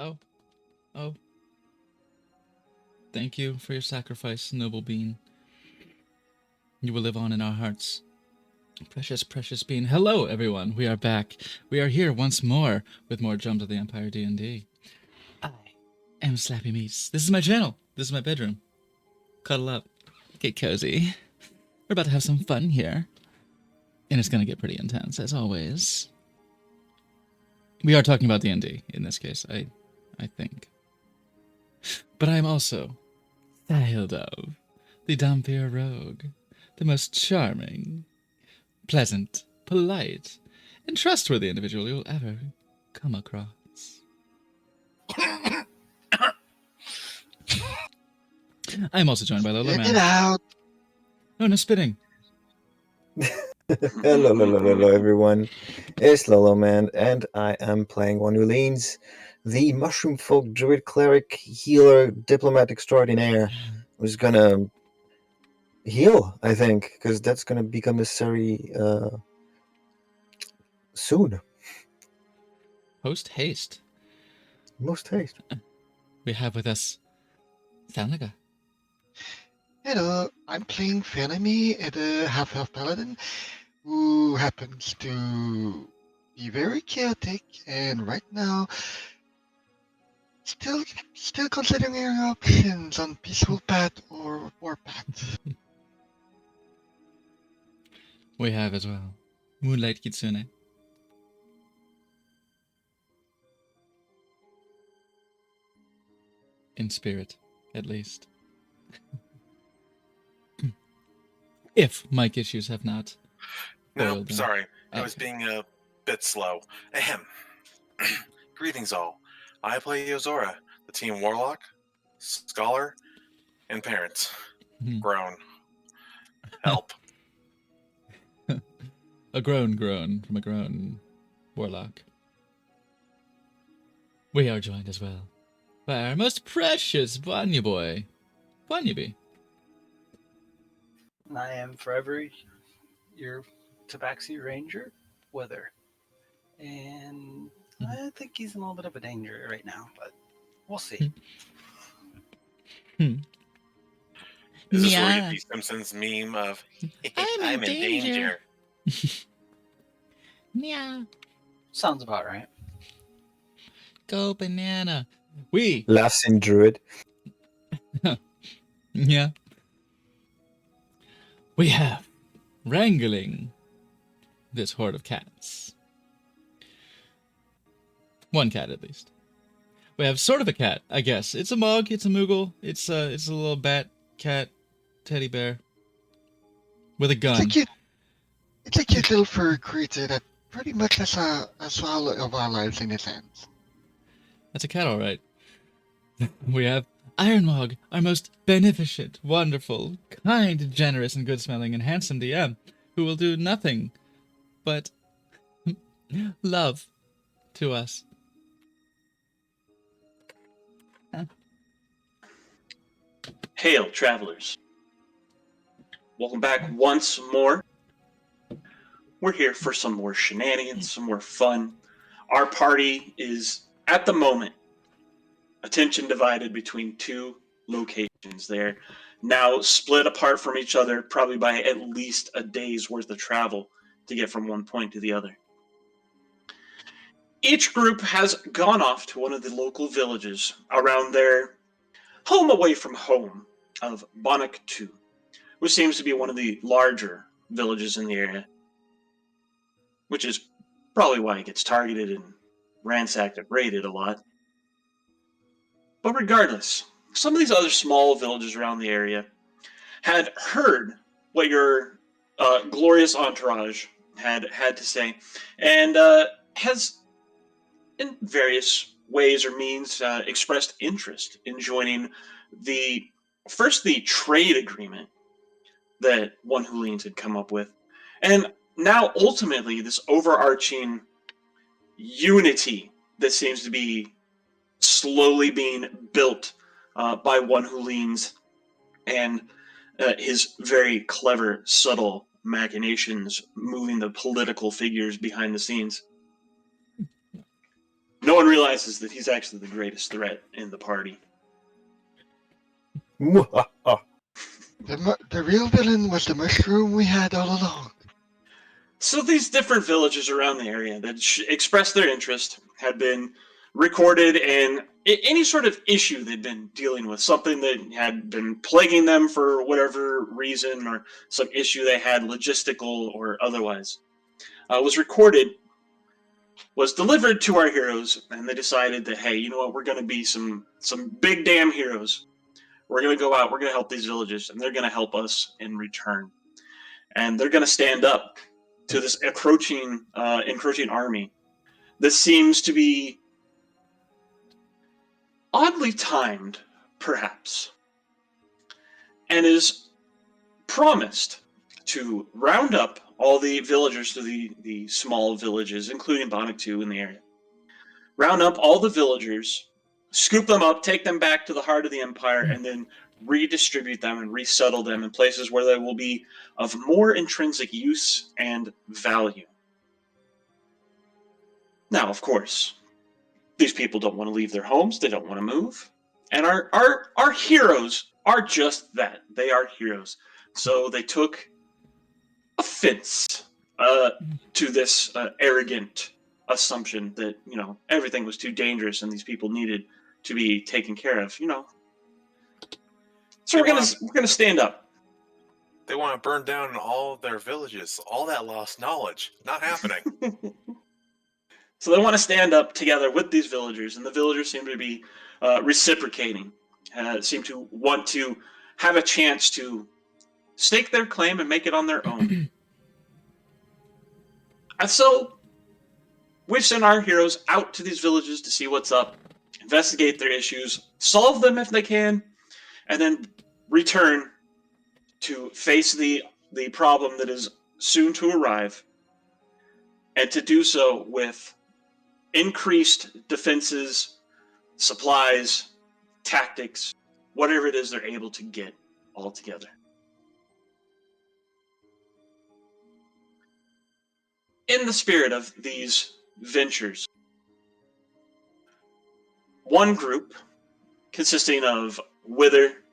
Oh, oh. Thank you for your sacrifice, noble bean. You will live on in our hearts. Precious, precious bean. Hello, everyone. We are back. We are here once more with more Jump to the Empire D&D. I am Slappy Meats. This is my channel. This is my bedroom. Cuddle up. Get cozy. We're about to have some fun here. And it's going to get pretty intense, as always. We are talking about D&D in this case, I think. But I am also Thyldov, the Dhampir Rogue, the most charming, pleasant, polite, and trustworthy individual you'll ever come across. I'm also joined by Lola Man. Get out! No, no spitting. Hello, everyone. It's Lolo Man, and I am playing one who leans the Mushroom Folk Druid Cleric Healer Diplomat Extraordinaire, who's gonna heal, I think, because that's gonna become necessary soon. Post haste. Most haste. We have with us Thanaga. Hello, I'm playing Fenemy, a half-elf paladin who happens to be very chaotic and right now still considering our options on peaceful path or warpath. We have as well Moonlight Kitsune. In spirit, at least. If mic issues have not. No, boiled down. sorry. I was Okay. being a bit slow. Ahem. Greetings, all. I play Yozora, the team warlock, scholar, and parent. Mhm. Grown. Help. A groan from a groan warlock. We are joined as well by our most precious Vanya boy, Vanyaby. I am forever your Tabaxi Ranger, Wither. And I think he's in a little bit of a danger right now, but we'll see. Is this where we Yeah. get the Simpsons meme of I'm in danger. Yeah. Sounds about right. Go banana. We. Laughs in Druid. Yeah. We have wrangling this horde of cats. One cat at least. We have sort of a cat, I guess. It's a mug, it's a moogle, it's a little bat cat teddy bear with a gun. It's a cute little fur creature that pretty much has all of our lives in his hands. That's a cat, all right. We have Ironmog, our most beneficent, wonderful, kind, generous, and good-smelling and handsome DM, who will do nothing but love to us. Hail, travelers. Welcome back once more. We're here for some more shenanigans, some more fun. Our party is, at the moment, attention divided between two locations. They're now split apart from each other, probably by at least a day's worth of travel. to get from one point to the other. Each group has gone off to one of the local villages around their home away from home of Bonnock 2, which seems to be one of the larger villages in the area, which is probably why it gets targeted and ransacked and raided a lot. But regardless, some of these other small villages around the area had heard what your glorious entourage had to say, and has, in various ways or means, expressed interest in joining the trade agreement that One Who Leans had come up with, and now ultimately this overarching unity that seems to be slowly being built by One Who Leans and his very clever, subtle machinations moving the political figures behind the scenes. No one realizes that he's actually the greatest threat in the party. The real villain was the mushroom we had all along. So these different villages around the area that expressed their interest had been recorded, and any sort of issue they'd been dealing with, something that had been plaguing them for whatever reason, or some issue they had, logistical or otherwise, was recorded, was delivered to our heroes, and they decided that, hey, you know what, we're going to be some big damn heroes. We're going to go out, we're going to help these villages, and they're going to help us in return. And they're going to stand up to this encroaching army that seems to be oddly timed, perhaps, and is promised to round up all the villagers to the small villages, including Bonnock 2 in the area. Round up all the villagers, scoop them up, take them back to the heart of the empire, and then redistribute them and resettle them in places where they will be of more intrinsic use and value. Now, of course, these people don't want to leave their homes, they don't want to move. And our heroes are just that. They are heroes. So they took offense to this arrogant assumption that, you know, everything was too dangerous and these people needed to be taken care of, you know. So we're gonna stand up. They want to burn down all of their villages. All that lost knowledge. Not happening. So they want to stand up together with these villagers, and the villagers seem to be reciprocating, seem to want to have a chance to stake their claim and make it on their own. And so we've sent our heroes out to these villages to see what's up, investigate their issues, solve them if they can, and then return to face the problem that is soon to arrive, and to do so with increased defenses, supplies, tactics, whatever it is they're able to get all together. In the spirit of these ventures, one group consisting of Wither,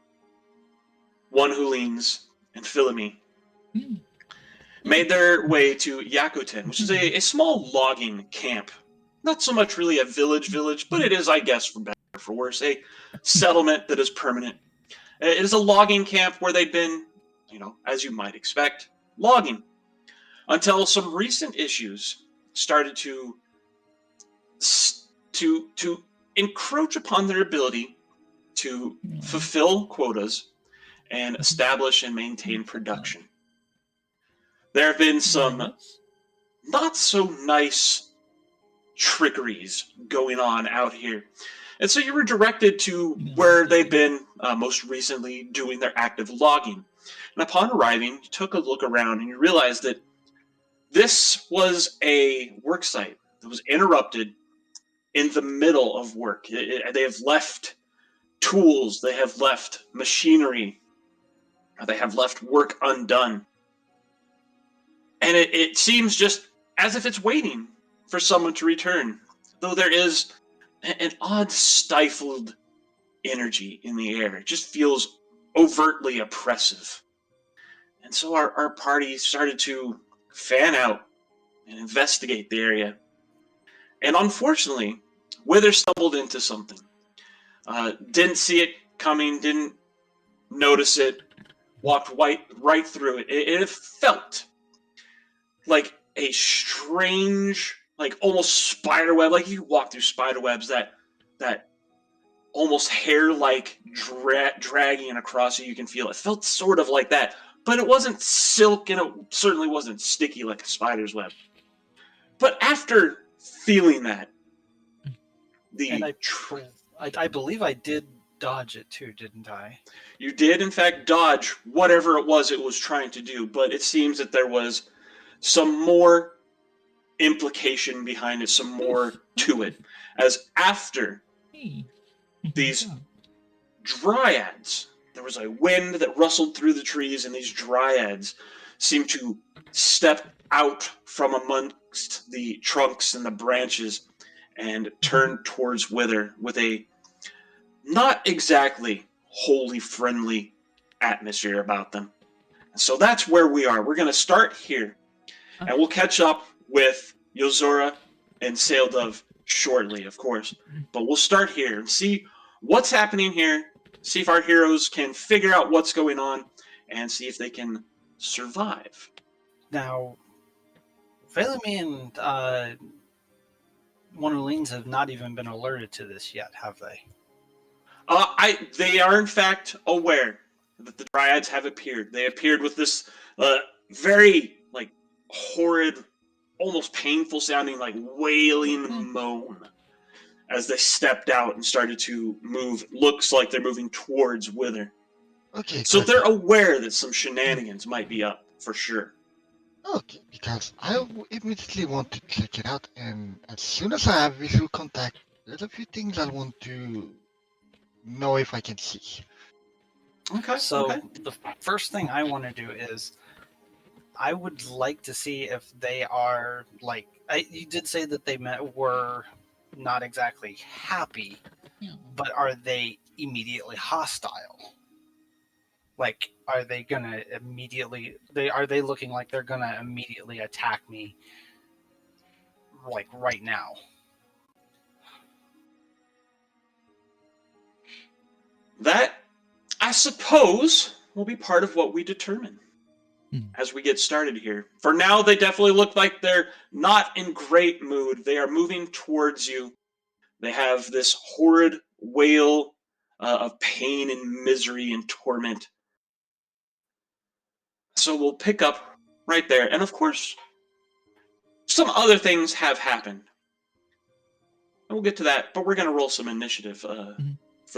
One Who Leans, and Philemy made their way to Yakuten, which is a small logging camp. Not so much really a village, but it is, I guess, for better or for worse, a settlement that is permanent. It is a logging camp where they've been, you know, as you might expect, logging, until some recent issues started to encroach upon their ability to fulfill quotas and establish and maintain production. There have been some not so nice trickeries going on out here. And so you were directed to where they've been most recently doing their active logging. And upon arriving, you took a look around and you realized that this was a work site that was interrupted in the middle of work. They have left tools, they have left machinery, they have left work undone. And it seems just as if it's waiting for someone to return, though there is an odd stifled energy in the air. It just feels overtly oppressive. And so our party started to fan out and investigate the area. And unfortunately, Wither stumbled into something. Didn't see it coming, didn't notice it, walked right through it. It felt like a strange, like almost spider web, like you walk through spider webs, that almost hair-like dragging across you can feel. It felt sort of like that, but it wasn't silk, and it certainly wasn't sticky like a spider's web. But after feeling that, And I believe I did dodge it too, didn't I? you did, in fact, dodge whatever it was trying to do, but it seems that there was some more implication behind it, some more to it. As after Hey. these dryads, there was a wind that rustled through the trees, and these dryads seemed to step out from amongst the trunks and the branches and turn towards Wither with a not exactly wholly friendly atmosphere about them. So that's where we are. We're going to start here, and we'll catch up with Yozora and Saildove shortly, of course. But we'll start here and see what's happening here, see if our heroes can figure out what's going on, and see if they can survive. Now, Velemy and Monolines have not even been alerted to this yet, have they? They are in fact aware that the dryads have appeared. They appeared with this very horrid, almost painful sounding wailing moan as they stepped out and started to move. Looks like they're moving towards Wither. Okay, So good. they're aware that some shenanigans might be up for sure. Okay, because I immediately want to check it out, and as soon as I have visual contact, there's a few things I want to know if I can see. Okay. So okay. the first thing I want to do is I would like to see if they are you did say that they were not exactly happy, but are they immediately hostile? Are they gonna immediately? Are they looking like they're gonna immediately attack me? Right now. That, I suppose, will be part of what we determine as we get started here. For now, they definitely look like they're not in great mood. They are moving towards you. They have this horrid wail of pain and misery and torment. So we'll pick up right there. And of course, some other things have happened. And we'll get to that, but we're going to roll some initiative for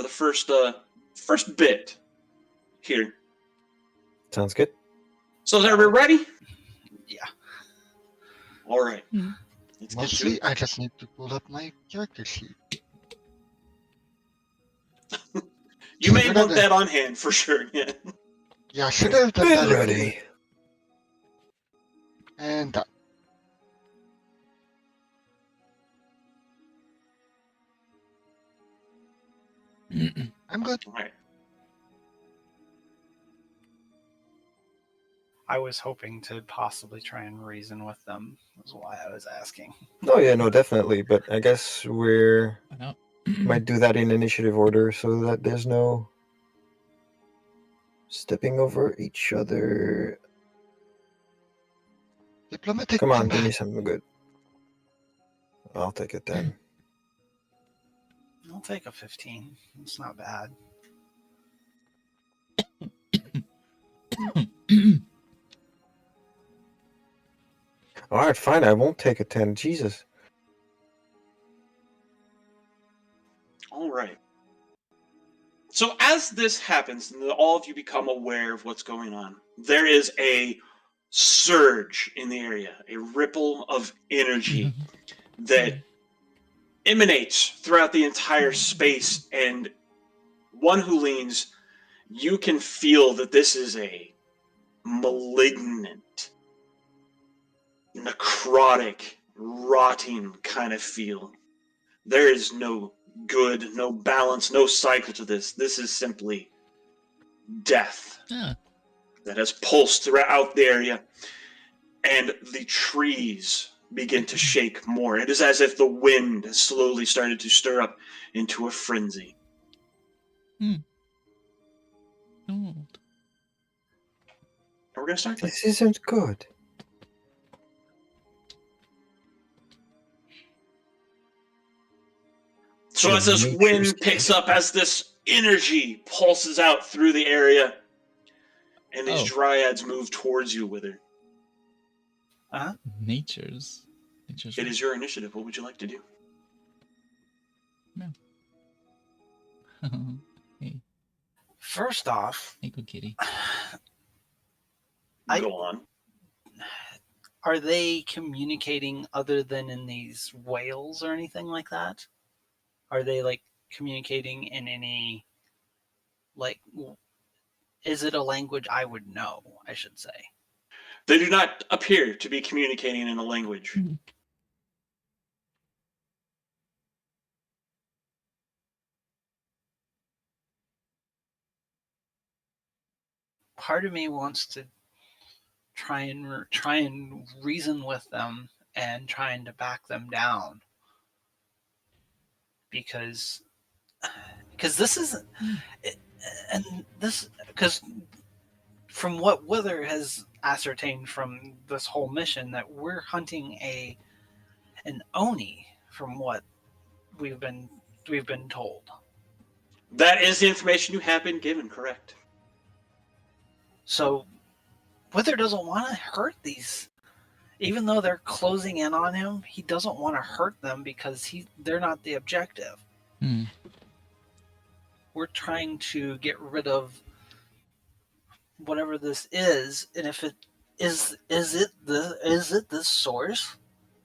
the first bit here. Sounds good. So is everybody ready? Yeah. All right. Let's get to Mostly, it. I just need to pull up my character sheet. You may Should want have that on hand for sure. Yeah. Yeah, should have done that Been earlier. ready. And done. I'm good. All right. I was hoping to possibly try and reason with them. Is why I was asking. Oh yeah, no, definitely. But I guess we're Why not? might do that in initiative order so that there's no stepping over each other. Diplomatic Come on, give me combat. something good. I'll take it then. I'll take a 15. It's not bad. All right, fine. I won't take a 10. Jesus. All right. So as this happens, and all of you become aware of what's going on, there is a surge in the area, a ripple of energy that emanates throughout the entire space, and one who leans, you can feel that this is a malignant, necrotic, rotting kind of feel. There is no good, no balance, no cycle to this. This is simply death that has pulsed throughout the area. And the trees begin to shake more. It is as if the wind has slowly started to stir up into a frenzy. Old. And we're going to start there. This isn't good. So as this Nature's wind gift. picks up, as this energy pulses out through the area, and these Oh. dryads move towards you, Wither. Nature's. It is your initiative. What would you like to do? Hey, First off, hey, good kitty. Go on. are they communicating other than in these wails or anything like that? Are they like communicating in any like? Is it a language I would know? I should say. They do not appear to be communicating in a language. Part of me wants to try and reason with them and trying to back them down because this is and this because from what Wither has ascertained from this whole mission that we're hunting an Oni from what we've been told. That is the information you have been given, correct? So Wither doesn't want to hurt these. Even though they're closing in on him, he doesn't want to hurt them because they're not the objective. Hmm. We're trying to get rid of whatever this is, and if it is it this source?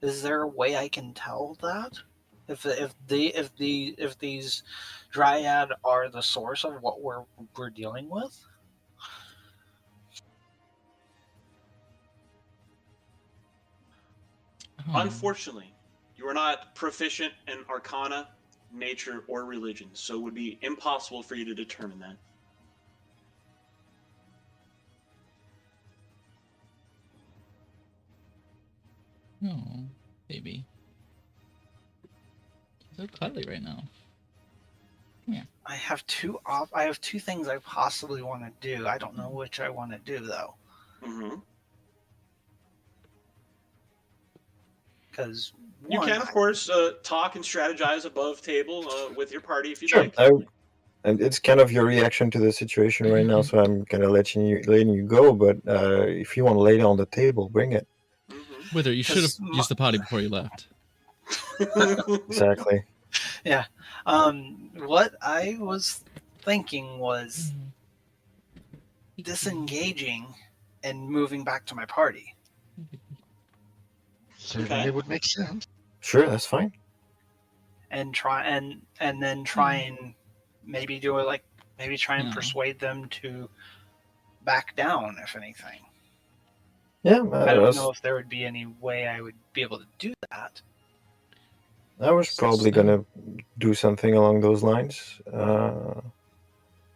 Is there a way I can tell that? If these dryad are the source of what we're dealing with? Unfortunately, you are not proficient in Arcana, nature, or religion, so it would be impossible for you to determine that. Oh, baby. So cuddly right now. I have two things I possibly want to do. I don't know which I want to do though. Mm-hmm. Because You can, of course, talk and strategize above table with your party if you'd Sure. like. And it's kind of your reaction to the situation right now, so I'm kind of letting you go. But if you want to lay it on the table, bring it. Mm-hmm. Wither, you should have used the potty before you left. Exactly. Yeah. What I was thinking was disengaging and moving back to my party. Certainly Okay. would make sense. Sure, that's fine. And try and then try and maybe do it like maybe try and Yeah. persuade them to back down, if anything. Yeah, I don't know if there would be any way I would be able to do that. I was probably gonna do something along those lines.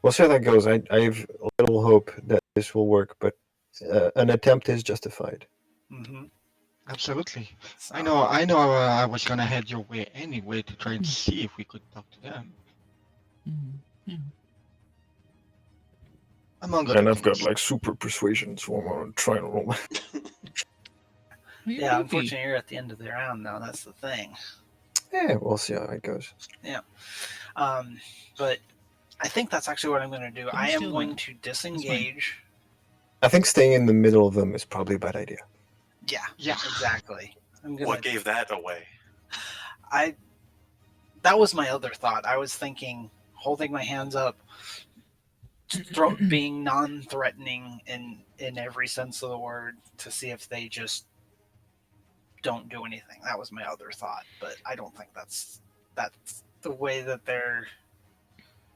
We'll see how that goes. I have little hope that this will work, but an attempt is justified. Mm-hmm. Absolutely. So, I know. I was gonna head your way anyway to try and see if we could talk to them. Yeah. Among other And I've got things. like super persuasion, so I'm gonna try and roll. yeah, unfortunately, you're at the end of the round now. That's the thing. Yeah, we'll see how it goes. But I think that's actually what I'm going to do. I am going to disengage. I think staying in the middle of them is probably a bad idea. Yeah, Yeah. exactly. I'm gonna. What gave that away? That was my other thought. I was thinking, holding my hands up, being non-threatening in every sense of the word, to see if they just don't do anything. That was my other thought, but I don't think that's the way that they're.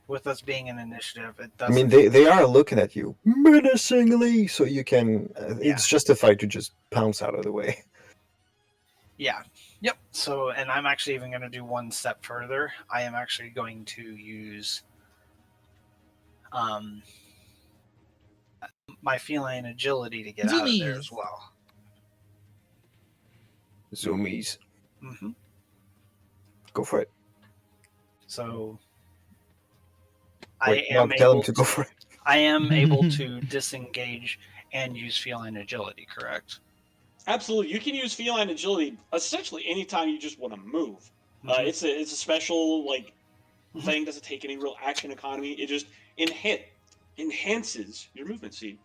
With us being an initiative, it I doesn't. mean, they are looking at you menacingly, so you can. It's justified to just pounce out of the way. Yeah. Yep. So, and I'm actually even going to do one step further. I am actually going to use my feline agility to get out of there as well. Zoomies. Mm-hmm. Go for it. So Wait, I am no, tell him able to go for it. I am able to disengage and use feline agility, correct? Absolutely, you can use feline agility essentially anytime you just want to move. Mhm. It's a special Mhm. thing. Doesn't take any real action economy. It just enhances your movement speed.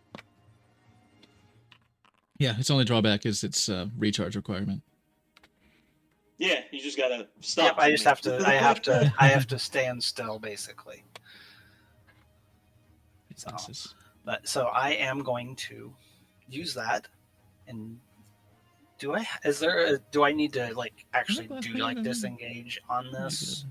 Yeah, its only drawback is its recharge requirement. Yeah, you just gotta stop. Yep, I just have to. I have to. I have to stand still, basically. So, Senses. but so I am going to use that. And do I? Is there? Do I need to actually do disengage on this?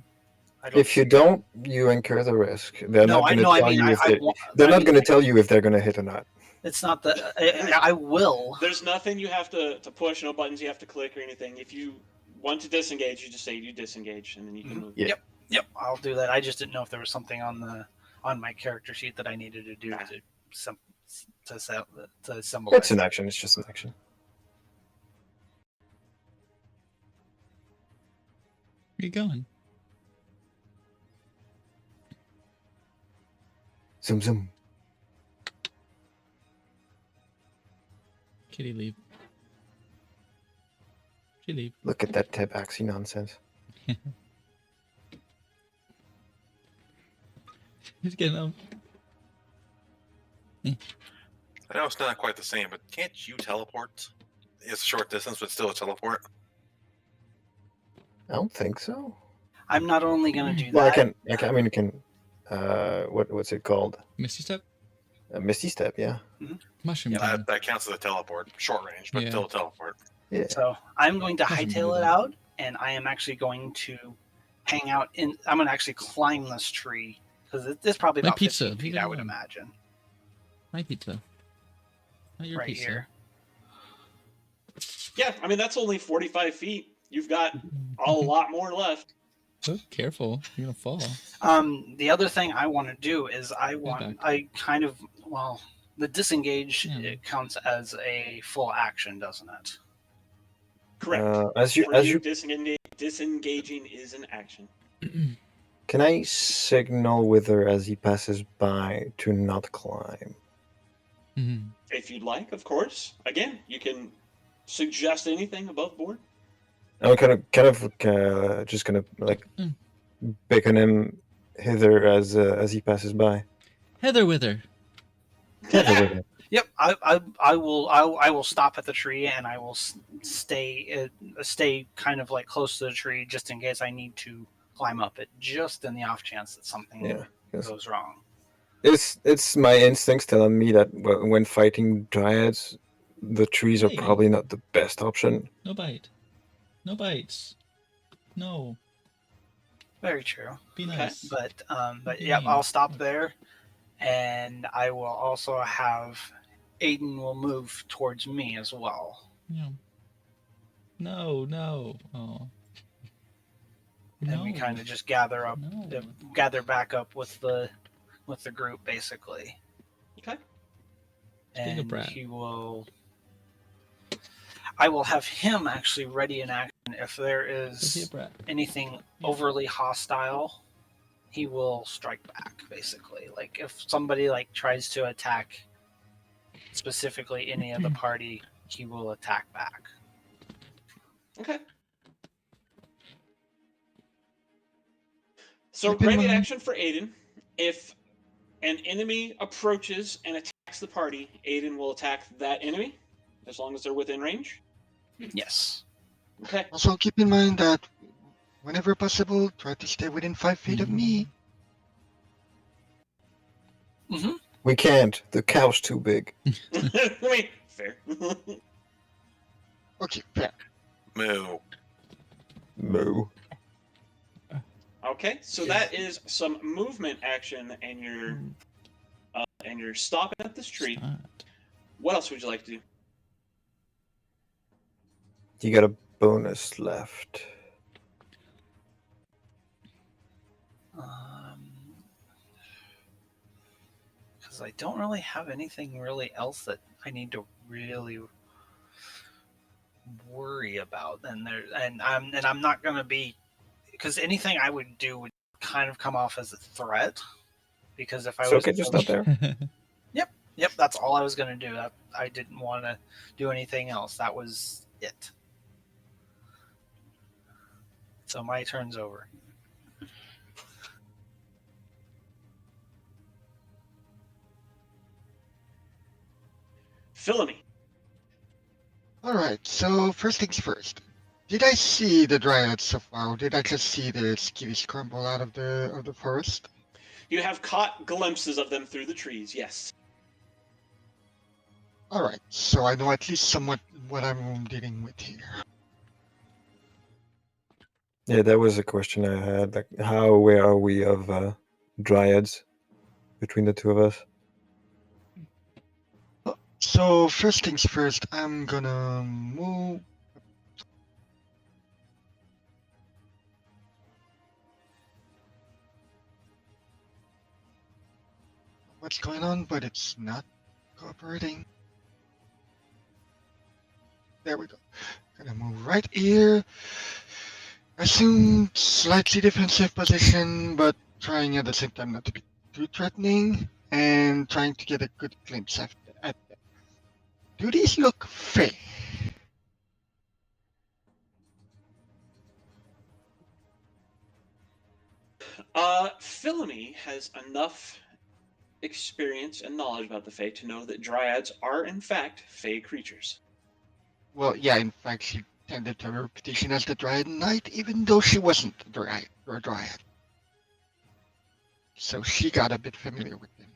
I don't If you see- don't, you incur the risk. They're No, not I going to know. I tell mean, you if they're not going to tell you if they're going to hit or not. It's not that I will. There's nothing you have to push, no buttons you have to click or anything. If you want to disengage, you just say you disengage, and then you can move. Yeah. Yep, I'll do that. I just didn't know if there was something on my character sheet that I needed to do Nah. to symbolize. It's an action. It's just an action. Where you going? Zoom, zoom. Kitty leave. She leave. Look at that tabaxi nonsense. He's getting up. I know it's not quite the same, but can't you teleport? It's a short distance, but still a teleport. I don't think so. I'm not only going to do Well, that. I mean, you can. What's it called? Misty step? A misty step. Yeah. Mushroom Yeah. time. That counts as a teleport, short range, but Yeah. still a teleport. Yeah. So I'm going to Doesn't hightail do it that. out, and I am actually going to hang out in. I'm going to actually climb this tree because it's probably My about pizza. 15 feet, Leave it I would alone. imagine, My pizza. Not your right pizza. here. Yeah, I mean that's only 45 feet. You've got a lot more left. Oh, careful. You're gonna fall. The other thing I want to do is the disengage Yeah. it counts as a full action, doesn't it? Correct. As you Disengaging is an action. can I signal Wither as he passes by to not climb? Mhm. If you'd like, of course. Again, you can suggest anything above board. I'm kind of just gonna beckon him hither as he passes by. Heather Wither. Heather Wither. Yep, I will stop at the tree and I will stay kind of like close to the tree just in case I need to climb up it, just in the off chance that something Yeah. Yes. goes wrong. It's my instincts telling me that when fighting dryads, the trees are Hey. probably not the best option. No bite. No bites. No. Very true. Be Okay. nice. But yep, Dang. I'll stop there, and I will also have Aiden will move towards me as well, Yeah. No. Oh. and we kind of just gather back up with the group basically. Okay. Being a And brat. I will have him actually ready in action if there Is he a is brat? anything overly hostile. He will strike back basically. Like if somebody tries to attack specifically any of the party, he will attack back. Okay. So Keep in ready mind- action for Aiden. If an enemy approaches and attacks the party, Aiden will attack that enemy as long as they're within range. Yes. Okay. Also, keep in mind that whenever possible, try to stay within 5 feet of me. We can't. The cow's too big. I mean, fair. Okay, fair. Moo. Moo. Okay, so that is some movement action, and you're stopping at this tree. Start. What else would you like to do? You got a bonus left. Because I don't really have anything really else that I need to really. worry about, and I'm not gonna be, because anything I would do would kind of come off as a threat. Because if I So was okay, just not there. Yep, that's all I was gonna do. I didn't want to do anything else. That was it. So my turn's over. Philony. All right. So first things first. Did I see the dryads so far, or did I just see the skitties crumble out of the forest? You have caught glimpses of them through the trees, yes. All right. So I know at least somewhat what I'm dealing with here. Yeah, that was a question I had. Like, how aware are we of dryads between the two of us? So first things first, I'm gonna move. What's going on? But it's not cooperating. There we go. Gonna move right here. Assume slightly defensive position, but trying at the same time not to be too threatening, and trying to get a good glimpse at them. Do these look fair? Philony has enough experience and knowledge about the Fae to know that dryads are, in fact, Fae creatures. Well, yeah, in fact, she tended to her reputation as the Dryad Knight, even though she wasn't a Dryad. So she got a bit familiar with them.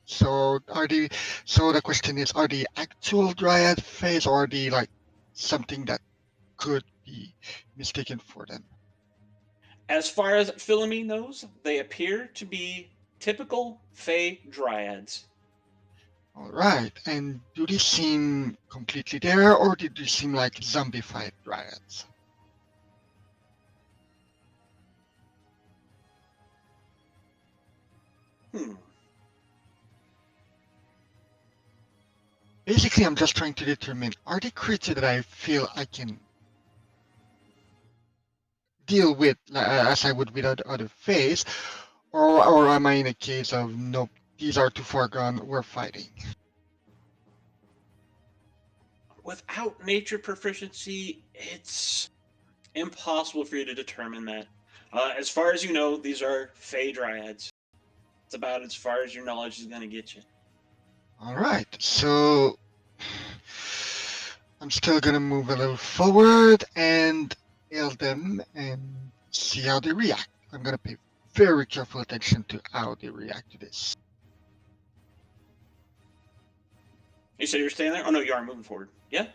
So the question is, are the actual Dryad Fae, or are they like something that could be mistaken for them? As far as Philony knows, they appear to be typical Fae dryads. All right, and do they seem completely there, or did they seem like zombified Dryads? Basically, I'm just trying to determine, are they creatures that I feel I can deal with as I would with other Faes, or am I in a case of, nope, these are too far gone, we're fighting? Without nature proficiency, it's impossible for you to determine that. As far as you know, these are Fae dryads. It's about as far as your knowledge is going to get you. All right, so I'm still gonna move a little forward and hail them and see how they react. I'm gonna pay very careful attention to how they react to this. You said you're staying there? Oh, no, you are moving forward. Yeah?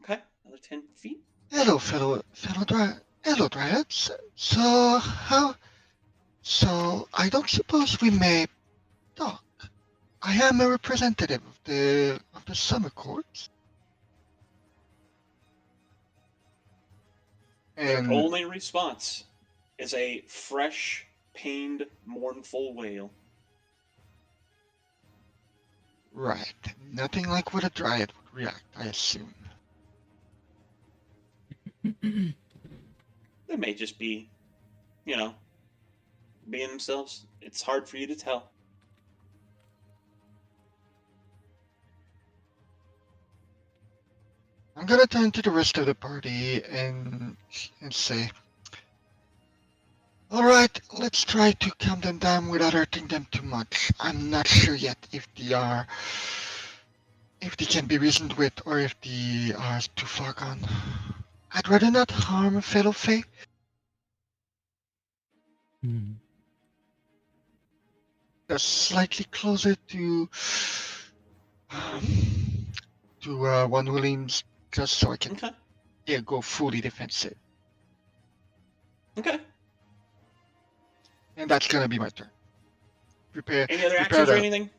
Okay, another 10 feet. Hello, hello, Dryads. So I don't suppose we may talk. I am a representative of the summer courts. Their And only response is a fresh, pained, mournful wail. right, nothing like what a Dryad would react, I assume. They may just be, being themselves. It's hard for you to tell. I'm gonna turn to the rest of the party and say, all right, let's try to calm them down without hurting them too much. I'm not sure yet if they can be reasoned with, or if they are too far gone. I'd rather not harm a fellow Fae. Just slightly closer to one who leans, just so I can go fully defensive. Okay. And that's gonna be my turn. Any other actions or anything?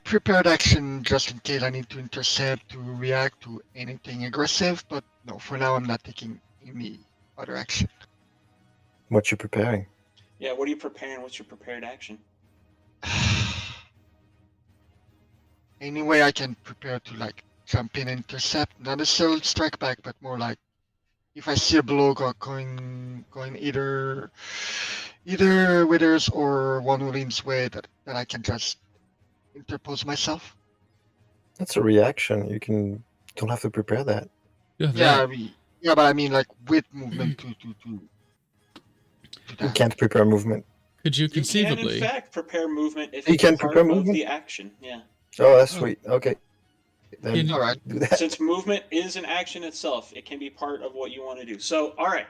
Prepared action just in case I need to intercept, to react to anything aggressive, but no, for now I'm not taking any other action. What you preparing? Yeah, what are you preparing? What's your prepared action? Any way I can prepare to jump in, intercept, not necessarily strike back, but more like if I see a blow going either Withers or One Who Leans way, that I can just interpose myself. That's a reaction. Don't have to prepare that. You have Yeah, that. but I mean like with movement to You that. can't prepare movement. Could you You can, in conceivably? fact, prepare movement if You it's can part prepare of movement? the action. Yeah. Oh, that's Oh. sweet. Okay. Then Can you- All right. do that. Since movement is an action itself, it can be part of what you want to do. So, all right.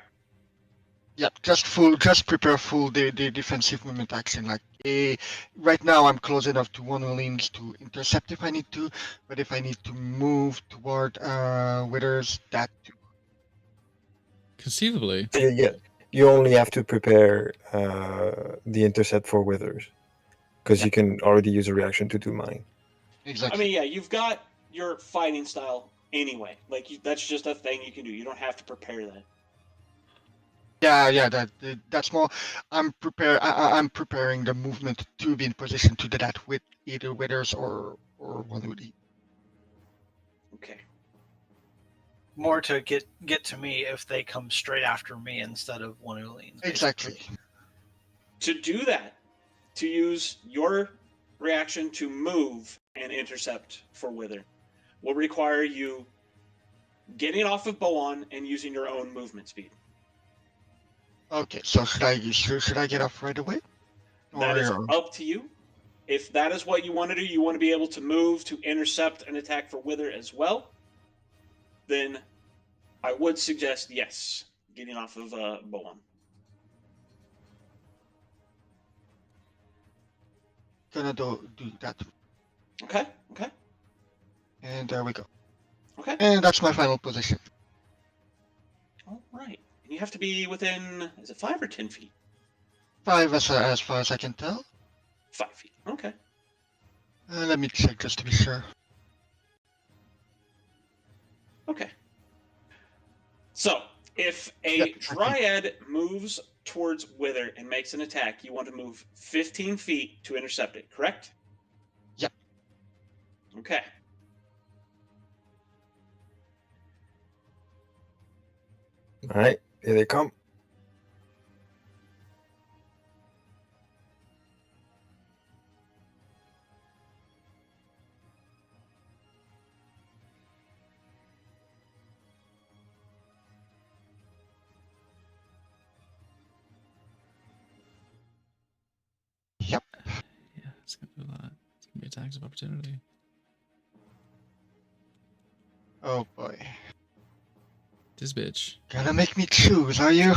Yeah, just prepare full the defensive movement action. Like right now, I'm close enough to One Who Leans to intercept if I need to, but if I need to move toward Withers, that too. Conceivably. So you only have to prepare the intercept for Withers, because you can already use a reaction to do mine. Exactly. I mean, yeah, you've got your fighting style anyway. Like, that's just a thing you can do. You don't have to prepare that. Yeah, that's more. I'm preparing the movement to be in position to do that with either Withers or One Who Leans. Okay. More to get to me if they come straight after me instead of One Who Leans. Exactly. To do that, to use your reaction to move and intercept for Wither, will require you getting off of Boan and using your own movement speed. Okay, so should I get off right away? That is up to you. If that is what you want to do, you want to be able to move to intercept an attack for Wither as well, then I would suggest, yes, getting off of Boan. Gonna do that, Okay. and there we go. Okay. And that's my final position. All right. And you have to be within, is it 5 or 10 feet? 5 as far as I can tell. 5 feet. Okay. Let me check just to be sure. Okay. So, if a Yep, I think- Dryad moves towards Wither and makes an attack, you want to move 15 feet to intercept it, correct? Yep. Okay. All right, here they come. Yep. Yeah, it's gonna be a lot. It's gonna be attacks of opportunity. Oh boy. This bitch. Gonna make me choose, are you?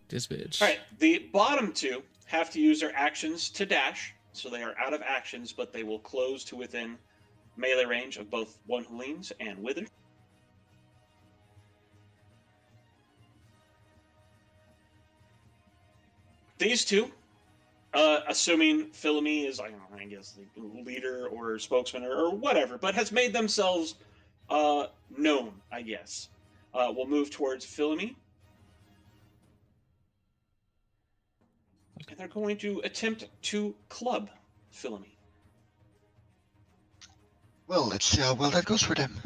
This bitch. All right. The bottom two have to use their actions to dash, so they are out of actions, but they will close to within melee range of both One Who Leans and Wither. These two, assuming Philomene is, I guess, the leader or spokesman or whatever, but has made themselves known, I guess, will move towards Philomene. And they're going to attempt to club Philomene. Well, let's see how well that goes for them.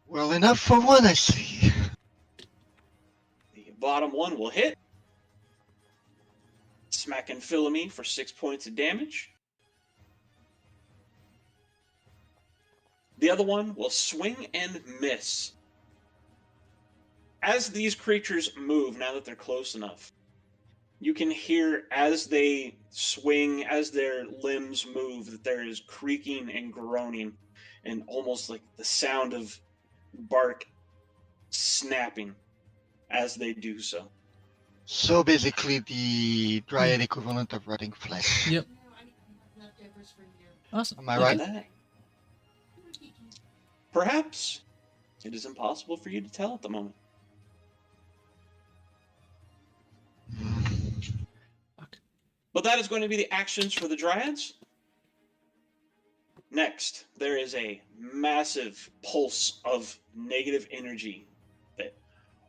Well enough for one, I see. The bottom one will hit, smacking Philomene for 6 points of damage. The other one will swing and miss. As these creatures move, now that they're close enough, you can hear as they swing, as their limbs move, that there is creaking and groaning, and almost like the sound of bark snapping as they do so. So basically the Dryad equivalent of rotting flesh. Yep. Awesome. Am I Okay. right? That, perhaps it is impossible for you to tell at the moment. Fuck. But that is going to be the actions for the Dryads. Next, there is a massive pulse of negative energy that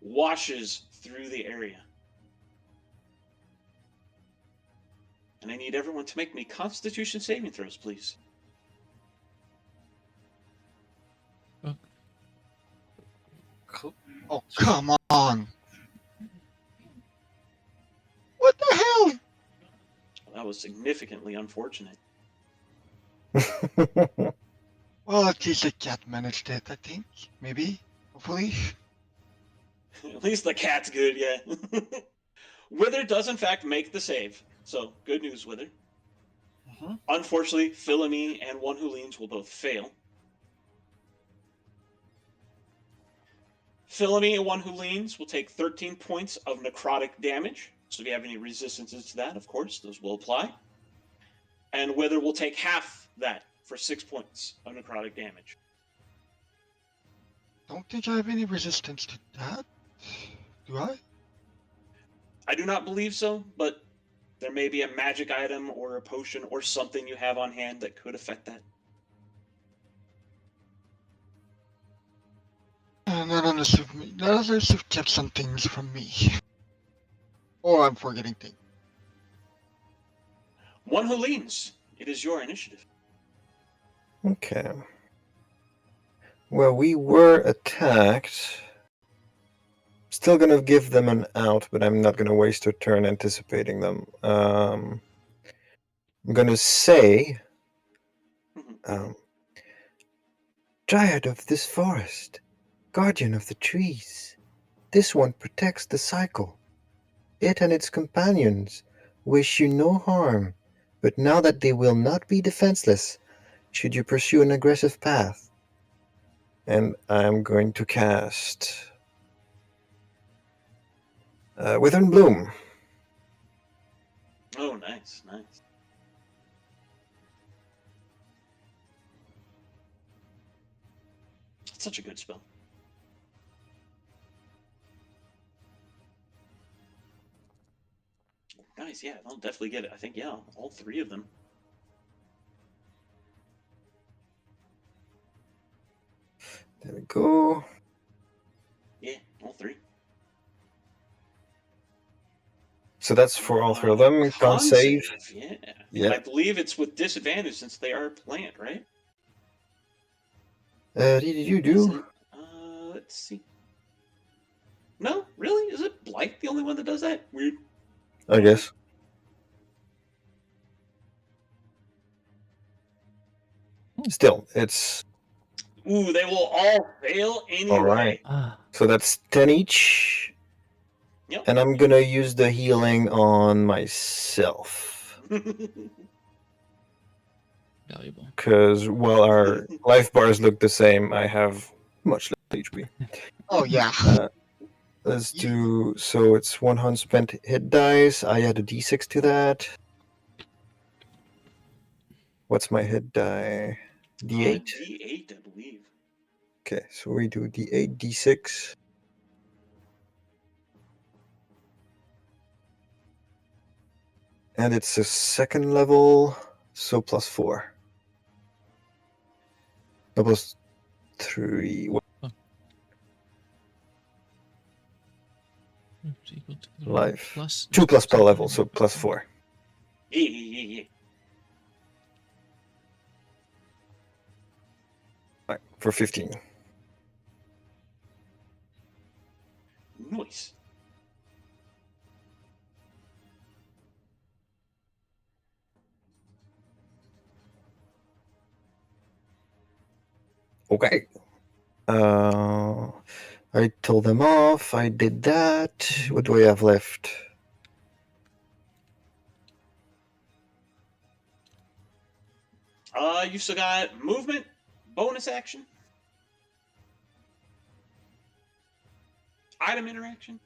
washes through the area. And I need everyone to make me Constitution saving throws, please. Oh, come on! What the hell? That was significantly unfortunate. Well, at least the cat managed it, I think. Maybe. Hopefully. At least the cat's good, yeah. Wither does in fact make the save, so good news, Wither. Mhm. Unfortunately, Philomene and One Who Leans will both fail. Philomene and One Who Leans will take 13 points of necrotic damage. So if you have any resistances to that, of course, those will apply. And Wither will take half that for 6 points of necrotic damage. Don't think I have any resistance to that. Do I? I do not believe so, but there may be a magic item or a potion or something you have on hand that could affect that. Not unless you've kept some things from me. Or I'm forgetting things. One Who Leans, it is your initiative. Okay. Well, we were attacked. Still gonna give them an out, but I'm not gonna waste a turn anticipating them. I'm gonna say, Dryad of this forest, guardian of the trees. This one protects the cycle. It and its companions wish you no harm, but now that they will not be defenseless, should you pursue an aggressive path. And I'm going to cast Wither and Bloom. Oh, nice, nice. It's such a good spell. Nice, yeah, I'll definitely get it. I think, yeah, all three of them. There we go. Yeah, all three. So that's for all three of them. Can't save. Yeah. Yeah. I believe it's with disadvantage since they are a plant, right? Did you Is do? it? Let's see. No, really? Is it Blight the only one that does that? Weird. I guess. Still, it's Ooh, they will all fail anyway. all right. Ah, So that's 10 each. Yep. And I'm gonna use the healing on myself. valuable. Because while our life bars look the same, I have much less HP. Oh yeah. Let's do so. It's 100 spent hit dice. I add a d6 to that. What's my hit die? D8. D8, I believe. Okay, so we do d8, d6. And it's a second level, so +4. No, +3. It's equal to the Life. plus 2 plus spell level, so +4. Yeah. Right, for 15. Nice. Okay. I told them off. I did that. What do I have left? You still got movement, bonus action, item interaction.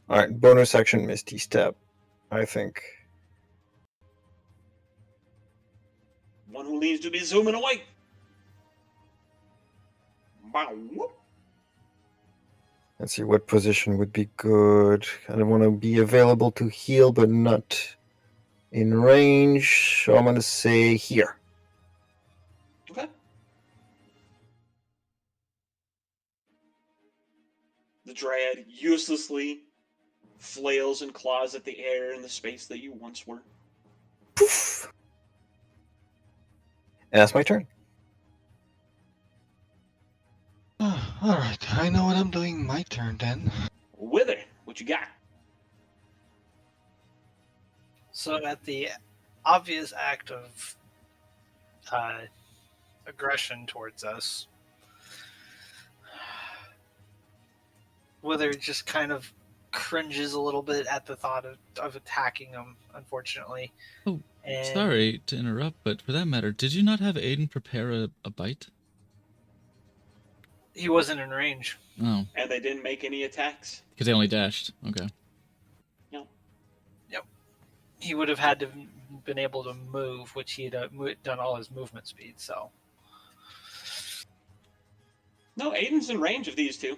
All right, bonus action, Misty Step, I think. One Who Leans to be zooming away. Wow. Let's see what position would be good. I don't want to be available to heal, but not in range. So I'm going to say here. Okay. The Dryad uselessly flails and claws at the air in the space that you once were. Poof. And that's my turn. Alright, I know what I'm doing. My turn then. Wither, what you got? So at the obvious act of aggression towards us, Wither just kind of cringes a little bit at the thought of attacking him, unfortunately. Oh, And Sorry to interrupt, but for that matter, did you not have Aiden prepare a bite? he wasn't in range. Oh, And they didn't make any attacks? because they only dashed. Okay. He would have had to been able to move, which he had done all his movement speed. So No, Aiden's in range of these two.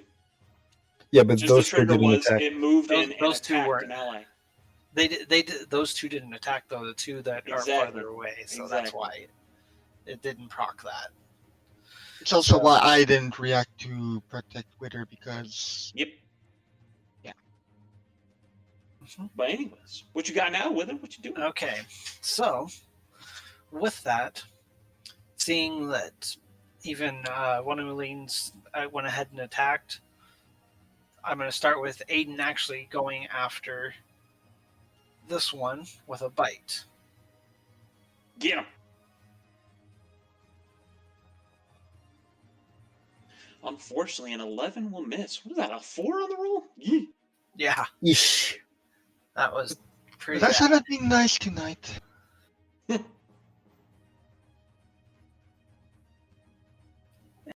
Yeah, but Just those the two trigger didn't was attack. it moved Those- in and those two attacked weren't. an ally. they did. Those two didn't attack though. The two that Exactly. are farther away. So that's Exactly. why it didn't proc that. It's also So- why I didn't react to protect Wither because Yep. Yeah. But anyways, what you got now, Wither? What you doing? Okay, so with that, seeing that even one of Mulene's went ahead and attacked, I'm going to start with Aiden actually going after this one with a bite. Get him. Unfortunately, an 11 will miss. What is that, a 4 on the roll? Yee. Yeah, Yeesh. that was pretty that's bad. not being nice tonight.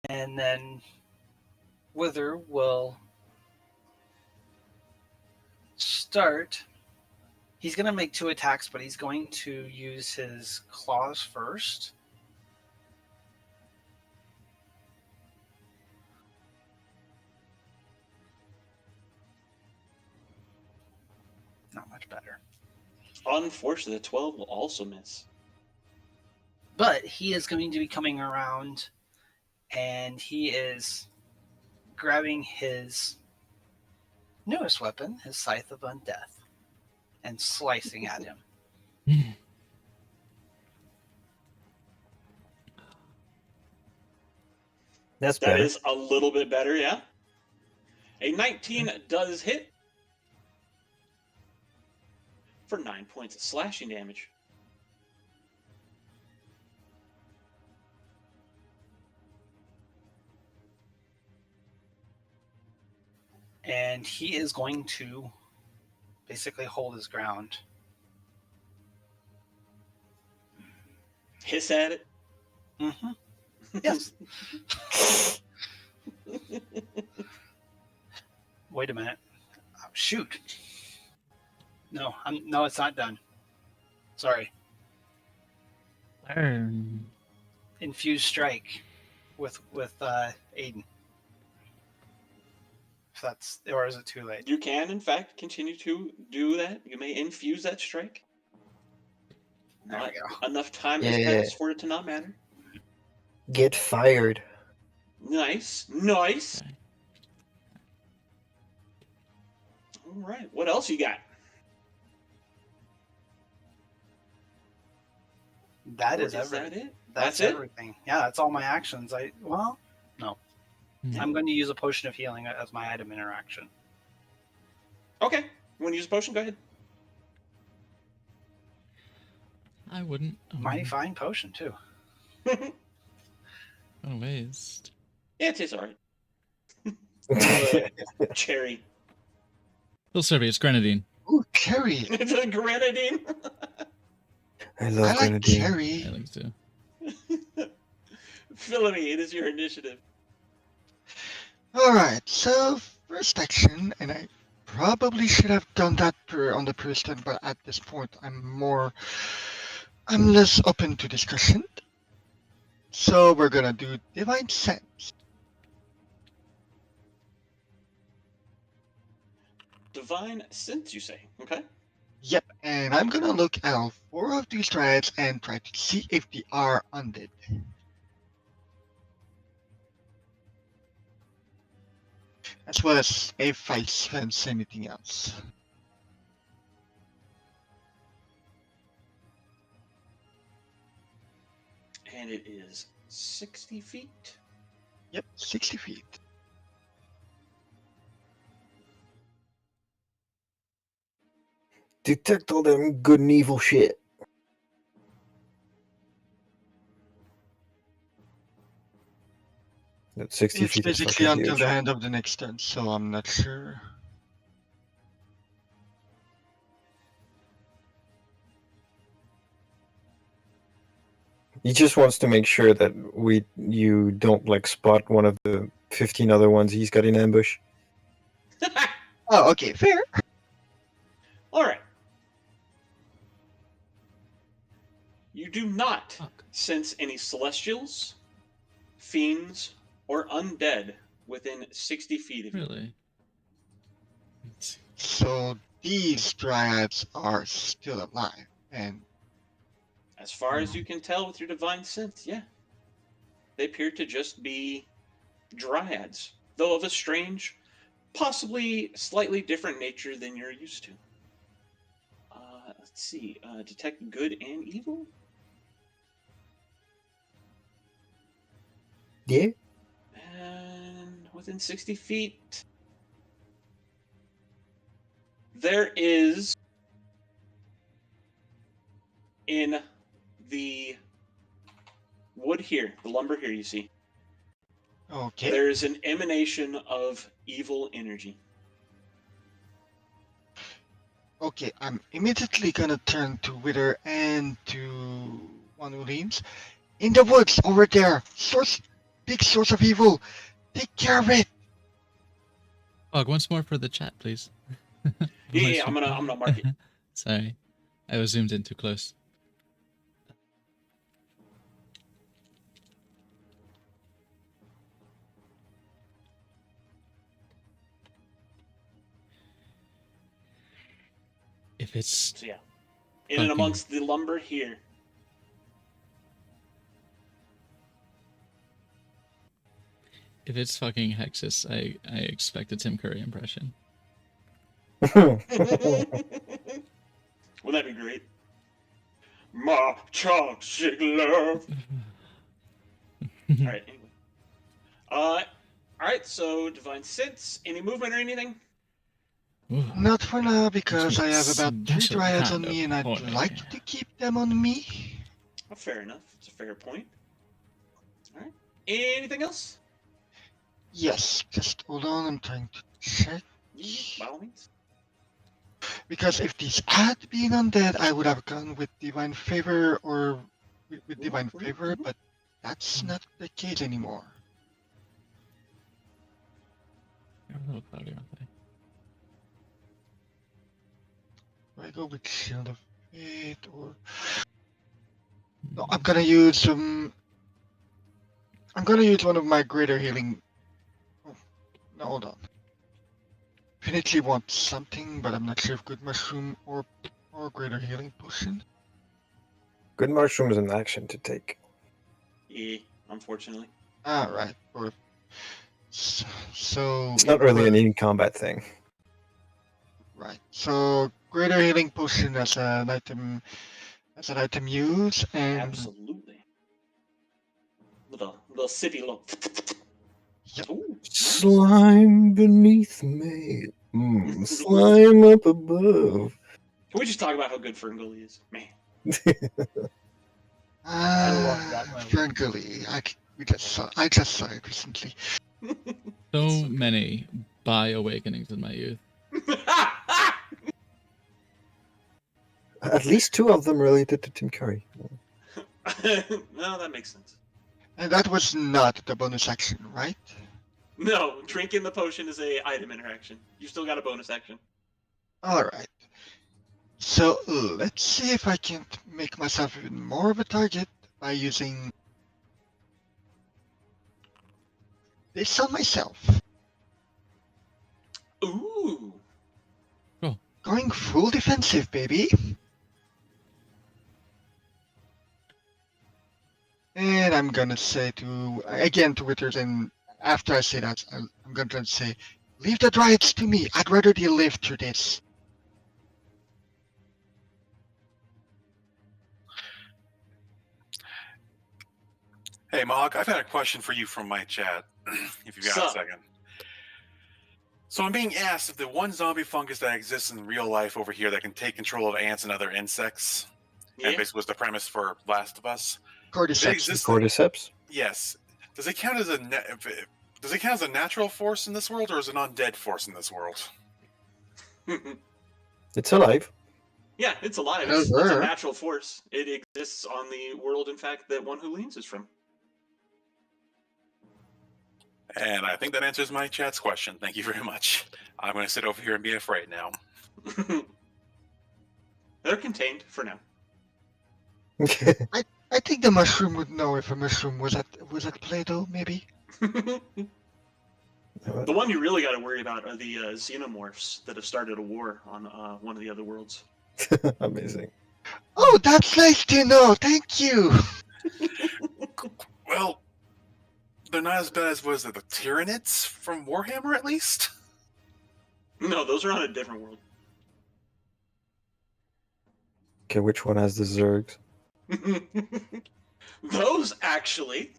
And then Wither will start. He's going to make 2 attacks, but he's going to use his claws first. Not much better. Unfortunately, the 12 will also miss. But he is going to be coming around and he is grabbing his newest weapon, his Scythe of Undeath, and slicing at him. That's That better. is a little bit better, yeah. A 19 does hit for 9 points of slashing damage. And he is going to basically hold his ground. Hiss at it. Mm-hmm. Yes. Wait a minute. Oh, shoot. No, no, it's not done. Sorry. Burn. Infused strike with Aiden. If that's, or is it too late? You can, in fact, continue to do that. You may infuse that strike. There Not we go. enough time Yeah. has passed for it to not matter. Get fired. Nice. Nice. Okay. All right. What else you got? That Or is everything. that it? That's That's it? everything. Yeah, that's all my actions. Yeah. I'm going to use a potion of healing as my item interaction. Okay. You want to use a potion? Go ahead. I wouldn't. Mighty fine potion too. What a waste. Yeah, it tastes alright. Cherry. Little survey, it's grenadine. Ooh, cherry. It's a grenadine. I love I like grenadine. cherry. I think so. Philony, it is your initiative. Alright, so first action, and I probably should have done that on the first turn, but at this point I'm less open to discussion. So we're gonna do Divine Sense. Divine Sense, you say? Okay. Yep, and I'm gonna look at all 4 of these dryads and try to see if they are undead. As well as if I sense anything else. And it is 60 feet. Yep, 60 feet. Detect all them good and evil shit. That's 60 It's feet is basically fucking until huge. the end of the next turn, so I'm not sure. He just wants to make sure that you don't like spot one of the 15 other ones he's got in ambush. Oh, okay, fair. All right. You do not Fuck. sense any celestials, fiends, or undead within 60 feet of you. Really? Let's see. So these dryads are still alive, and As far as you can tell with your divine sense, yeah. They appear to just be dryads, though of a strange, possibly slightly different nature than you're used to. Let's see. Detect good and evil? Yeah? And within 60 feet, there is in the wood here, the lumber here you see, okay. there is an emanation of evil energy. Okay, I'm immediately gonna turn to Wither and to One Who Leans. In the woods over there, big source of evil. Take care of it. Fog, once more for the chat, please. Yeah, I'm gonna mark it. Sorry, I was zoomed in too close. If it's So yeah, in and Fucking- amongst the lumber here. fucking Hexus, I expect a Tim Curry impression. Wouldn't that be great? My toxic love. All right. Anyway. All right. So divine sense. Any movement or anything? Ooh, Not for now, because I have about 3 Special dryads kind on of me, and I'd horny. like to keep them on me. Oh, fair enough. It's a fair point. All right. Anything else? Yes, just hold on, I'm trying to check. By all means. Because if these had been undead, I would have gone with Divine Favor or with Divine Favor, but that's not the case anymore. They're a little cloudy, aren't they? Do I go with Shield of Fate or... No, I'm gonna use I'm gonna use one of my greater healing. Oh, no, hold on. Definitely want something, but I'm not sure if good mushroom or greater healing potion. Good mushroom is an action to take. Yeah, unfortunately. Ah, right. Or so It's not really an in-combat thing. right. So greater healing potion as an item use, and Absolutely. Little sippy little. Yep. Ooh, nice. Slime beneath me. Slime up above. Can we just talk about how good Ferngully is? Man. love that movie. Ferngully. I just saw it recently. So many bi awakenings in my youth. At least 2 of them related to Tim Curry. No, that makes sense. And that was not the bonus action, right? No, drinking the potion is a item interaction. You still got a bonus action. Alright. So let's see if I can't make myself even more of a target by using this on myself. Ooh. Going full defensive, baby. And I'm gonna say to Withers, and after I say that, I'm gonna say, leave the dryads to me. I'd rather they live through this. Hey, Mog, I've had a question for you from my chat, if you've got Sup? a second. So I'm being asked if the one zombie fungus that exists in real life over here that can take control of ants and other insects, Yeah. and basically was the premise for Last of Us. If it Cordyceps. exists, Cordyceps? yes. Does it count as a does it count as a natural force in this world, or is it an undead force in this world? It's alive. Yeah, it's alive. Hello It's a there. natural force. It exists on the world, in fact, that One Who Leans is from. And I think that answers my chat's question. Thank you very much. I'm going to sit over here and be afraid now. They're contained for now. I think the mushroom would know if a mushroom was at Play-Doh, maybe. The one you really got to worry about are the xenomorphs that have started a war on one of the other worlds. Amazing. Oh, that's nice to know. Thank you. Well, they're not as bad as, was it, the Tyranids from Warhammer, at least? No, those are on a different world. Okay, which one has the Zergs? Those, actually,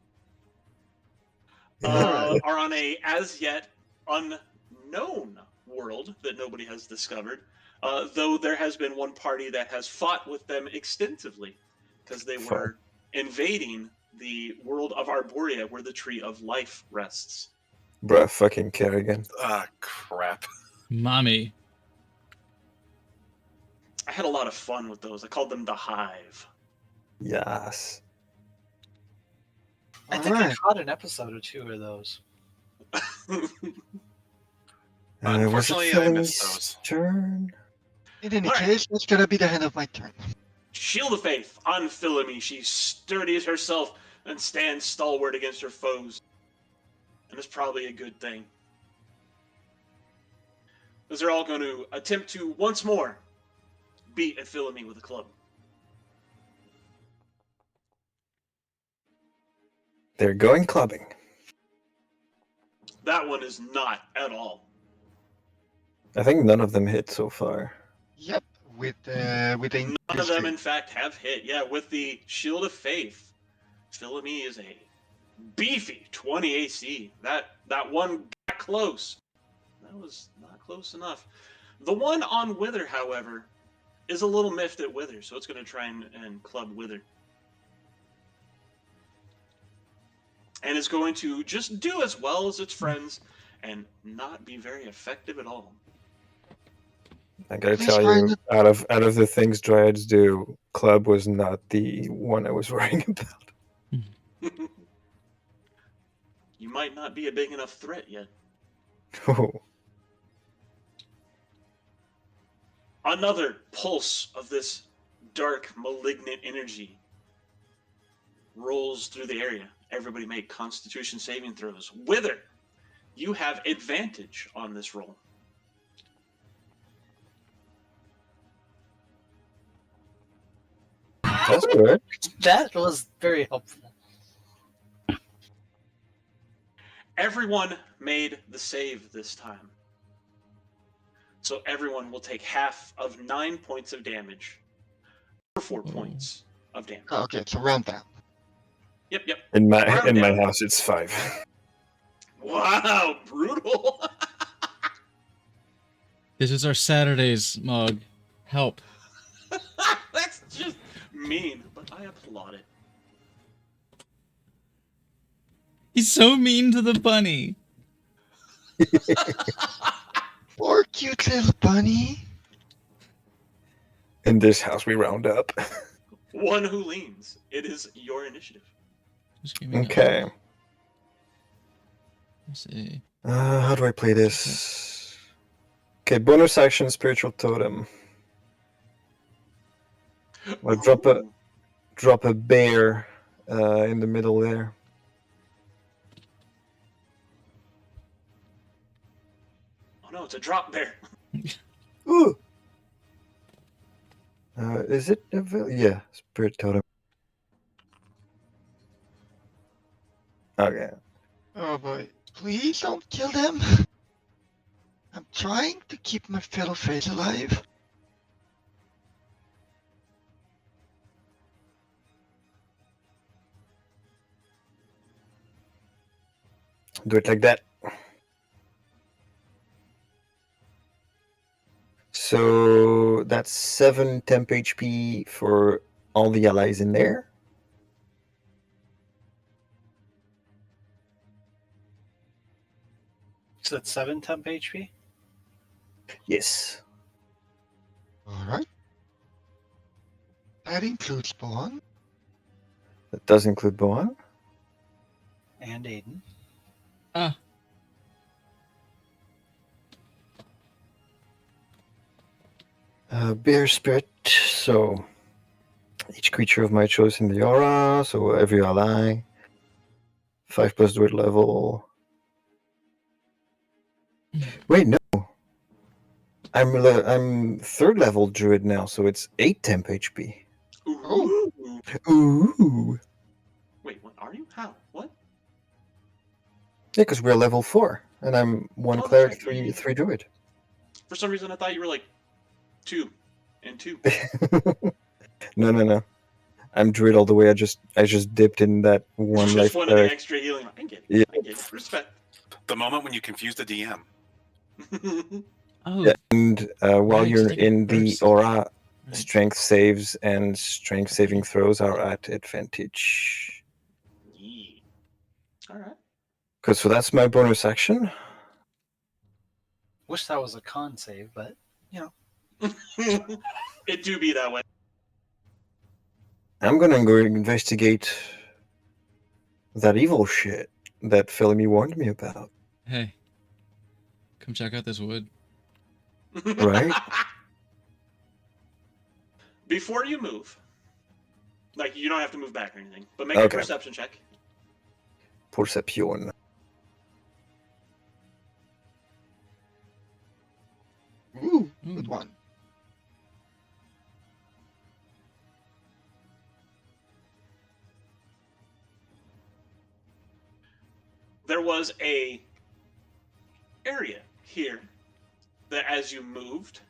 Yeah. are on a as yet unknown world that nobody has discovered. Though there has been one party that has fought with them extensively because they were invading the world of Arborea, where the Tree of Life rests. Bruh, fucking Kerrigan. Ah, crap. Mommy. I had a lot of fun with those. I called them the Hive. Yes. I think I Alright. caught an episode or two of those. Was Unfortunately, it I missed Philly's those. turn? In any Alright. case, that's gonna be the end of my turn. Shield of Faith on Philomene. She sturdies herself and stands stalwart against her foes. And it's probably a good thing. As they're all going to attempt to once more beat at Philomene with a club. They're going clubbing. That one is not at all. I think none of them hit so far. Yep, with the None of them, in fact, have hit. Yeah, with the Shield of Faith, Philomene is a beefy 20 AC. That one got close. That was not close enough. The one on Wither, however, is a little miffed at Wither, so it's going to try and club Wither. And is going to just do as well as its friends and not be very effective at all. I gotta Please tell find you, out of the things Dryads do, club was not the one I was worrying about. You might not be a big enough threat yet. Oh, Another pulse of this dark, malignant energy rolls through the area. Everybody make Constitution saving throws. Wither, you have advantage on this roll. that's good. That was very helpful. Everyone made the save this time. So everyone will take half of 9 points of damage. Or 4 points of damage. Oh, okay, so round down. Yep. In my Round in my down. house, it's 5. Wow, brutal. This is our Saturdays, Mog. Help. That's just mean, but I applaud it. He's so mean to the bunny. Poor cute little bunny. In this house, we round up. One Who Leans. It is your initiative. Just give me Okay. Let's see. How do I play this? Okay, bonus action, spiritual totem. I'll drop a bear in the middle there. Oh no, it's a drop bear. Ooh. Is it? Yeah, spirit totem. Okay. Oh boy. Please don't kill them. I'm trying to keep my fellow face alive. Do it like that. So that's 7 temp HP for all the allies in there. So that's 7 temp HP. Yes. Alright. That includes Bohan. That does include Bohan. And Aiden. Ah. Bear Spirit. So each creature of my choice in the aura. So every ally. 5+ druid level. Wait, no. I'm 3rd level druid now, so it's 8 temp HP. Ooh. Ooh. Wait, what are you? How? What? Yeah, because we're level 4, and I'm 1 Oh, that's cleric, right. 3 druid. For some reason, I thought you were like 2 and 2. No. I'm druid all the way. I just dipped in that one life Just one of the cleric. extra healing. I get it. Yeah. I get it. Respect. The moment when you confuse the DM. Oh, Yeah, and while right, you're take a in the burst. aura, Right. strength saves and strength saving throws are at advantage. Yeah. All right. Good, so that's my bonus action. Wish that was a con save, but It do be that way. I'm gonna go investigate that evil shit that Philemy warned me about. Hey, come check out this wood. Right? Before you move, like you don't have to move back or anything, but make a Okay. perception check. Perception. Ooh, Ooh. good one. There was a area here that as you moved,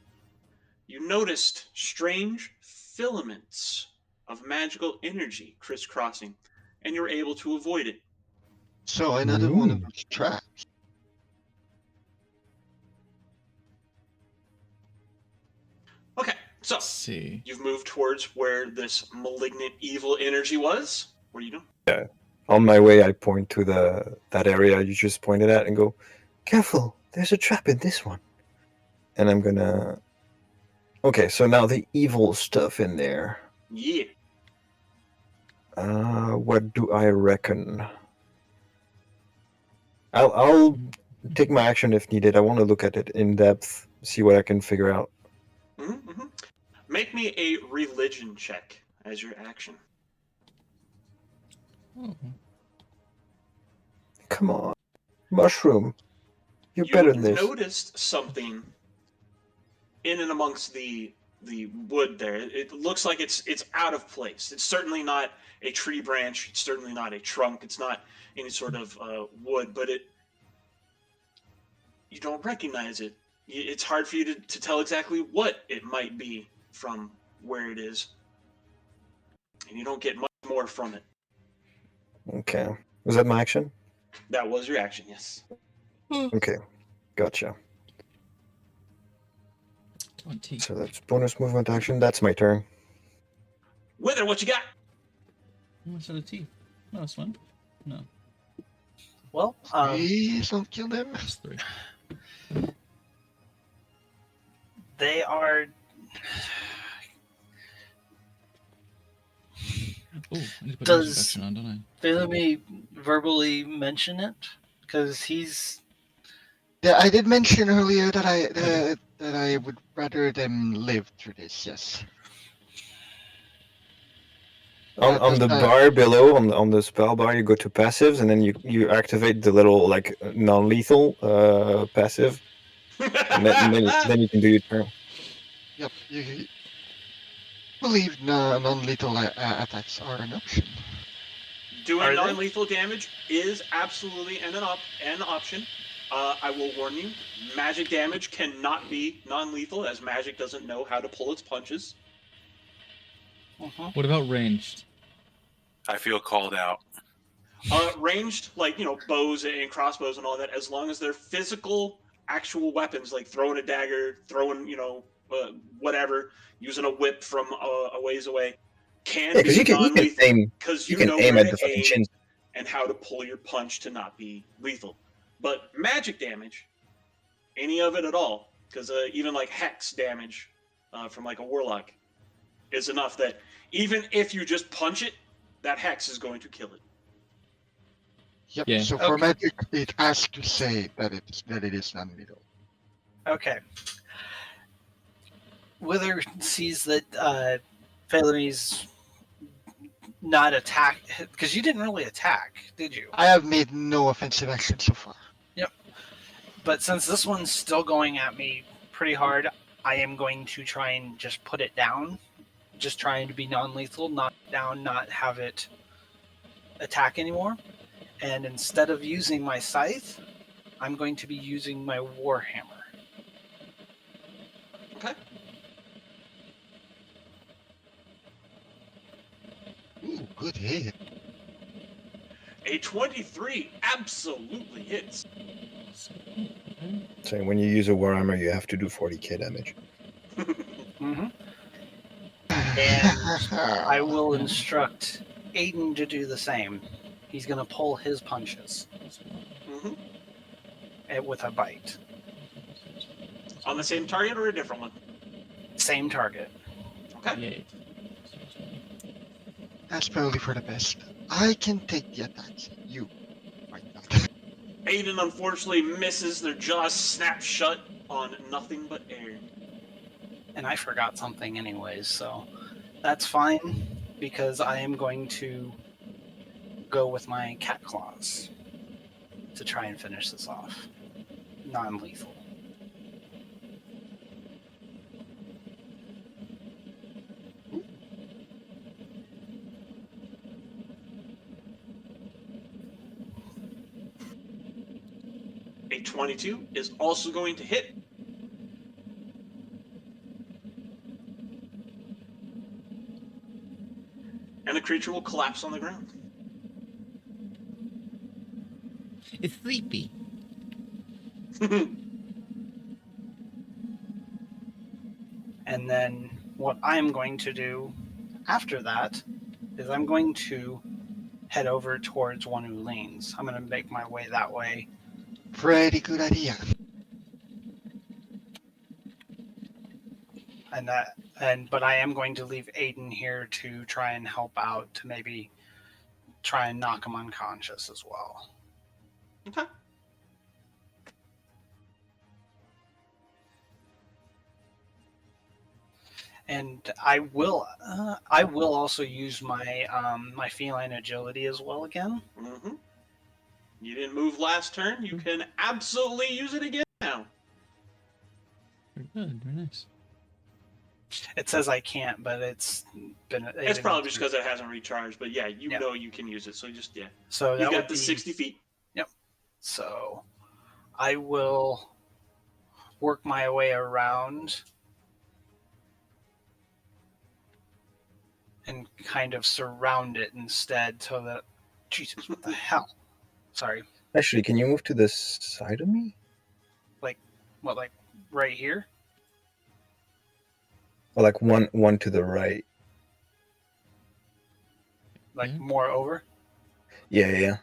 you noticed strange filaments of magical energy crisscrossing, and you were able to avoid it. So another one of Ooh. those traps. Okay, so Let's see. you've moved towards where this malignant evil energy was. What are you doing? On my way, I point to that area you just pointed at and go, "Careful! There's a trap in this one." And I'm gonna. Okay, so now the evil stuff in there. Yeah. What do I reckon? I'll take my action if needed. I want to look at it in depth, see what I can figure out. Mm-hmm. Make me a religion check as your action. Oh, Come on, mushroom, you're You better than this. noticed something in and amongst the wood there. It looks like it's out of place. It's certainly not a tree branch. It's certainly not a trunk. It's not any sort of wood, but you don't recognize it. It's hard for you to tell exactly what it might be from where it is, and you don't get much more from it. Okay, was that my action? That was your action, yes. Okay, gotcha. 20. So that's bonus movement action. That's my turn. Wither, what you got? What's the teeth? No, it's one. No, well, Please don't kill them. it's 3. they are. Oh, I need to put Does- introduction on, don't I? They let me verbally mention it because he's. Yeah, I did mention earlier that I would rather them live through this. Yes. On the bar below, on the spell bar, you go to passives, and then you activate the little like non-lethal passive, and then you can do your turn. Yep. You believe non-lethal attacks are an option. Doing Are they? non-lethal damage is absolutely an option. I will warn you, magic damage cannot be non-lethal, as magic doesn't know how to pull its punches. Mhm. What about ranged? I feel called out. Ranged, like, bows and crossbows and all that, as long as they're physical, actual weapons, like throwing a dagger, throwing, whatever, using a whip from a ways away, can Yeah, because be you can non-lethal. aim. Because You you can know aim where at the to fucking aim chins. and how to pull your punch to not be lethal. But magic damage, any of it at all, because even like hex damage from like a warlock is enough that even if you just punch it, that hex is going to kill it. Yep. Yeah. So for Okay. magic, it has to say that it is non-lethal. Okay. Wither sees that Phalanx not attack, because you didn't really attack, did you? I have made no offensive action so far. But since this one's still going at me pretty hard, I am going to try and just put it down. Just trying to be non-lethal, not down, not have it attack anymore. And instead of using my scythe, I'm going to be using my warhammer. Okay. Ooh, good hit. A 23 absolutely hits. So when you use a warhammer, you have to do 40k damage. Mm-hmm. And I will instruct Aiden to do the same. He's going to pull his punches Mhm. with a bite. On the same target or a different one? Same target. Okay. Yay. That's probably for the best. I can take the attacks. You might not. Aiden unfortunately misses. Their jaws snap shut on nothing but air. And I forgot something anyways, so that's fine because I am going to go with my cat claws to try and finish this off. Non-lethal. A 22 is also going to hit. And the creature will collapse on the ground. It's sleepy. And then what I'm going to do after that is I'm going to head over towards one who leans. I'm going to make my way that way. Pretty good idea. But I am going to leave Aiden here to try and help out to maybe try and knock him unconscious as well. Okay. And I will also use my my feline agility as well again. Mm-hmm. You didn't move last turn. You can absolutely use it again now. Very good. Very nice. It says I can't, but it's been. It's probably just because it hasn't recharged. But yeah, you Yeah. know you can use it. So just So you that got would the be 60 feet. So I will work my way around and kind of surround it instead so that Jesus, what the hell? Sorry. Actually, can you move to the side of me? What, like right here? Or like one to the right? Like Yeah. more over? Yeah.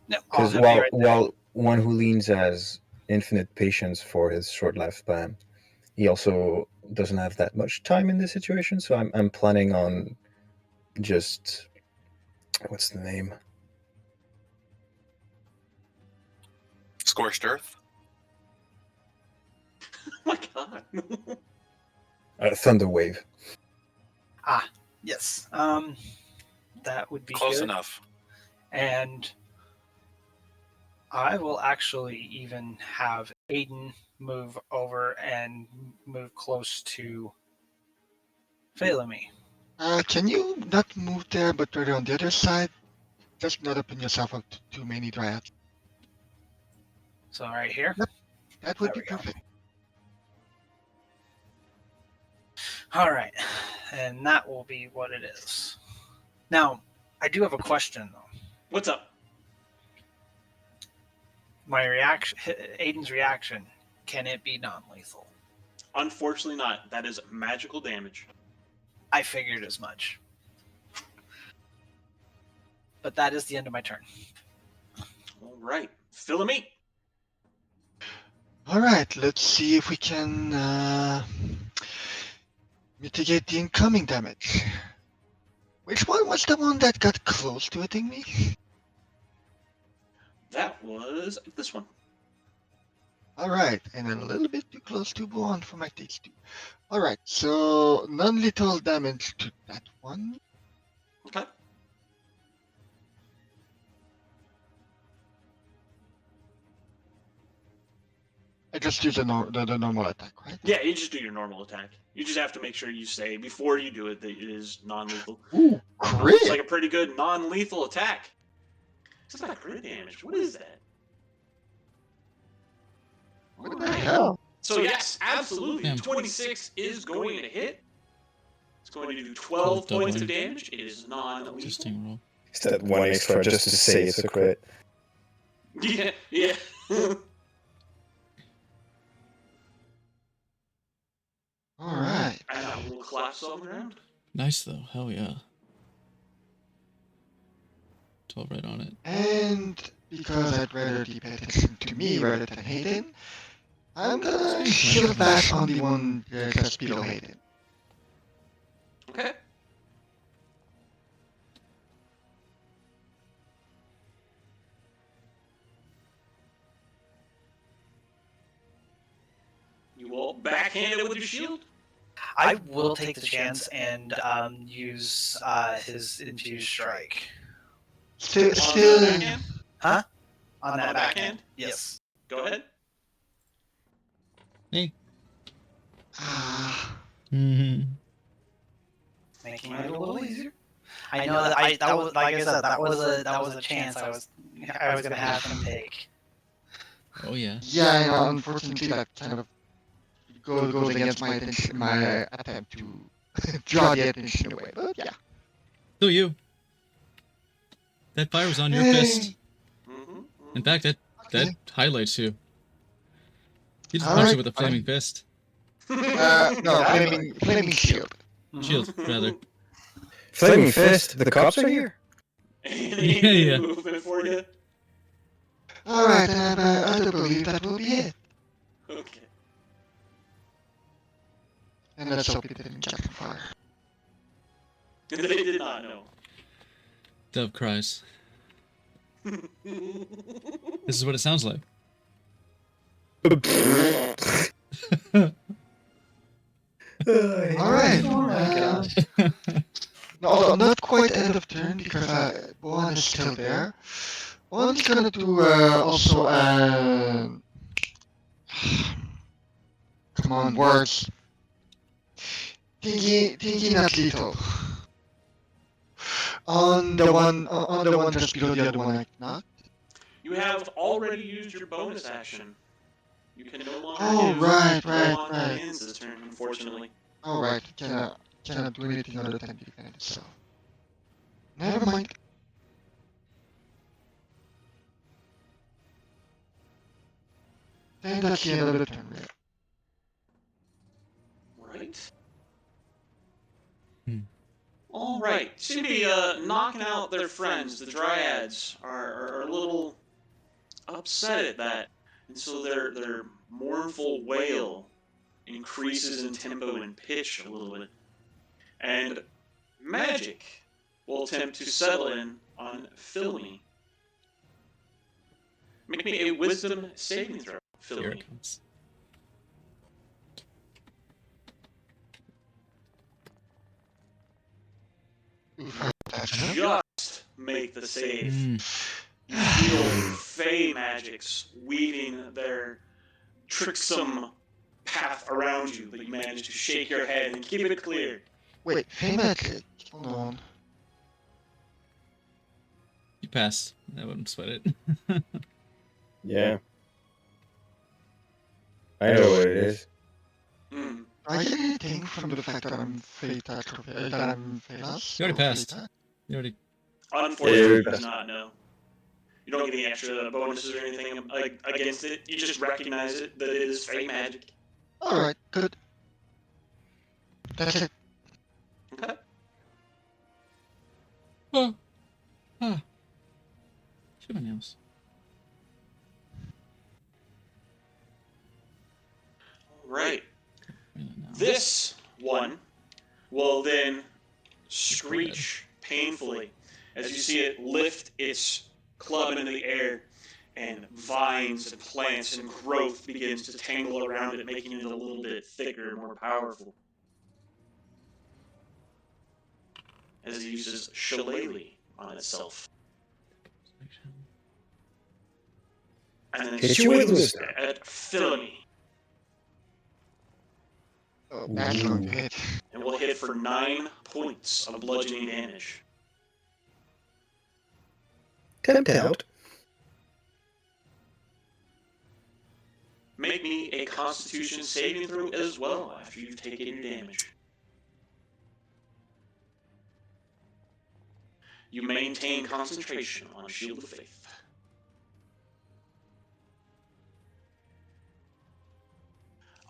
No, I'll Because have you right there. while one who leans has infinite patience for his short lifespan, he also doesn't have that much time in this situation. So I'm planning on just what's the name? Scorched Earth. Oh my god. Thunder Wave. Yes. That would be Close good. enough. And I will actually even have Aiden move over and move close to Phalemy. Can you not move there, but rather on the other side? Just not open yourself up to too many dryads. So right here. That would There be we go. perfect. All right. And that will be what it is. Now, I do have a question though. What's up? My reaction, Aiden's reaction, can it be non-lethal? Unfortunately not. That is magical damage. I figured as much. But that is the end of my turn. All right. Philomene. Alright, let's see if we can mitigate the incoming damage. Which one was the one that got close to hitting me? That was this one. Alright, and a little bit too close to one for my taste too. Alright, so non-lethal damage to that one. Okay. I just use the normal attack, right? Yeah, you just do your normal attack. You just have to make sure you say before you do it that it is non-lethal. Ooh, It's crit! like a pretty good non-lethal attack. It's not crit damage. What is that? What the hell? So yes, absolutely. Damn. 26 is going to hit. It's going to do 12 Doubling. points of damage. It is non-lethal. Interesting roll. It's that one extra just to say it's a crit. Yeah, yeah. Alright. And I will collapse on the ground. Nice though. Hell yeah. 12 right on it. And because I'd rather be pay attention to me rather than Hayden, I'm gonna shield back on the one just below Hayden. Okay. You will backhand it with your shield. I will take the chance and use his infused strike. Still, On the still, backhand? On On that the backhand? Yes. Go ahead. Hey. ah, Mm-hmm. Making it a little easier. I know that that was, like I said, that was a chance I was gonna have him take. Oh yeah. yeah, I know, unfortunately that kind of goes against my attention, my attempt to draw the attention away, but yeah. Still you. That fire was on your Hey. fist. Mm-hmm. In fact, that Okay. highlights you. He just All punched right, you with a flaming fist. No, flaming shield. Shield, rather. Flaming Fist, the cops are here? Yeah. Movement for you. Alright, I do believe that will be it. Okay. And let's hope it didn't catch on fire. They did not know. Dove cries. This is what it sounds like. Alright, Oh my gosh. no, not quite end of turn because Boan is still there. Boan's gonna do also come on, words. Thingy not lethal. On the one just below the other one I knocked. You have already used your bonus action. You can no longer Oh, give right, Boan right. hands this turn, unfortunately. Alright, cannot do anything other than defend itself. Never mind. Then that's the end of the turn, yeah. Right. Hmm. All right. Seem to be knocking out their friends. The Dryads are a little upset at that, and so their mournful wail increases in tempo and pitch a little bit. And Magic will attempt to settle in on Philomene. Make me a Wisdom saving throw, Here Philomene. it comes. Just make the save. Mm. You feel Fey magics weaving their tricksome path around you, but you manage to shake your head and keep it clear. Wait, hey magic. Hold on. You pass. I wouldn't sweat it. Yeah. I know what it is. Hmm. Do I get anything from the fact that I'm that I'm famous? You already Or passed. Fata? You already. Unfortunately, Yeah, does not know. You don't get any extra bonuses or anything against it. You just recognize it that it is fey magic. Alright, good. That's it. Okay. Oh. Ah. Fingernails. Right. Really now. This one will then screech painfully as you see it lift its club into the air, and vines and plants and growth begins to tangle around it, making it a little bit thicker, more powerful. As it uses Shillelagh on itself. And then Hit you with swings wisdom. at Philony, Oh, that's going to hit. and will hit for 9 points of bludgeoning damage. Tempt out. Make me a Constitution saving throw as well after you've taken your damage. You maintain concentration on Shield of Faith.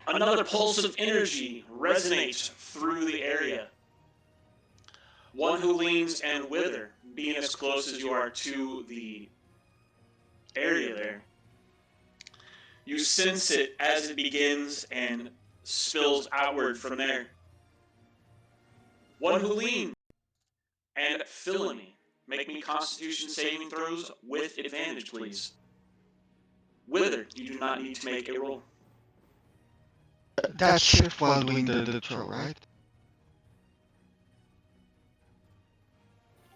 Another pulse of energy resonates through the area. One who leans and wither, being as close as you are to the area there. You sense it as it begins and spills outward from there. One who leans and Philony, make me Constitution saving throws with advantage, please. Wither, you do not need to make a roll. That's shift while doing the throw, right?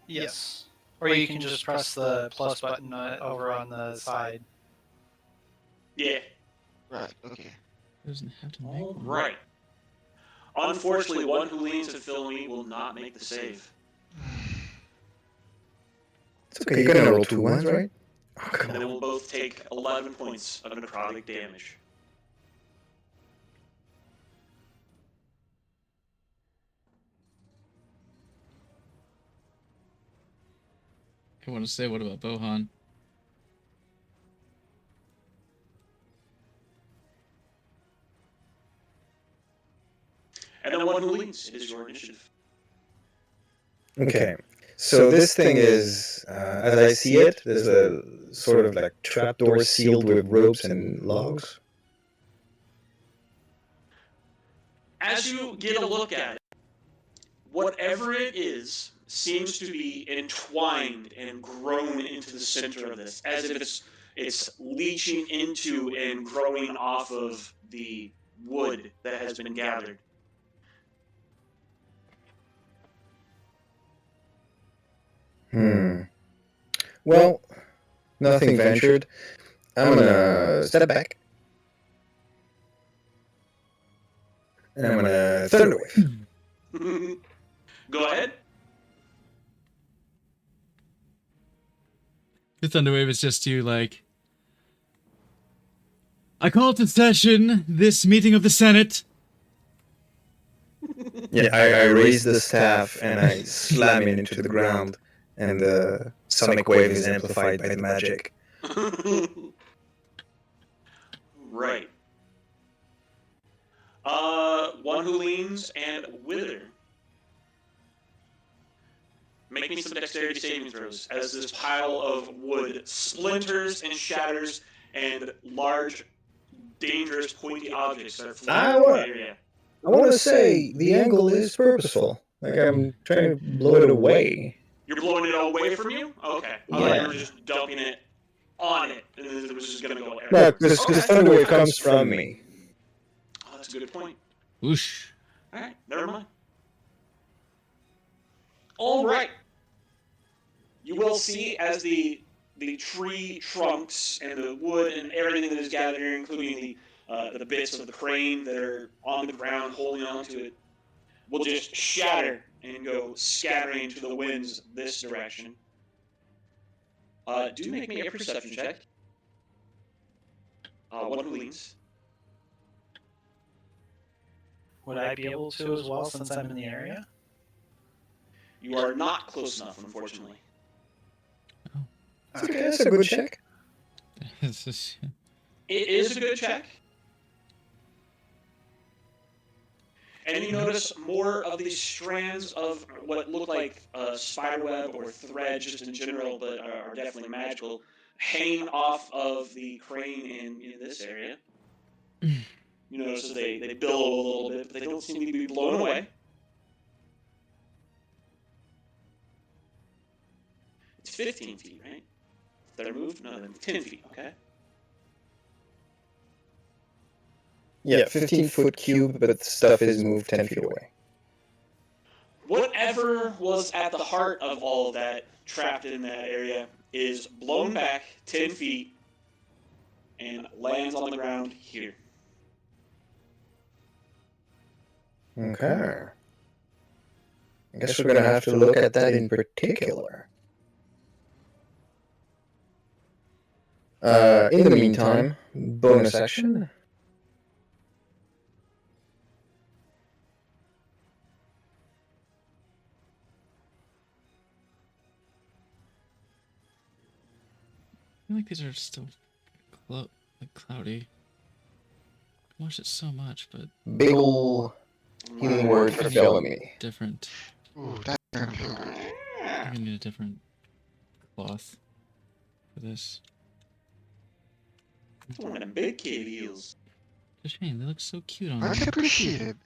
Yes. Or you can just press the plus button over on the side. Yeah. Right, okay. Doesn't have to make All one. right. Unfortunately, one who leans and Philony will not make the save. It's okay, you're gonna roll 2 ones, right? Oh, come And they on. will both take 11 points of necrotic damage. I want to say, what about Bohan? And then one who leans, it is your initiative. Okay, so this thing is, as I see it, there's a sort of like trapdoor sealed with ropes and logs. As you get a look at it, whatever it is seems to be entwined and grown into the center of this, as if it's leaching into and growing off of the wood that has been gathered. Well, nothing ventured. I'm gonna step back. And I'm gonna Thunderwave. Go ahead. The Thunderwave is just you, like, I call to session this meeting of the Senate. Yeah, I raise the staff and I slam it into the ground, and the sonic wave is amplified by the magic. Right. One who leans and wither. Make me some dexterity saving throws as this pile of wood splinters and shatters, and large, dangerous, pointy objects start flying through the area. I want to say the angle is purposeful. Like I'm trying to blow it away. You're blowing it away from you? Okay. I thought you were just dumping it on it, and then it was just going to go everywhere. No, because Thunderwave comes from me. Oh, that's a good point. Whoosh. All right, never mind. All right. You will see as the tree trunks and the wood and everything that is gathered here, including the bits of the crane that are on the ground holding onto it, will just shatter and go scattering to the winds this direction. Do make me a perception check. One who leans. Would I be able to as well since I'm in the area? You are not close enough, unfortunately. It's okay. That's a good check. It's just- It is a good check. And you notice more of these strands of what look like spiderweb or thread just in general, but are definitely magical, hanging off of the crane in this area. You notice that they billow a little bit, but they don't seem to be blown away. It's 15 feet, right? They're moved? No, they're 10 feet, okay? Yeah, 15-foot cube, but stuff is moved 10 feet away. Whatever was at the heart of all of that, trapped in that area, is blown back 10 feet and lands on the ground here. Okay. I guess we're gonna have to look at that in particular. In the meantime, bonus action. I feel like these are still cloudy. I watched it so much, but Big ol' healing word for Bellamy. different. Ooh, that's gonna feel good. I think I need a different cloth for this. One of them big cave eels. It's a shame. They look so cute on Much them. appreciated.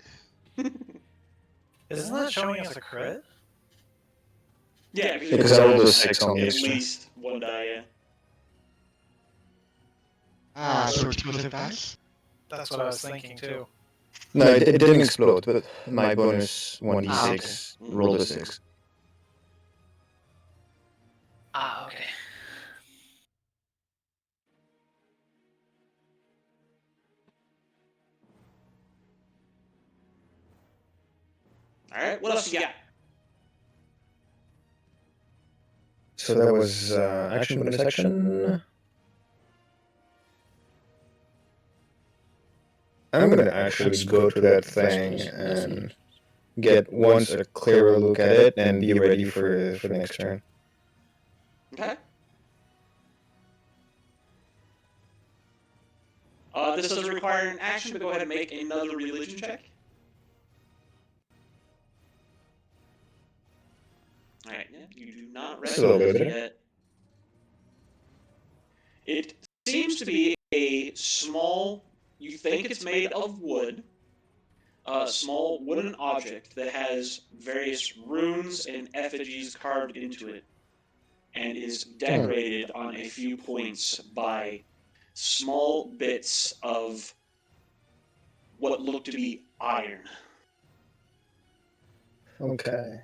Isn't that showing us a crit? Yeah, Because I rolled a 6 on the at extra. least one die, yeah. So explosive dice? That's what I was thinking too. No, it didn't explode, but my bonus 1d6 okay. rolled a 6. Ah, okay. Alright, what else you got? So that was action bonus action. I'm gonna actually go to that thing and get once a clearer look at it and be ready for the next turn. Okay. This does require an action, but go ahead and make another religion check. Alright, yeah, you do not It's a little recognize bit it better. yet. It seems to be a small, you think it's made of wood, a small wooden object that has various runes and effigies carved into it, and is decorated on a few points by small bits of what look to be iron. Okay.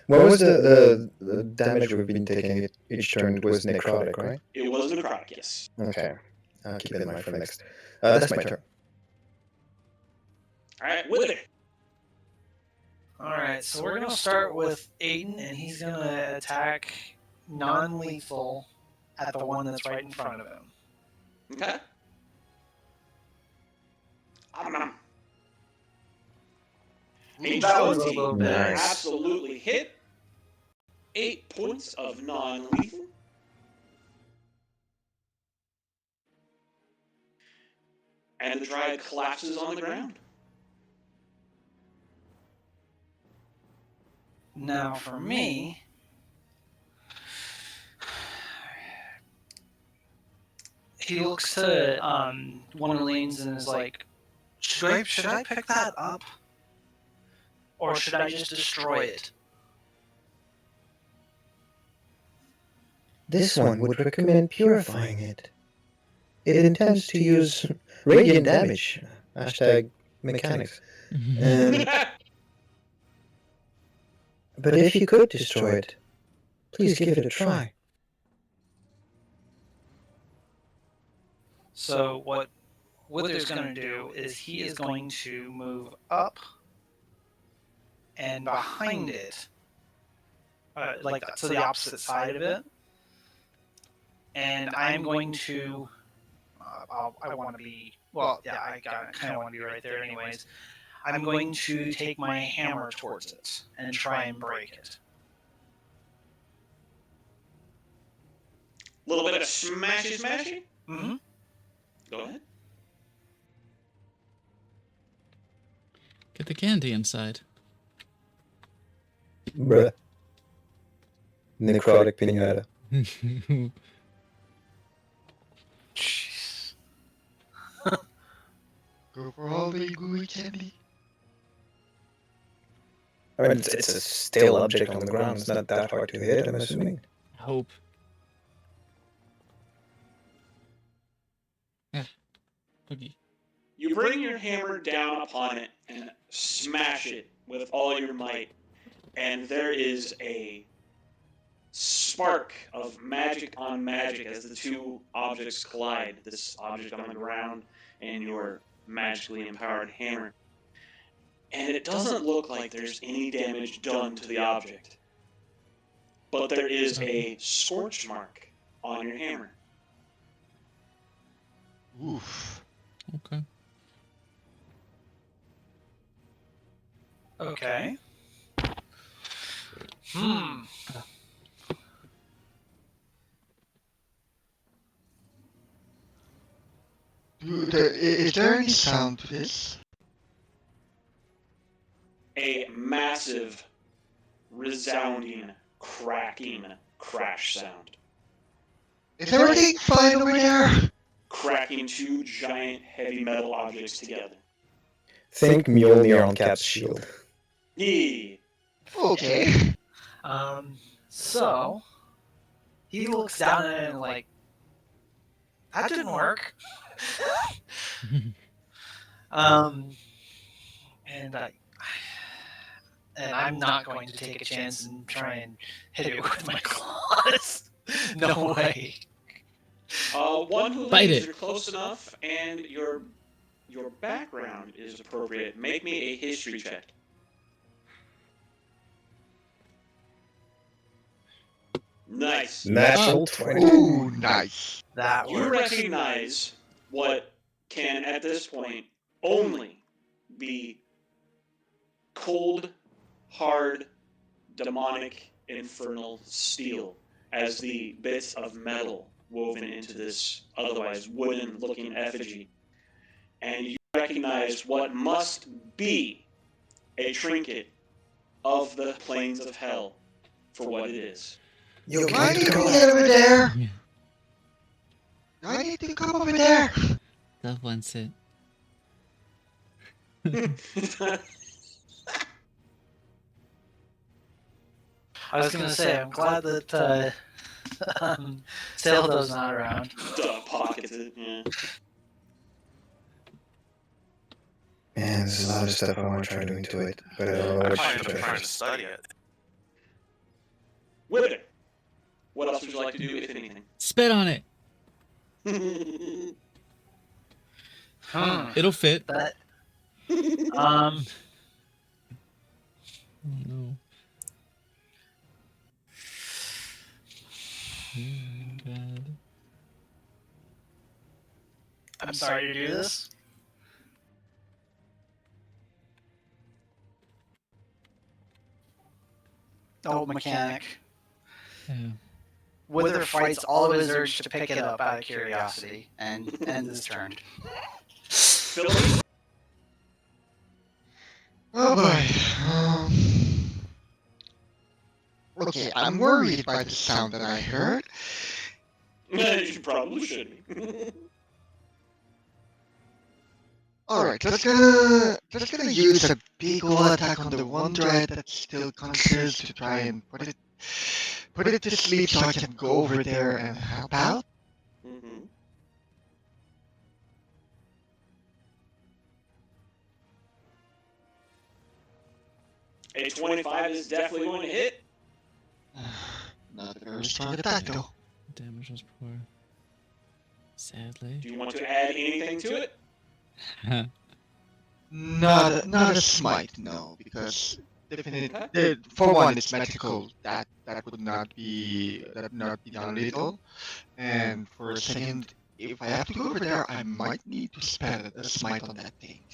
What was the damage we've been taking each turn? It was necrotic, right? It was necrotic, yes. Okay. I'll keep it in mind for next. That's my turn. Alright, Wither. Alright, so we're gonna start with Aiden, and he's gonna attack non-lethal at the one that's right in front of him. Okay. A That was a 20 little will bit. Nice. absolutely hit. 8 points of non-lethal. And the Dryad collapses on the ground. Now for me, he looks to one of the lanes and is like, should I pick that up? Or should I just destroy it? This one would recommend purifying it. It intends to use radiant damage. Hashtag mechanics. But if you could destroy it, please give it a try. So what Wither's going to do is he is going to move up and behind it, like to the opposite side of it, and I'm going to. I want to be. Well, yeah, I kind of want to be right there, anyways. I'm going to take my hammer towards it and try and break it. little bit of smashy. Mm-hmm. Go ahead. Get the candy inside. Bruh. Necrotic pinata. Jeez. Go for all the gooey candy. I mean, it's a still object on the ground. It's not that hard to hit, I'm assuming. Hope. Yeah. Boogie. You bring your hammer down upon it and smash it with all your might, and there is a spark of magic on magic as the two objects collide. This object on the ground and your magically empowered hammer. And it doesn't look like there's any damage done to the object. But there is a scorch mark on your hammer. Oof. Okay. Okay. Is there any sound to this? A massive, resounding, cracking crash sound. Is everything fine over there? Cracking two giant heavy metal objects together. Think Mjolnir on Cap's shield. Yeah. Okay. So he looks down at it and like, that didn't work. And I'm not going to take a chance and try and hit it with my claws. No way. One who Bite leads, it. you're close enough, and your background is appropriate. Make me a history check. Nice. Natural 20. Ooh, nice. That You works. recognize what can, at this point, only be cold, hard, demonic, infernal steel as the bits of metal woven into this otherwise wooden-looking effigy. And you recognize what must be a trinket of the plains of hell for what it is. You Do I can't need to go. get over there? Yeah. Do I need to come over there? That wants it. I was gonna say, I'm glad that Saildo's not around. Dog pockets it, yeah. Man, there's a lot of stuff I want to try doing to it, but I don't know I what might to end up trying try. to study it. Wither, what else would you like to do, if anything? Spit on it. It'll fit. That Oh no. Oh, God. I'm sorry to do this. Oh, mechanic. Yeah. Wither fights all of his urge to pick it up out of curiosity and end this turn. Philly? Oh boy. Okay, I'm worried by the sound that I heard. You probably should be. Alright, just gonna use a big ol' attack on the one dread that's still conscious to try and put it to sleep so I can go over there and help out. Mhm. A 25 is definitely going to hit. Not a very strong attack though. Damage was poor. Sadly. Do you want to add anything to it? Not a smite, no, because for one it's magical. That would not be done little. And for a second, if I have to go over there, I might need to spend a smite on that thing.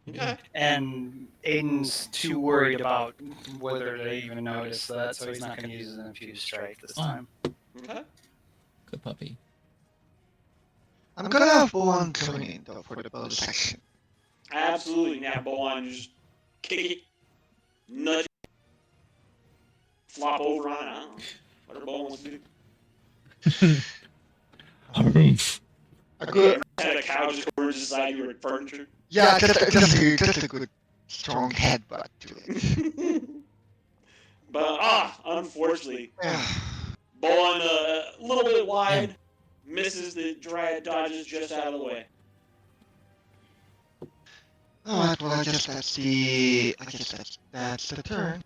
Okay. And Aiden's too worried about whether they even notice that, so he's not going to use an infused strike this time. Okay. Good puppy. I'm gonna have Boan join in though for the bonus section. Absolutely. Now, Boan, just kick it, nudge it, flop over on it. I don't know. Whatever Boan wants to do. Harumph. A good, Had a cow just over beside your furniture. yeah, just a good strong headbutt to it. But, unfortunately, Yeah. Boan a little bit wide, misses the Dryad, dodges just out of the way. Alright, well I guess that's the turn.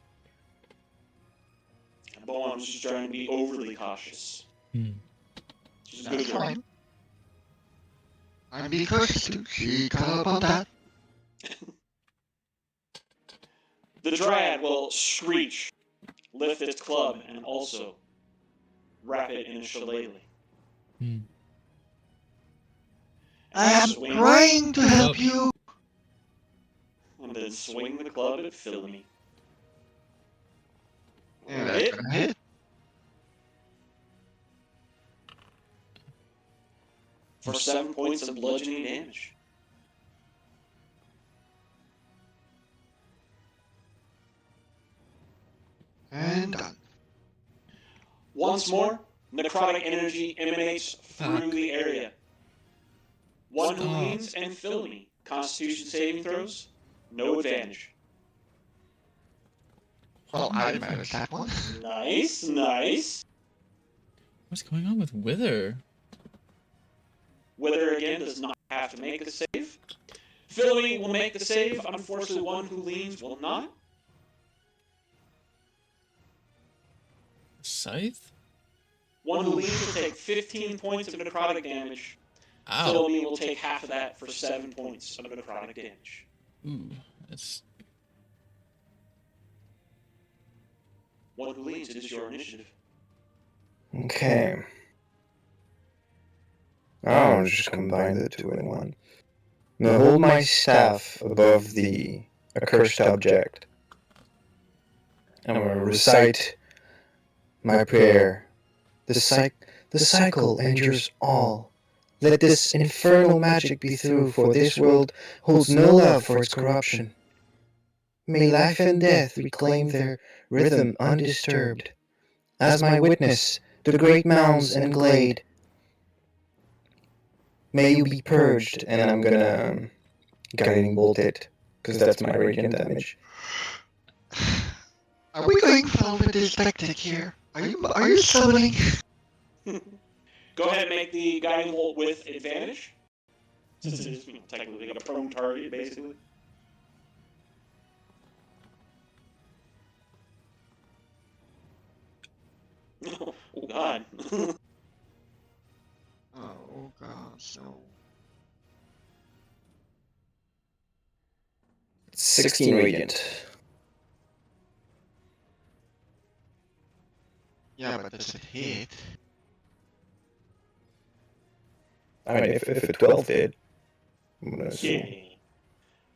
Boan was just trying to be overly cautious. Hmm. Which is a good That's job. fine. I'm being cautious too. She caught up on that. The Dryad will screech, lift its club, and also wrap it in a shillelagh. Hmm. I am Swing. trying to help you. And then swing the club at Philony. Yeah, Hit. that's gonna hit. For 7 points of bludgeoning damage. And done. Once more, necrotic energy emanates through Fuck. the area. One who Stop. leans and Philony. Constitution saving throws, no advantage. Well, I managed that one. Nice, nice. What's going on with Wither? Wither again does not have to make the save. Philony will make the save. Unfortunately, one who leans will not. Scythe? One who leans will take 15 points of necrotic damage. Ow. Philony will take half of that for 7 points of necrotic damage. Ooh, that's... One who leans, it is your initiative. Okay. I'll just combine the two in one. Now hold my staff above the accursed object. I'm going to recite my prayer. The cycle endures all. Let this infernal magic be through, for this world holds no love for its corruption. May life and death reclaim their rhythm undisturbed. As my witness, the great mounds and glade. May you be purged, and I'm gonna guiding bolt it, because that's my radiant damage. Are we going for with this tactic here? Are you summoning? Go ahead and make the guiding bolt with advantage. Since it is technically like a prone target, basically. Oh god. Oh god, no. 16 radiant. Yeah, but does it hit? I mean, if a 12 did, I'm gonna assume. Yeah.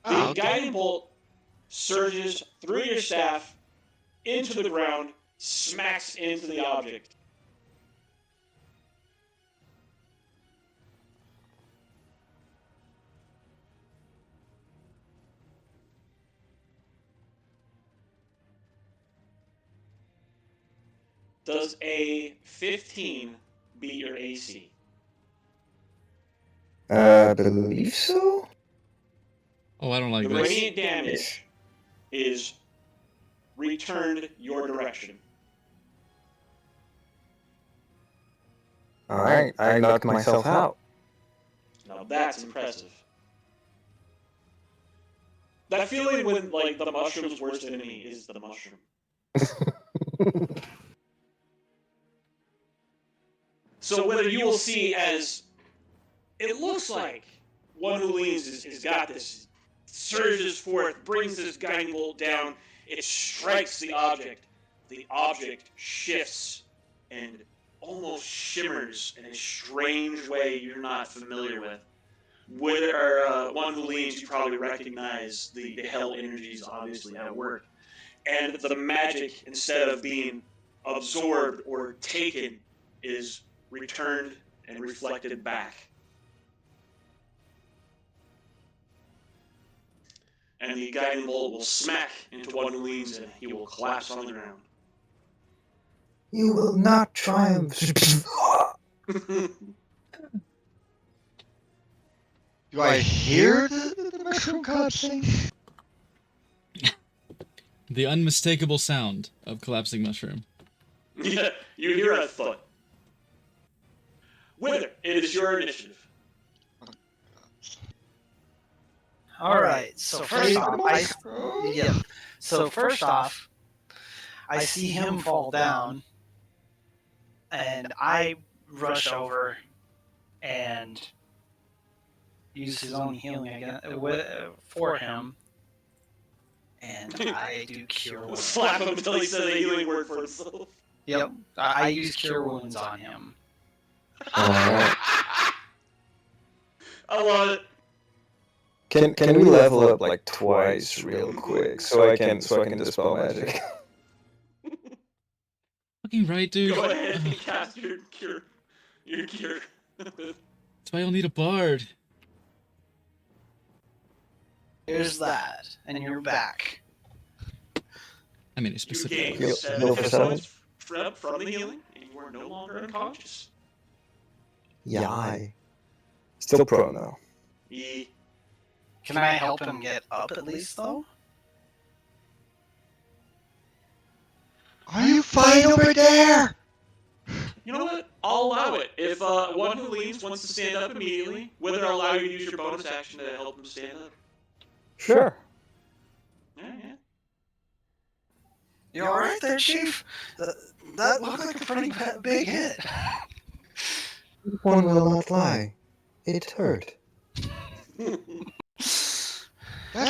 Oh, The okay. guiding bolt surges through your staff into the ground, smacks into the object. Does a 15 beat your AC? I believe so? Oh, I don't like The this. radiant damage is returned your direction. Alright, I knocked myself out. Now that's impressive. That feeling when, like, the mushroom's worst enemy is the mushroom. So whether you will see as it looks like one who leans has got this, surges forth, brings this guiding bolt down, it strikes the object shifts and almost shimmers in a strange way you're not familiar with. Whether one who leans, you probably recognize the hell energies obviously at work. And the magic, instead of being absorbed or taken, is returned and reflected back. And the guiding bolt will smack into one who leans and he will collapse on the ground. You will not triumph. Do I hear the mushroom collapsing? The unmistakable sound of collapsing mushroom. Yeah, you hear a thud. Wither, it is your initiative. All right. So first off, I see him fall down, and I rush over and use his own healing again for him, and I do cure wounds. Slap him until he says a healing word for himself. Yep, I use cure wounds on him. Alright. I love it. Can we level up like twice real quick so I can dispel magic? Fucking right, dude. Go ahead and cast your cure. Your cure. That's why I'll need a bard. There's that, and you're back. I mean, You specifically. gain Heal 7 for hit 7? points from the healing, and you are no longer unconscious. Yai. Still prone though. Ye. Can I help him get up at least, though? Are you fine over there? You know what? I'll allow it. If one who leans wants to stand up immediately, whether I'll allow you to use your bonus action to help him stand up. Sure. Yeah. You alright there, Chief? That looked like a pretty big hit. One will not lie. It hurt. Just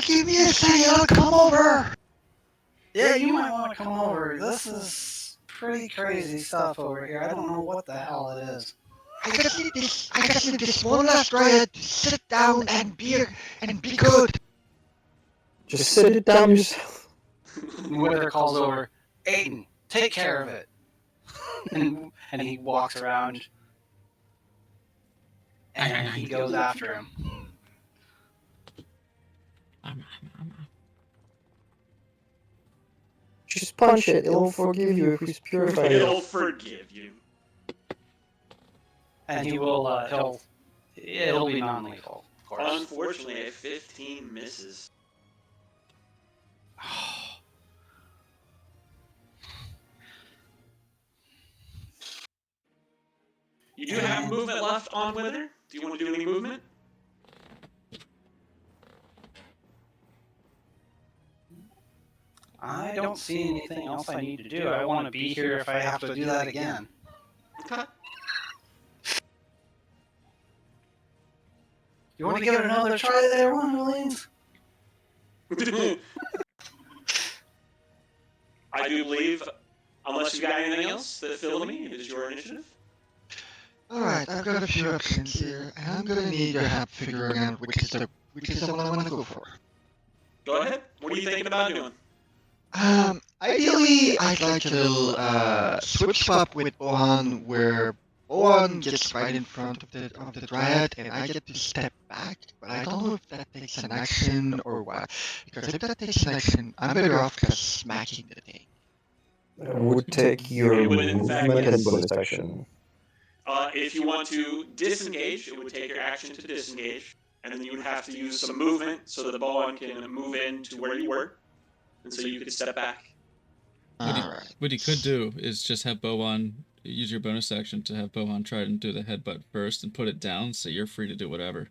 give me a second, I'll come over. Yeah, you might want to come over. This is pretty crazy stuff over here. I don't know what the hell it is. I just need this one last riot to sit down and be good. Just sit it down yourself. Wither calls over, Aiden, take care of it. and he walks around, and he goes after him. Just punch it. It'll forgive you if we purify It'll it. forgive you. And he will, it'll be non-lethal, of course. Unfortunately, a 15 misses. You do have movement left on Wither. Do you want to do any movement? I don't see anything else I need to do. I want to be here if I have to do that again. Okay. You want to give it another try there, Wonderlings? I do believe, unless you got anything else that filled me, it is your initiative. Alright, I've got a few options here, and I'm gonna need your help figuring out which is the one I want to go for. Go ahead. What are you thinking about doing? Ideally, I'd like a little switch swap with Bohan, where Bohan gets right in front of the Dryad, and I get to step back. But I don't know if that takes an action or what. Because if that takes an action, I'm better off just smacking the thing. It would take your It would, in fact, movement and yes. bonus action. If you want to disengage, it would take your action to disengage, and then you would have to use some movement so that the Bohan can move in to where you were, and so you could step back. Alright. What he could do is just have Bohan use your bonus action to have Bohan try and do the headbutt first and put it down, so you're free to do whatever.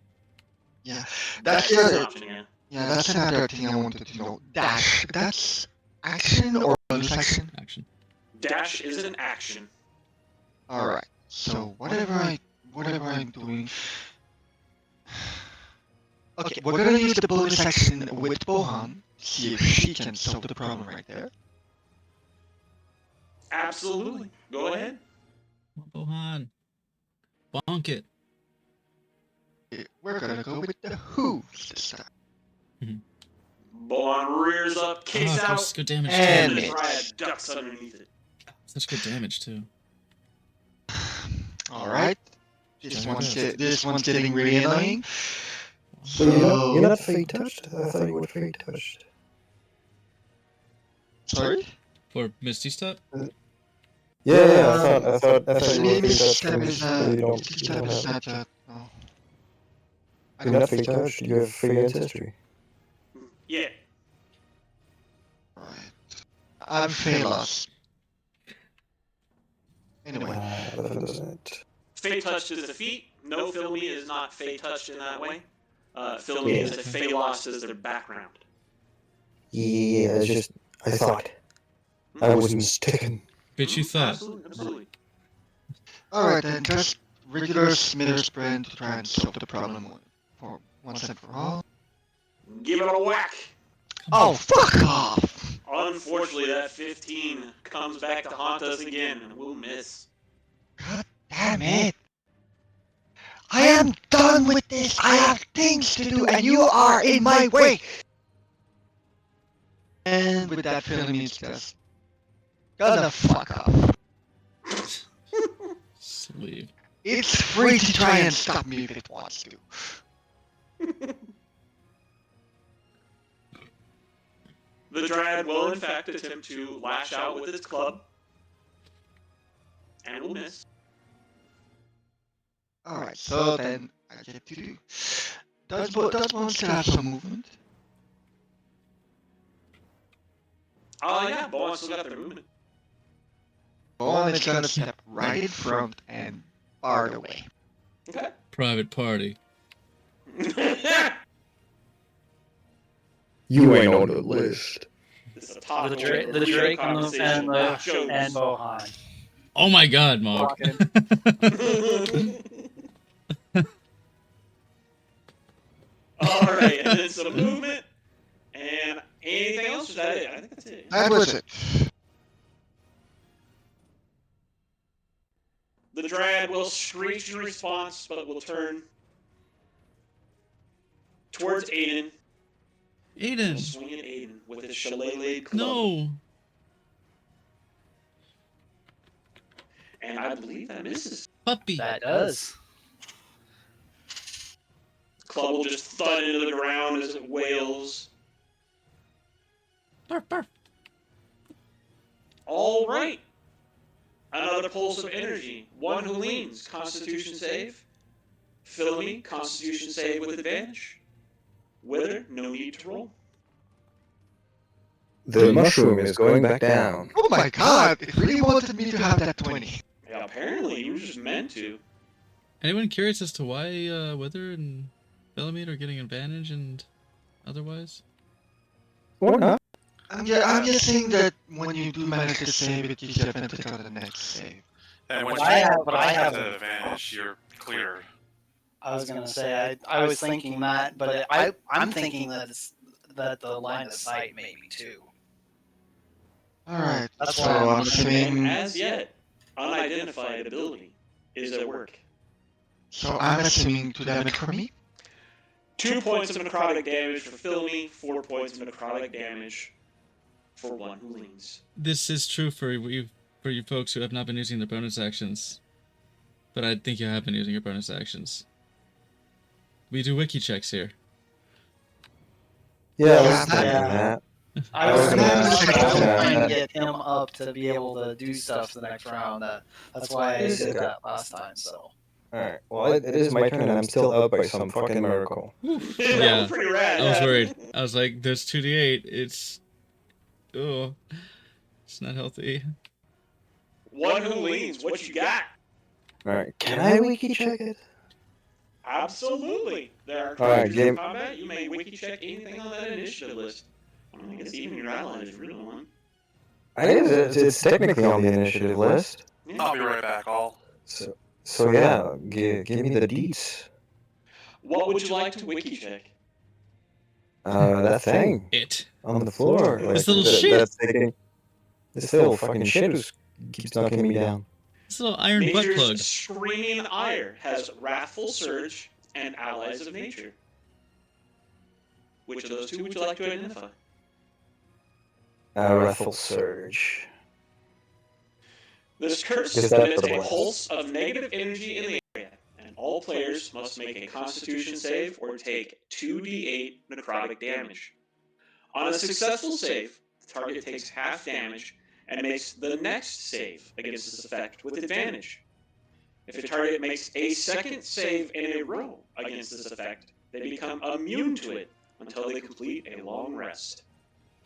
Yeah, that's an the other. option, yeah. Yeah, that's another thing I wanted to know. Dash. That's action or bonus action? Action. Dash is an action. Alright. So whatever I'm doing. Okay, we're gonna use the bonus action with Bohan. See if she can solve the problem right there. Absolutely. Go ahead. Come on, Bohan. Bonk it. We're gonna go with the hooves this time. Bohan rears up, kicks Oh, out, that's good damage and and too. the it's- Dryad ducks underneath it. Such good damage too. All right. This one's getting really annoying. But you're So, not fate touched? I thought you were fate touched. sorry. For Misty Step? Yeah, I thought you were Maybe fate touched. step is but you don't, Misty you Step don't is have not yet. No. I You're don't not fate touched. You have free ancestry. Yeah. Right. I'm Phalos. Anyway. That doesn't. Fey touched is a feat. No, Filmy is not Fey touched in that way. Filmy Yeah. is a Fey lost as their background. Yeah, it's just I thought I was mistaken. Bitch, you thought. Absolutely. Alright then, just regular Smithers brand to try and solve the problem for once and for all. Give it a whack. Oh, fuck off! Unfortunately, that 15 comes back to haunt us again, and we'll miss. God damn it! I am done with this! I have things to do and you are in my way! And with that feeling, it's just gonna fuck off. Sleep. It's free to try and stop me if it wants to. The Dryad will, in fact, attempt to lash out with its club, and will miss. Alright, so then I get to do. Does one still have some movement? Yeah, Bowen still got their movement. One is gonna step right in front and bar the way. Okay. Private party. You ain't on the list. This is a The Drake and Bohan. Oh my god, Mog. Walking. Alright, and then some movement. And anything else? Is that it? I think that's it. That was it. The Dryad will screech in response, but will turn towards Aiden. Aiden. Swing at Aiden with his shillelagh club. No. And I believe that misses. Puppy. That does. Club will just thud into the ground as it wails. Barf, barf. All right. Another pulse of energy. One who leans. Constitution save. Filmy. Constitution save with advantage. Wither. No need to roll. The mushroom is going back down. Oh my god, it really wanted me to have that 20. Yeah, apparently you were just meant to. Anyone curious as to why Wither and Bellamete are getting advantage and otherwise? Or not? I'm just saying that when you do manage to save it, you get advantage on the next save. And when I you have- but I have have- that advantage, you're cleared. I was gonna say I was thinking that, but I'm thinking that that the line of sight maybe too. Alright, That's so why I'm I'm And assuming. as yet, unidentified ability is at work. So I'm assuming 2 damage for me. 2 points of necrotic damage for Filmy, 4 points of necrotic damage for one who leans. This is true for you folks who have not been using their bonus actions. But I think you have been using your bonus actions. We do wiki checks here. Yeah, I was Yeah, thinking yeah. that. I was gonna ask trying that. to get him up to be able to do stuff the next round. That's why I did that last time. So Alright, well, it is my turn and I'm still up by some fucking miracle. Yeah, That was pretty rad. I was worried. I was like, there's 2d8. It's... Oh. It's not healthy. One who leans, what you got? Alright, can I wiki check it? Absolutely. There are All right, creatures in game- combat. You may wiki check anything on that initiative list. I guess even your allies really want. I guess it's technically on the initiative list. Yeah. I'll be right back, all. So yeah, give me the deets. What would you like to wiki check? That thing It. on the floor. This little shit. That's taking, this little fucking shit just keeps knocking me down. This little iron butt Nature's plug. Screaming Ire has Wrathful Surge and Allies of Nature. Which of those two would you like to identify? Wrathful Surge. This curse Is that emits the a blast? pulse of negative energy in the area, and all players must make a Constitution save or take 2d8 necrotic damage. On a successful save, the target takes half damage and makes the next save against this effect with advantage. If a target makes a second save in a row against this effect, they become immune to it until they complete a long rest.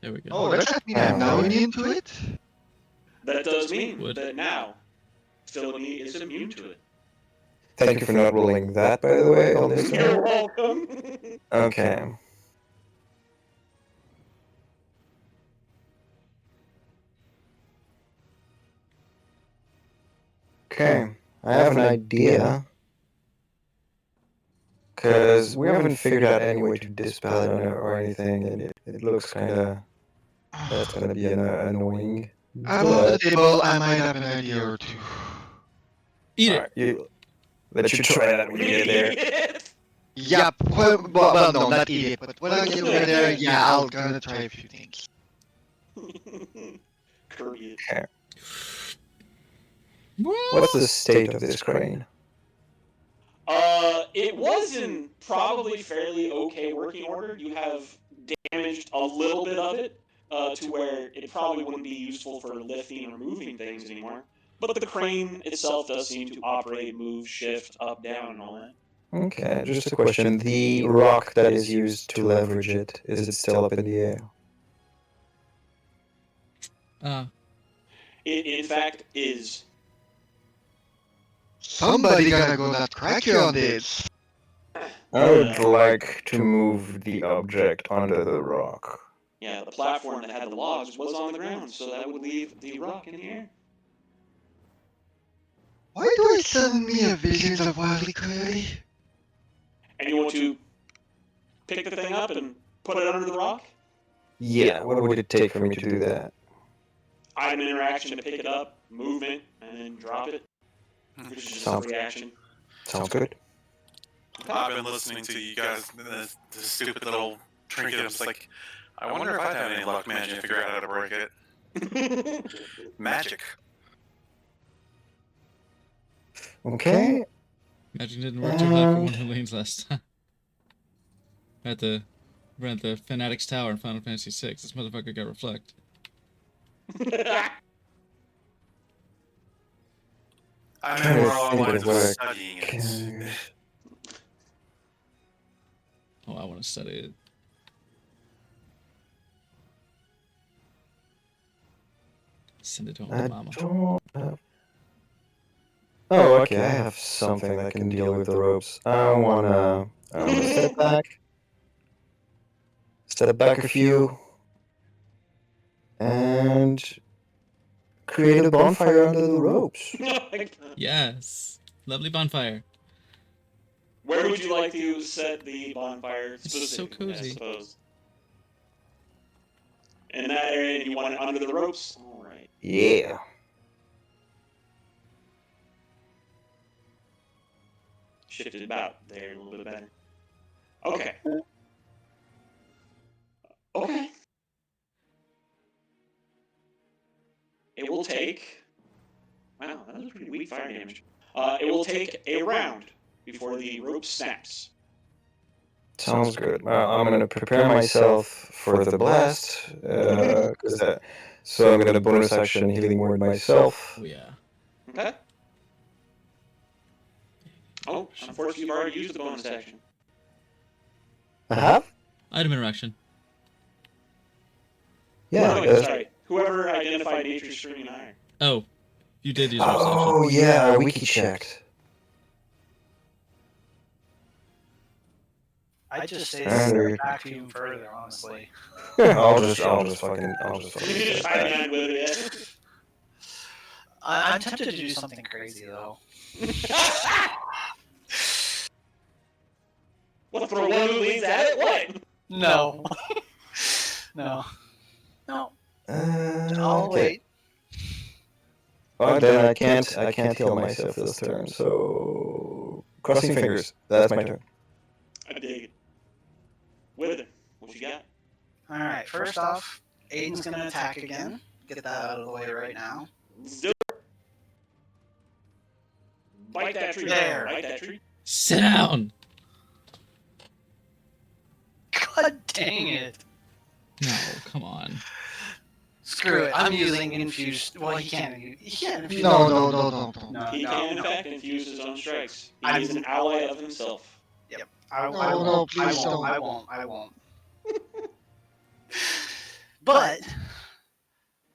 There we go. Oh, does that mean I'm now immune to it? That does mean Would. that now Philony is immune to it. Thank you for not rolling that, by the way, on this You're one. welcome. Okay. Okay, I have an idea. Because we haven't figured out any way to dispel it or anything, and it looks kind of... That's going to be annoying. I'm on the table, I might have an idea or two. Eat it. Alright, let you try that when you get there. Yep, well, no, not eat it, but when I get over there, yeah, I'll gonna try a few things. Kirby. What's the state of this crane? It was in probably fairly okay working order. You have damaged a little bit of it to where it probably wouldn't be useful for lifting or moving things anymore. But the crane itself does seem to operate, move, shift, up, down, and all that. Okay, just a question. The rock that is used to leverage it, is it still up in the air? It, in fact, is. Somebody gotta go that cracky on this. I would like to move the object under the rock. Yeah, the platform that had the logs was on the ground, so that would leave the rock in the air. Why do I suddenly have visions of Wily Coyote? And you want to pick the thing up and put it under the rock? Yeah, what would it take for me to do that? Item interaction to pick it up, movement, and then drop it. Which is just a Sounds- reaction. Sounds good. I've been listening to you guys, this stupid little trinket. I'm just like, I wonder if I'd have any luck managing to figure out how to break it. Magic. Okay. Magic didn't work too hot for one who leans last time. We're at the Fanatic's Tower in Final Fantasy VI. This motherfucker got reflect. I Trying mean, to we're all think lines of of what I studying it. can- Oh, I want to study it. Send it home I to mama. don't have... Oh, okay, I have something that can deal with the ropes. I wanna step back. Step back a few. And create a bonfire under the ropes. Yes. Lovely bonfire. Where would you like to set the bonfire It's so specifically, cozy. I suppose? In that area, and you want it under the ropes? Alright. Yeah. Shifted about there a little bit better. Okay. Okay. It will take... Wow, that was pretty weak fire damage. It will take a round before the rope snaps. Sounds good. I'm gonna prepare myself for the blast. So I'm gonna bonus action healing word myself. Oh, yeah. Okay? Oh, unfortunately, you've already used the bonus action. I have? Item interaction. Yeah. Oh, wait, sorry. Whoever identified Nature's Screaming Iron. Oh, you did use bonus Oh yeah, I wiki checked. I just say And there you sit back even further, honestly. I'll just fucking You set just that hide back. behind with it. I'm tempted to do something crazy though. What, for one who leans at it? What? No. No. No. I'll Okay. wait. But then I can't heal myself this turn, so crossing fingers. That's my turn. I dig it. Wither, what you got? Alright, first off, Aiden's gonna attack again. Get that out of the way right now. Let's do it. Bite that tree. There. Bite that tree. Sit down. God dang it. No, come on. Screw it. I'm using infused. Well, he can't. He can't infuse. No. He No. can, in fact, infuse his own strikes. He I'm- is an ally of himself. I No, won't. no, please don't. I won't. But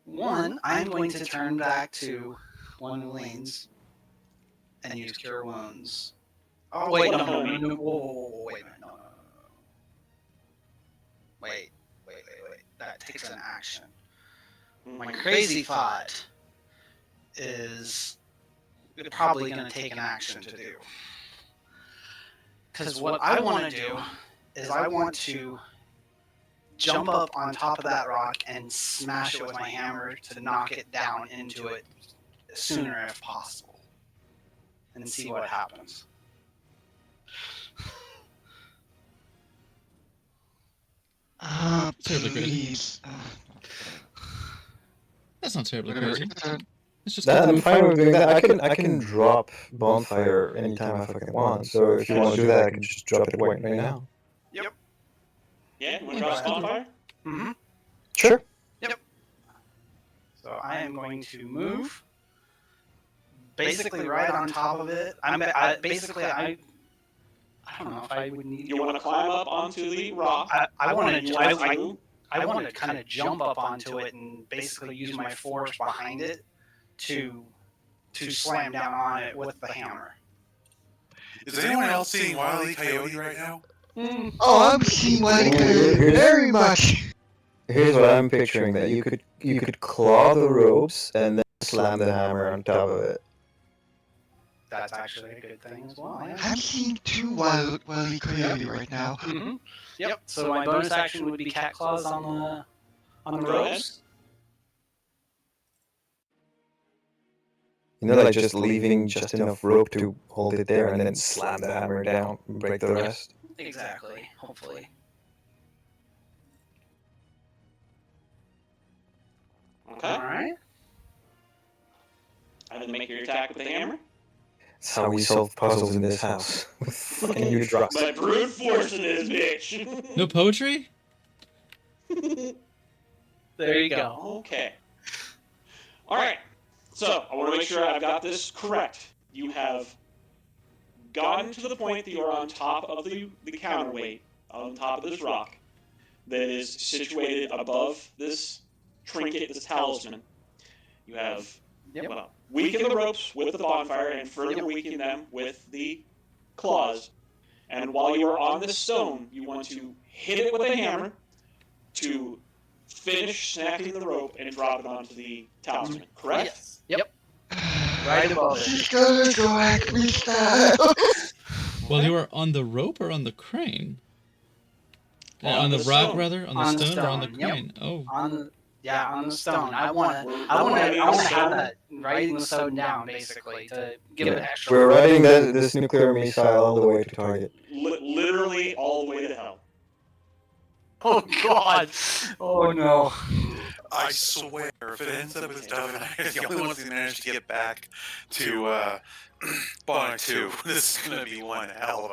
one, I'm going to turn back to one of Lane's and use Cure Wounds. Oh wait, no, whoa, wait a minute, no. Wait. That takes an action. My crazy thought is probably going to take an action to do. Because what I want to do is I want to jump up on top of that rock and smash it with my hammer to knock it down into it sooner if possible. And see what happens. Terribly crazy. Please. That's not terribly Whatever. crazy. It's just I'm fine with doing that. I can drop bonfire anytime I fucking want. So if you want to do that, I can just drop it right now. Yeah, you want to drop bonfire? Mm-hmm. Sure. So I am going to move basically right on top of it. I don't know if I would need. You want to climb up onto the rock? I want You to. want to I want to kind of jump up onto it and basically use my force behind it to slam down on it with the hammer. Is anyone else seeing Wile E. Coyote right now? Oh, I'm seeing Wile E. Coyote very much. Here's what I'm picturing: that you could claw the ropes and then slam the hammer on top of it. That's actually a good thing as well. Yeah. I'm seeing two Wile E. Coyote right now. Mm-hmm. Yep. So my bonus action would be cat claws on the Go ahead. ropes. You know, like just leaving just enough rope to hold it there and then slam the hammer down and break the rest. Exactly. Hopefully. Okay. All right. And then make your attack with the hammer. That's how we solve puzzles in this house. With fucking huge rocks. By brute force in this bitch. no poetry. There you go. Okay. All right. So I want to make sure I've got this correct. You have gotten to the point that you are on top of the counterweight, on top of this rock, that is situated above this trinket, this talisman. You have weakened the ropes with the bonfire and further weakened them with the claws. And while you are on this stone, you want to hit it with a hammer to finish snapping the rope and drop it onto the talisman, correct? Yes. Yep. Right above it. She's gonna go Acme style. Well, you are on the rope or on the crane? On on the the rock, stone. rather, on the On the stone or on the stone, yep. crane? Oh, On the stone. I want We're to writing the have stone. that writing the stone down basically to give it extra. We're riding this nuclear missile all the way to target. Literally all the way to hell. Oh God! Oh no! I swear, if it ends up with Dove and I are the only ones who managed to get back to Bonnet 2, this is gonna be one hell of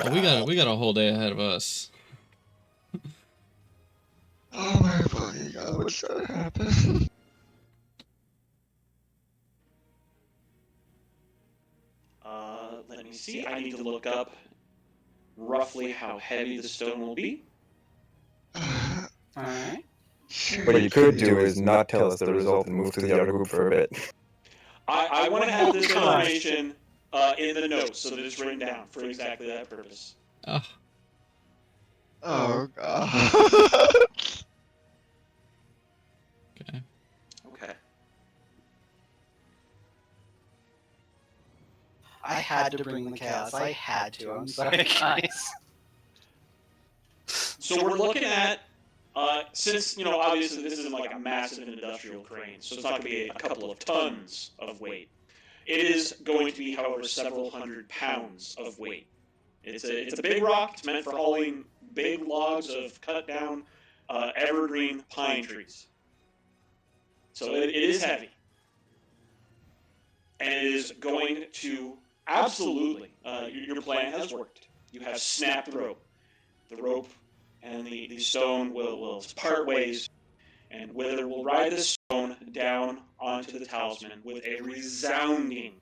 a. well, we got a whole day ahead of us. Oh my fucking god, what's gonna happen? Let me see. I need to look up roughly how heavy the stone will be. All right. What you could do is not tell us the result and move to the other group for a bit. I want to have this information in the notes so that it's written down for exactly that purpose. Oh, Oh god. okay. Okay. I had to bring the chaos. I had to. I'm sorry, guys. So we're looking at, since, obviously this isn't like a massive industrial crane, so it's not going to be a couple of tons of weight. It is going to be, however, several hundred pounds of weight. It's a big rock. It's meant for hauling big logs of cut down evergreen pine trees. So it is heavy. and it is going to absolutely, your plan has worked. You have snapped the rope. The rope and the stone will part ways, and Wither will ride the stone down onto the talisman with a resounding,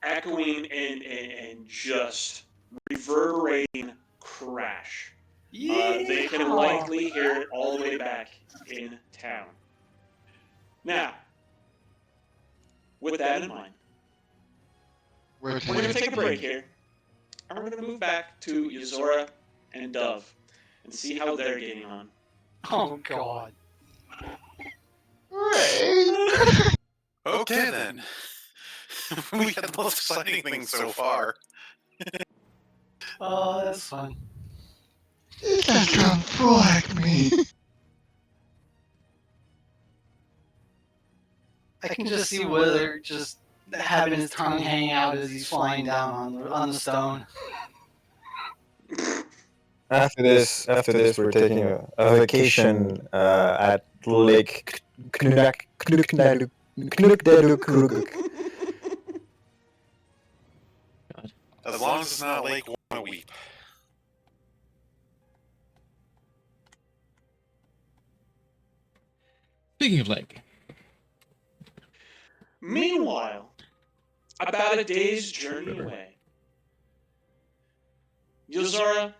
echoing, and just reverberating crash. They can likely hear it all the way back in town. Now, with that in mind, We're we're going to take a break here, and we're going to move back to Yuzora and Dove and see how they're getting on. Oh God. Right. Okay then. We had the most exciting thing so far. Oh, that's fun. You just can't fool like me. I can just see Wither just having his tongue hang out as he's flying down on the stone. After this, we're taking a vacation at Lake Knukdaluk. As long as it's not Lake Wanna-Weep. Speaking of lake, Meanwhile, about a day's journey away, Yozora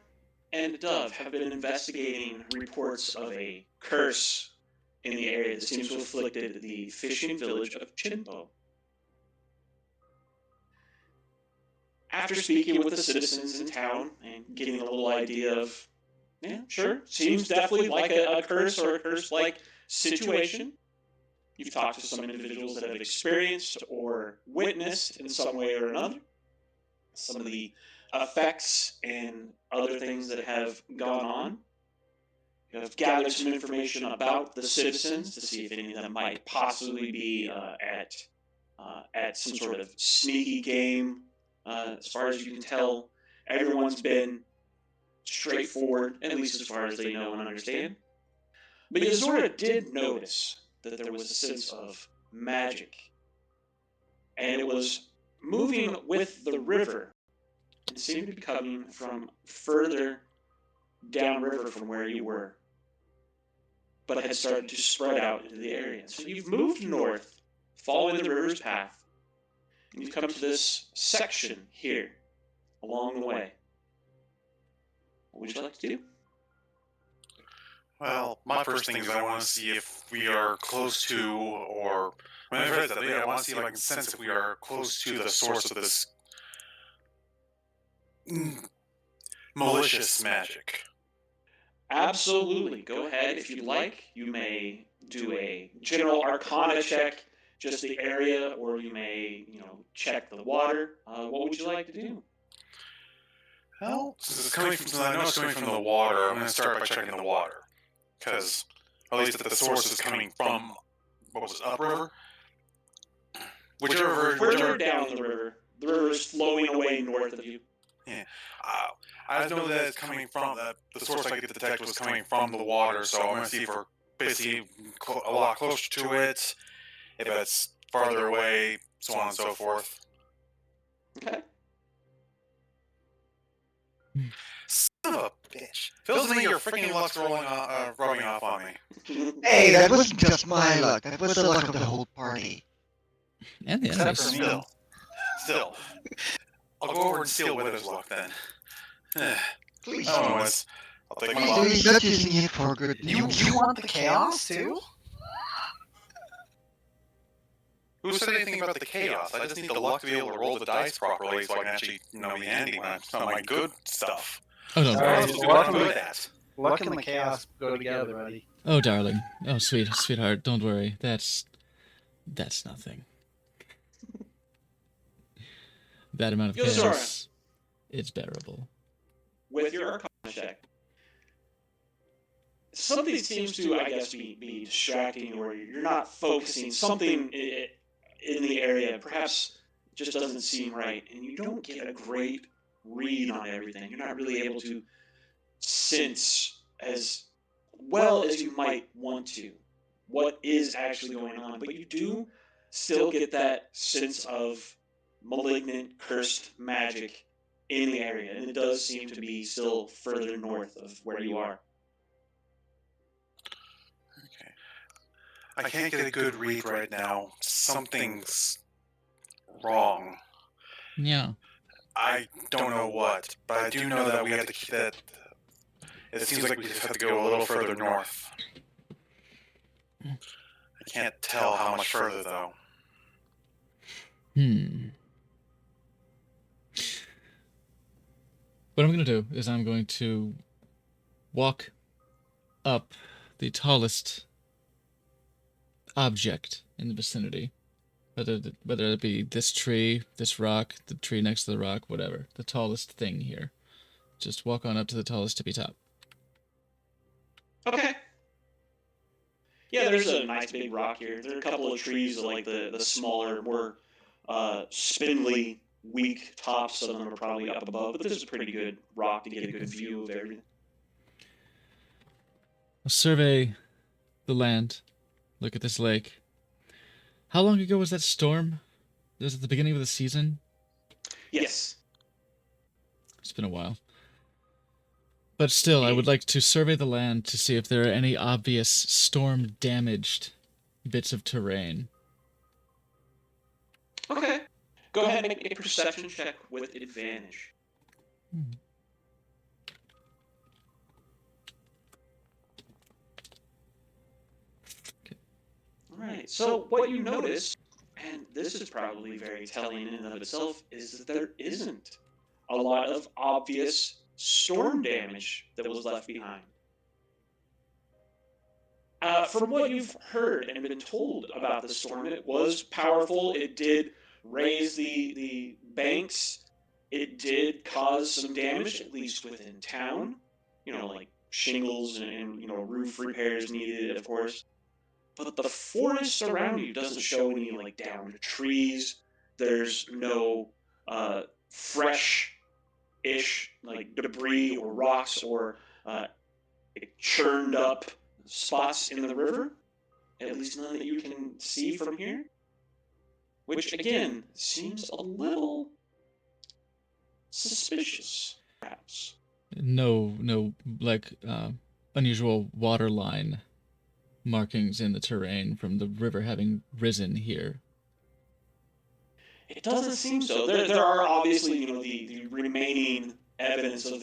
and Dove have been investigating reports of a curse in the area that seems to have afflicted the fishing village of Chinpo. After speaking with the citizens in town and getting a little idea of, yeah, sure, seems definitely like a curse or a curse-like situation. You've talked to some individuals that have experienced or witnessed in some way or another some of the effects and other things that have gone on. You have gathered some information about the citizens to see if any of them might possibly be at some sort of sneaky game. As far as you can tell, everyone's been straightforward, at least as far as they know and understand. But Yozora did notice that there was a sense of magic, and it was moving with the river. It seemed to be coming from further downriver from where you were, but had started to spread out into the area. So you've moved north, following the river's path, and you've come to this section here along the way. What would you like to do? Well, my first thing is I want to see if we are close to, or when I read that, I want to see if I can sense if we are close to the source of this malicious magic. Absolutely. Go ahead. If you'd like, you may do a general arcana check, just the area, or you may, check the water. What would you like to do? Well, since it's coming from, since I know it's coming from the water, I'm going to start by checking the water. Because, at least if the source is coming from, what was it, upriver? Further down the river is flowing away north of you. Yeah. I know that it's coming from, the source I could detect was coming from the water, so I'm going to see if we're basically a lot closer to it, if it's farther away, so on and so forth. Okay. Son of a bitch. Feels to me your freaking luck's rubbing off on me. Hey, that wasn't just my luck. That was the luck of the whole party. and the Except enemies. for me. Still. I'll go over and steal Wither's luck then. Please, Oh, anyways, I'll take my please, luck. he's not using it for good You news. want the chaos too? Who said anything about the chaos? I just need the luck to be able to roll the dice properly so I can actually, be handy when some of my good stuff. Oh no, What Sorry. else do I'm good at? Luck and the chaos go together, buddy. oh darling, oh sweetheart, don't worry. That's nothing. That amount of Yozora. chaos, it's bearable. With your arcana check, something seems to, I guess, be distracting, or you're not focusing. Something in the area perhaps just doesn't seem right, and you don't get a great read on everything. You're not really able to sense as well as you might want to what is actually going on, but you do still get that sense of malignant, cursed magic in the area, and it does seem to be still further north of where you are. Okay. I can't get a good read right now. Something's wrong. Yeah. I don't know what, but I do know that we have to that. It seems like we just have to go a little further north. I can't tell how much further though. What I'm going to do is I'm going to walk up the tallest object in the vicinity. Whether it be this tree, this rock, the tree next to the rock, whatever. The tallest thing here. Just walk on up to the tallest tippy top. Okay. Yeah, there's a nice big rock here. There are a couple of trees, like the smaller, more spindly, weak tops of them are probably up above, but this is a pretty good rock to get a good view of everything. I'll survey the land. Look at this lake. How long ago was that storm? It was at the beginning of the season? Yes. It's been a while. But still, I would like to survey the land to see if there are any obvious storm-damaged bits of terrain. Okay. Go ahead and make a perception check with advantage. Okay. Alright, so what you notice, and this is probably very telling in and of itself, is that there isn't a lot of obvious storm damage that was left behind. From what you've heard and been told about the storm, it was powerful. It did raise the banks. It did cause some damage, at least within town. Like shingles and roof repairs needed, of course. But the forest around you doesn't show any like downed trees. There's no fresh-ish like debris or rocks or churned up spots in the river, at least none that you can see from here, which again seems a little suspicious, perhaps. No, like, unusual waterline markings in the terrain from the river having risen here. It doesn't seem so. There are obviously, the remaining evidence of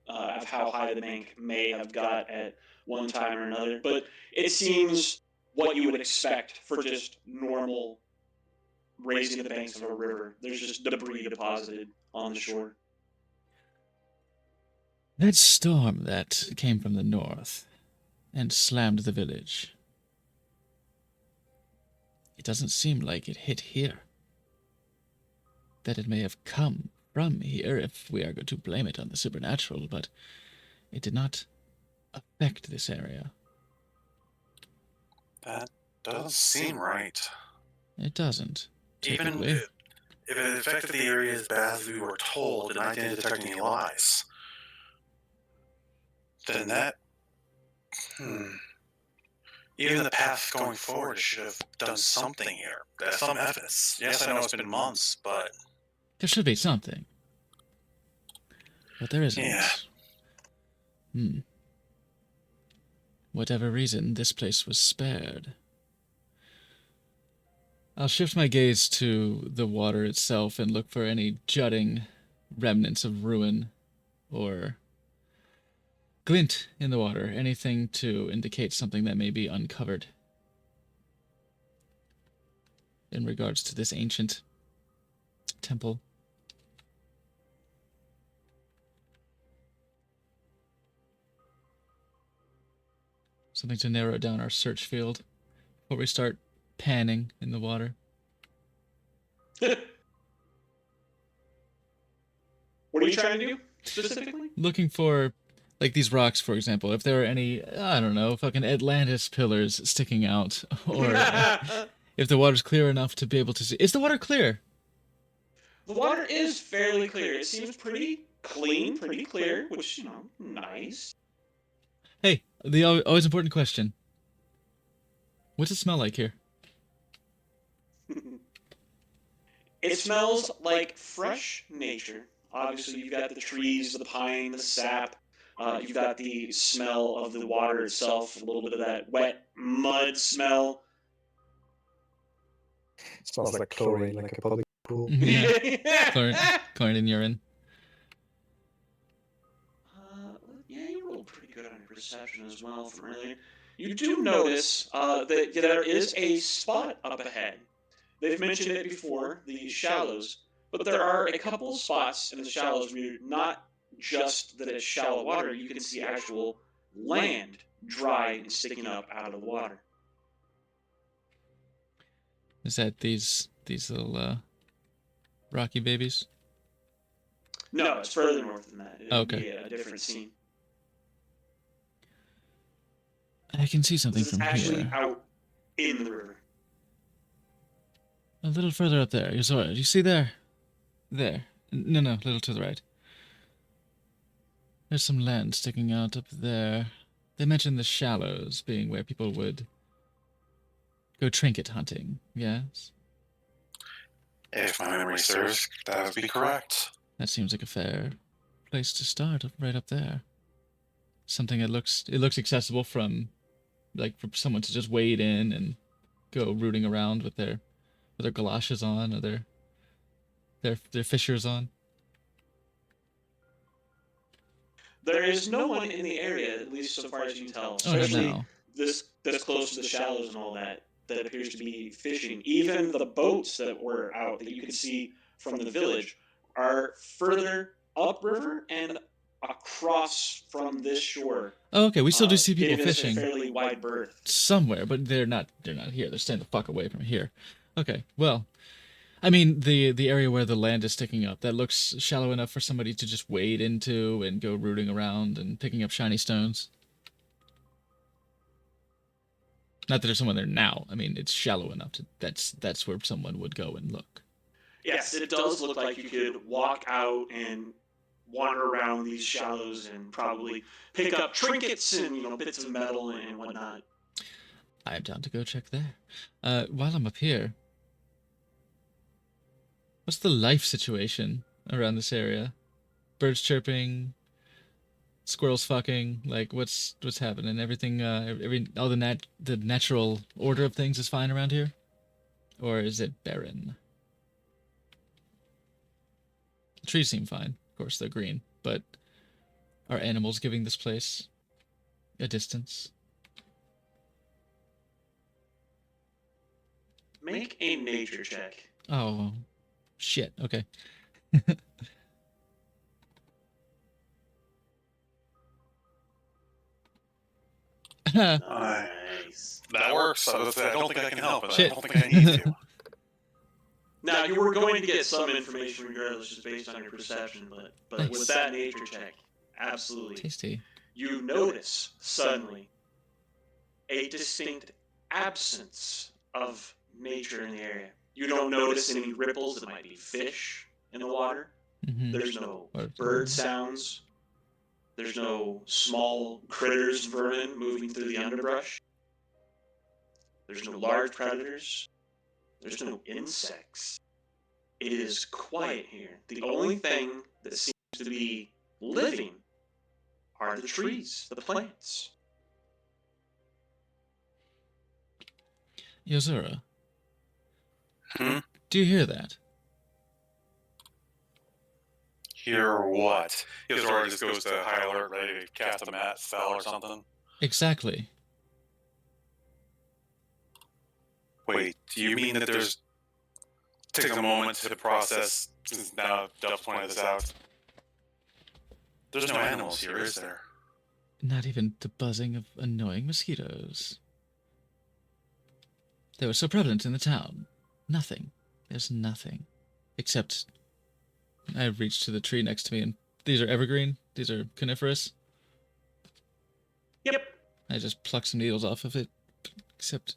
of how high the bank may have got at one time or another, but it seems what you would expect for just normal raising the banks of a river. There's just debris deposited on the shore. That storm that came from the north and slammed the village. It doesn't seem like it hit here. That it may have come from here if we are going to blame it on the supernatural, but it did not affect this area. That does seem right. It doesn't. Even Typically. if it affected the area as bad as we were told and I didn't detect any lies, then that... Even the path going forward should have done something here. There's some evidence. Yes, I know it's been months, but... There should be something. But there isn't. Yeah. Whatever reason, this place was spared. I'll shift my gaze to the water itself and look for any jutting remnants of ruin or glint in the water, anything to indicate something that may be uncovered in regards to this ancient temple. Something to narrow down our search field before we start panning in the water. What are you trying to do specifically? Looking for, like, these rocks, for example. If there are any, I don't know, fucking Atlantis pillars sticking out, or if the water's clear enough to be able to see. Is the water clear? The water is fairly clear. It seems pretty clean, pretty clear, which, nice. Hey, the always important question. What's it smell like here? It smells like fresh nature. Obviously, you've got the trees, the pine, the sap. You've got the smell of the water itself, a little bit of that wet mud smell. Smells like chlorine, like a public pool. Yeah. Chlorine and urine. Yeah, you rolled pretty good on your perception as well from earlier. You do notice that there is a spot up ahead. They've mentioned it before, the shallows, but there are a couple spots in the shallows where you're not just that it's shallow water, you can see actual land dry and sticking up out of the water. Is that these little rocky babies? No, it's further north than that. It would Okay. be a different scene. I can see something This is from actually here. out in the river. A little further up there. Yozora, do you see there? There. No, a little to the right. There's some land sticking out up there. They mentioned the shallows being where people would go trinket hunting, yes? If my memory serves, that would be correct. That seems like a fair place to start, right up there. Something that looks accessible from, like, for someone to just wade in and go rooting around with their galoshes on or their fishers on. There is no one in the area, at least so far as you can tell. Oh, Especially no. this close to the shallows and all that appears to be fishing. Even the boats that were out that you can see from the village are further upriver and across from this shore. Oh, okay, we still do see people giving us fishing a fairly wide berth. somewhere, but they're not here. They're staying the fuck away from here. Okay, well, I mean the area where the land is sticking up, that looks shallow enough for somebody to just wade into and go rooting around and picking up shiny stones. Not that there's someone there now. I mean, it's shallow enough to that's where someone would go and look. Yes, it does look like you could walk out and wander around these shallows and probably pick up trinkets and bits of metal and whatnot. I'm down to go check there. While I'm up here, what's the life situation around this area? Birds chirping, squirrels fucking. Like, what's happening? Everything, all the natural order of things is fine around here, or is it barren? The trees seem fine. Of course, they're green, but are animals giving this place a distance? Make a nature check. Oh, shit. Okay. Nice. That works. I don't think I can help it. Shit. I don't think I need to. Now, you were going to get some information regardless, just based on your perception, but Nice. with that nature check, absolutely. Tasty. You notice suddenly a distinct absence of nature in the area. You don't notice any ripples that might be fish in the water. Mm-hmm. There's no Or- bird sounds. There's no small critters, vermin moving through the underbrush. There's no large predators. There's no insects. It is quiet here. The only thing that seems to be living are the trees, the plants. Yozora, Hmm? do you hear that? Hear what? Yozora just goes to high alert, ready to cast a mat spell or something. Exactly. Wait, do you mean that there's... Takes a moment to process, since now Duff pointed this out. There's no animals here, is there? Not even the buzzing of annoying mosquitoes. They were so prevalent in the town. Nothing. There's nothing. Except I reached to the tree next to me, and these are evergreen. These are coniferous. Yep. I just plucked some needles off of it. Except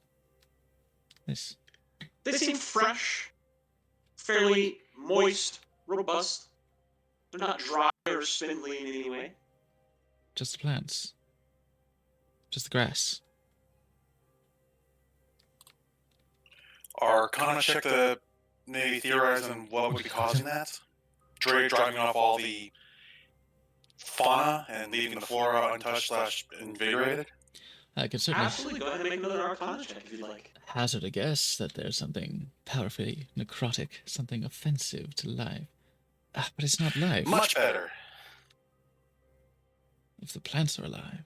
this. They seem fresh, fairly moist, robust. They're not dry or spindly in any way. Just the plants. Just the grass. Arcana check the maybe theorize on what would be causing that? Driving off all the fauna and leaving the flora untouched / invigorated? I could certainly Absolutely. Go ahead and make another Arcana check if you'd like. hazard a guess that there's something powerfully necrotic, something offensive to life. Ah, but it's not life. Much better. If the plants are alive.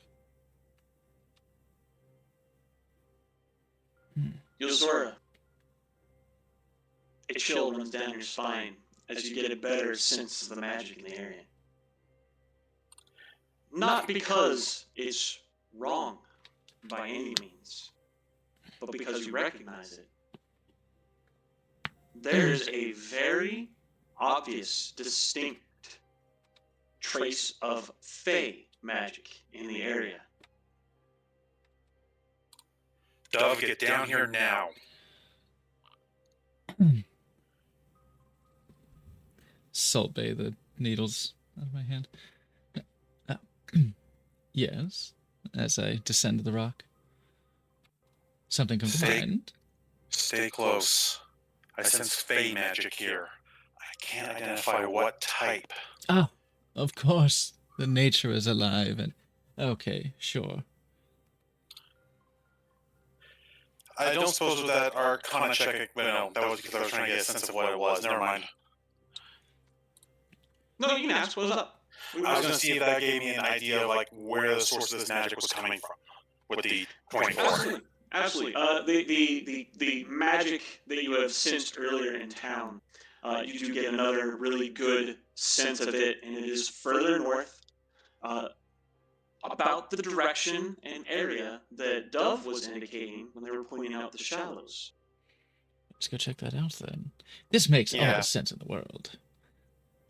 Yozora, a chill runs down your spine as you get a better sense of the magic in the area. Not because it's wrong by any means, but because you recognize it. There's a very obvious, distinct trace of Fey magic in the area. Dove, get down here now. Salt Bay the needles out of my hand. Yes, as I descend the rock. Something comes to Stay- mind. Stay close. I sense Fey magic here. I can't identify what type. Oh, of course. The nature is alive and... Okay, sure. I don't suppose with that Arcana check, but no, that was because I was trying to get a sense of what it was. Never mind. No, you can ask. What's up? I was going to see if that gave me an idea of like where the source of this magic was coming from with the 24. Absolutely. Absolutely. The magic that you have sensed earlier in town, you do get another really good sense of it, and it is further north, about the direction and area that Dove was indicating when they were pointing out the shallows. Let's go check that out then. This makes all Yeah. the sense in the world.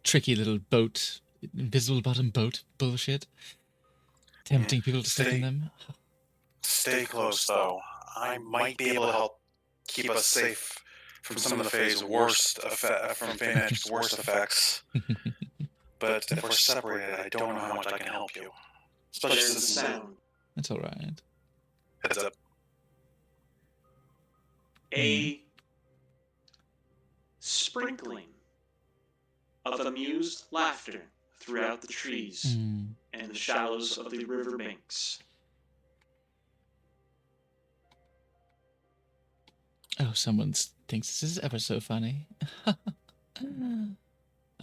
Tricky little boat, invisible bottom boat bullshit. Tempting people to step in Stay- them. Stay close, though. I might be able to help keep us safe from some of the Fey's from Fey magic's worst effects. But if we're separated, I don't know how much I can help you. Especially There's a since sound. That's alright. heads up. A sprinkling of amused laughter throughout the trees Hmm. and the shallows of the riverbanks. Oh, someone thinks this is ever so funny.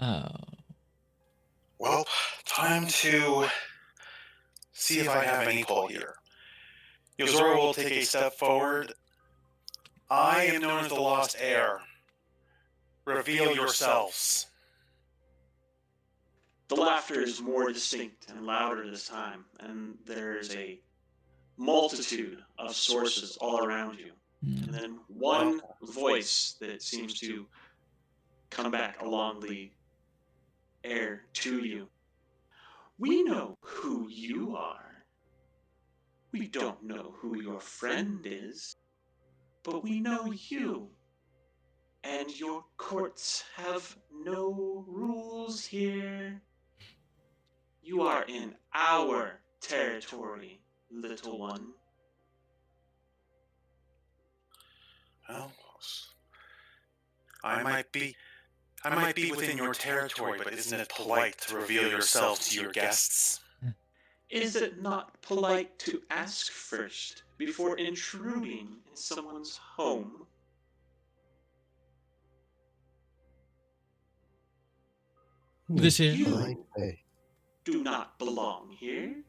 Oh. Well, time to see if I have any pull here. Yozora will take a step forward. I am known as the Lost Heir. Reveal yourselves. The laughter is more distinct and louder this time, and there's a multitude of sources all around you. And Hmm. then one voice that seems to come back along the air to you. We know who you are. We don't know who your friend is, but we know you. And your courts have no rules here. You are in our territory, little one. Well, I might be within your territory, but isn't it polite to reveal yourselves to your guests? Is it not polite to ask first before intruding in someone's home? This here. You Right way. do not belong here.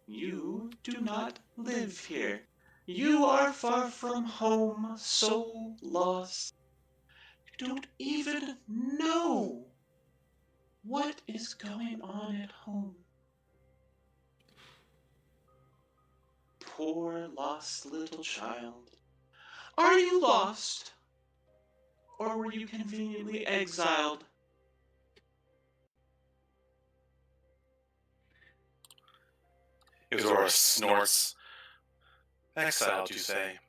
You do not live here. You are far from home, so lost. You don't even know what is going on at home. Poor lost little child. Are you lost? Or were you conveniently exiled? Yozora snorts. Exiled, you say?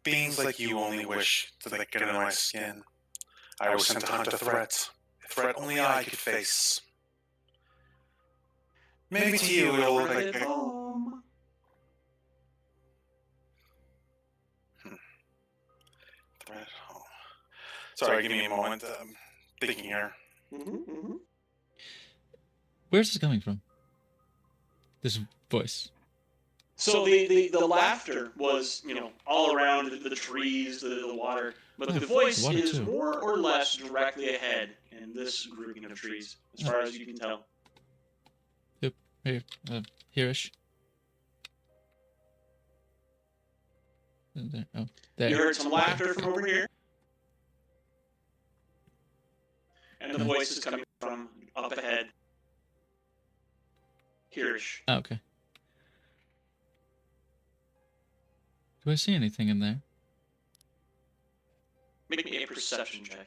Beings like you only wish to get under my skin. I was sent to hunt a threat only I could face. Maybe to you it'll look Bring it like home. Sorry, give me a moment. I'm thinking here. Where's this coming from? This voice. So the laughter was, all around the trees, the water, but the voice water is too. more or less directly ahead in this grouping of trees, as far as you can tell. Here, here-ish. There. Oh, there. You heard some laughter from over here, and the voice is coming from up ahead. Here-ish. Oh, okay. Do I see anything in there? Make me a perception check.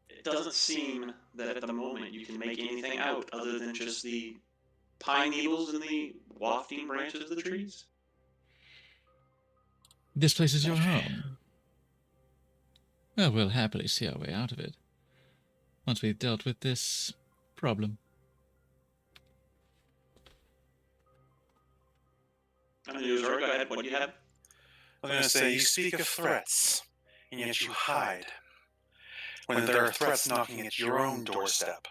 It doesn't seem that at the moment you can make anything out other than just the pine needles and the wafting branches of the trees. This place is your home. Well, we'll happily see our way out of it. Once we've dealt with this problem. Go ahead. What do you have? I was going to say, you speak of threats, and yet you hide. When there are threats knocking at your own doorstep.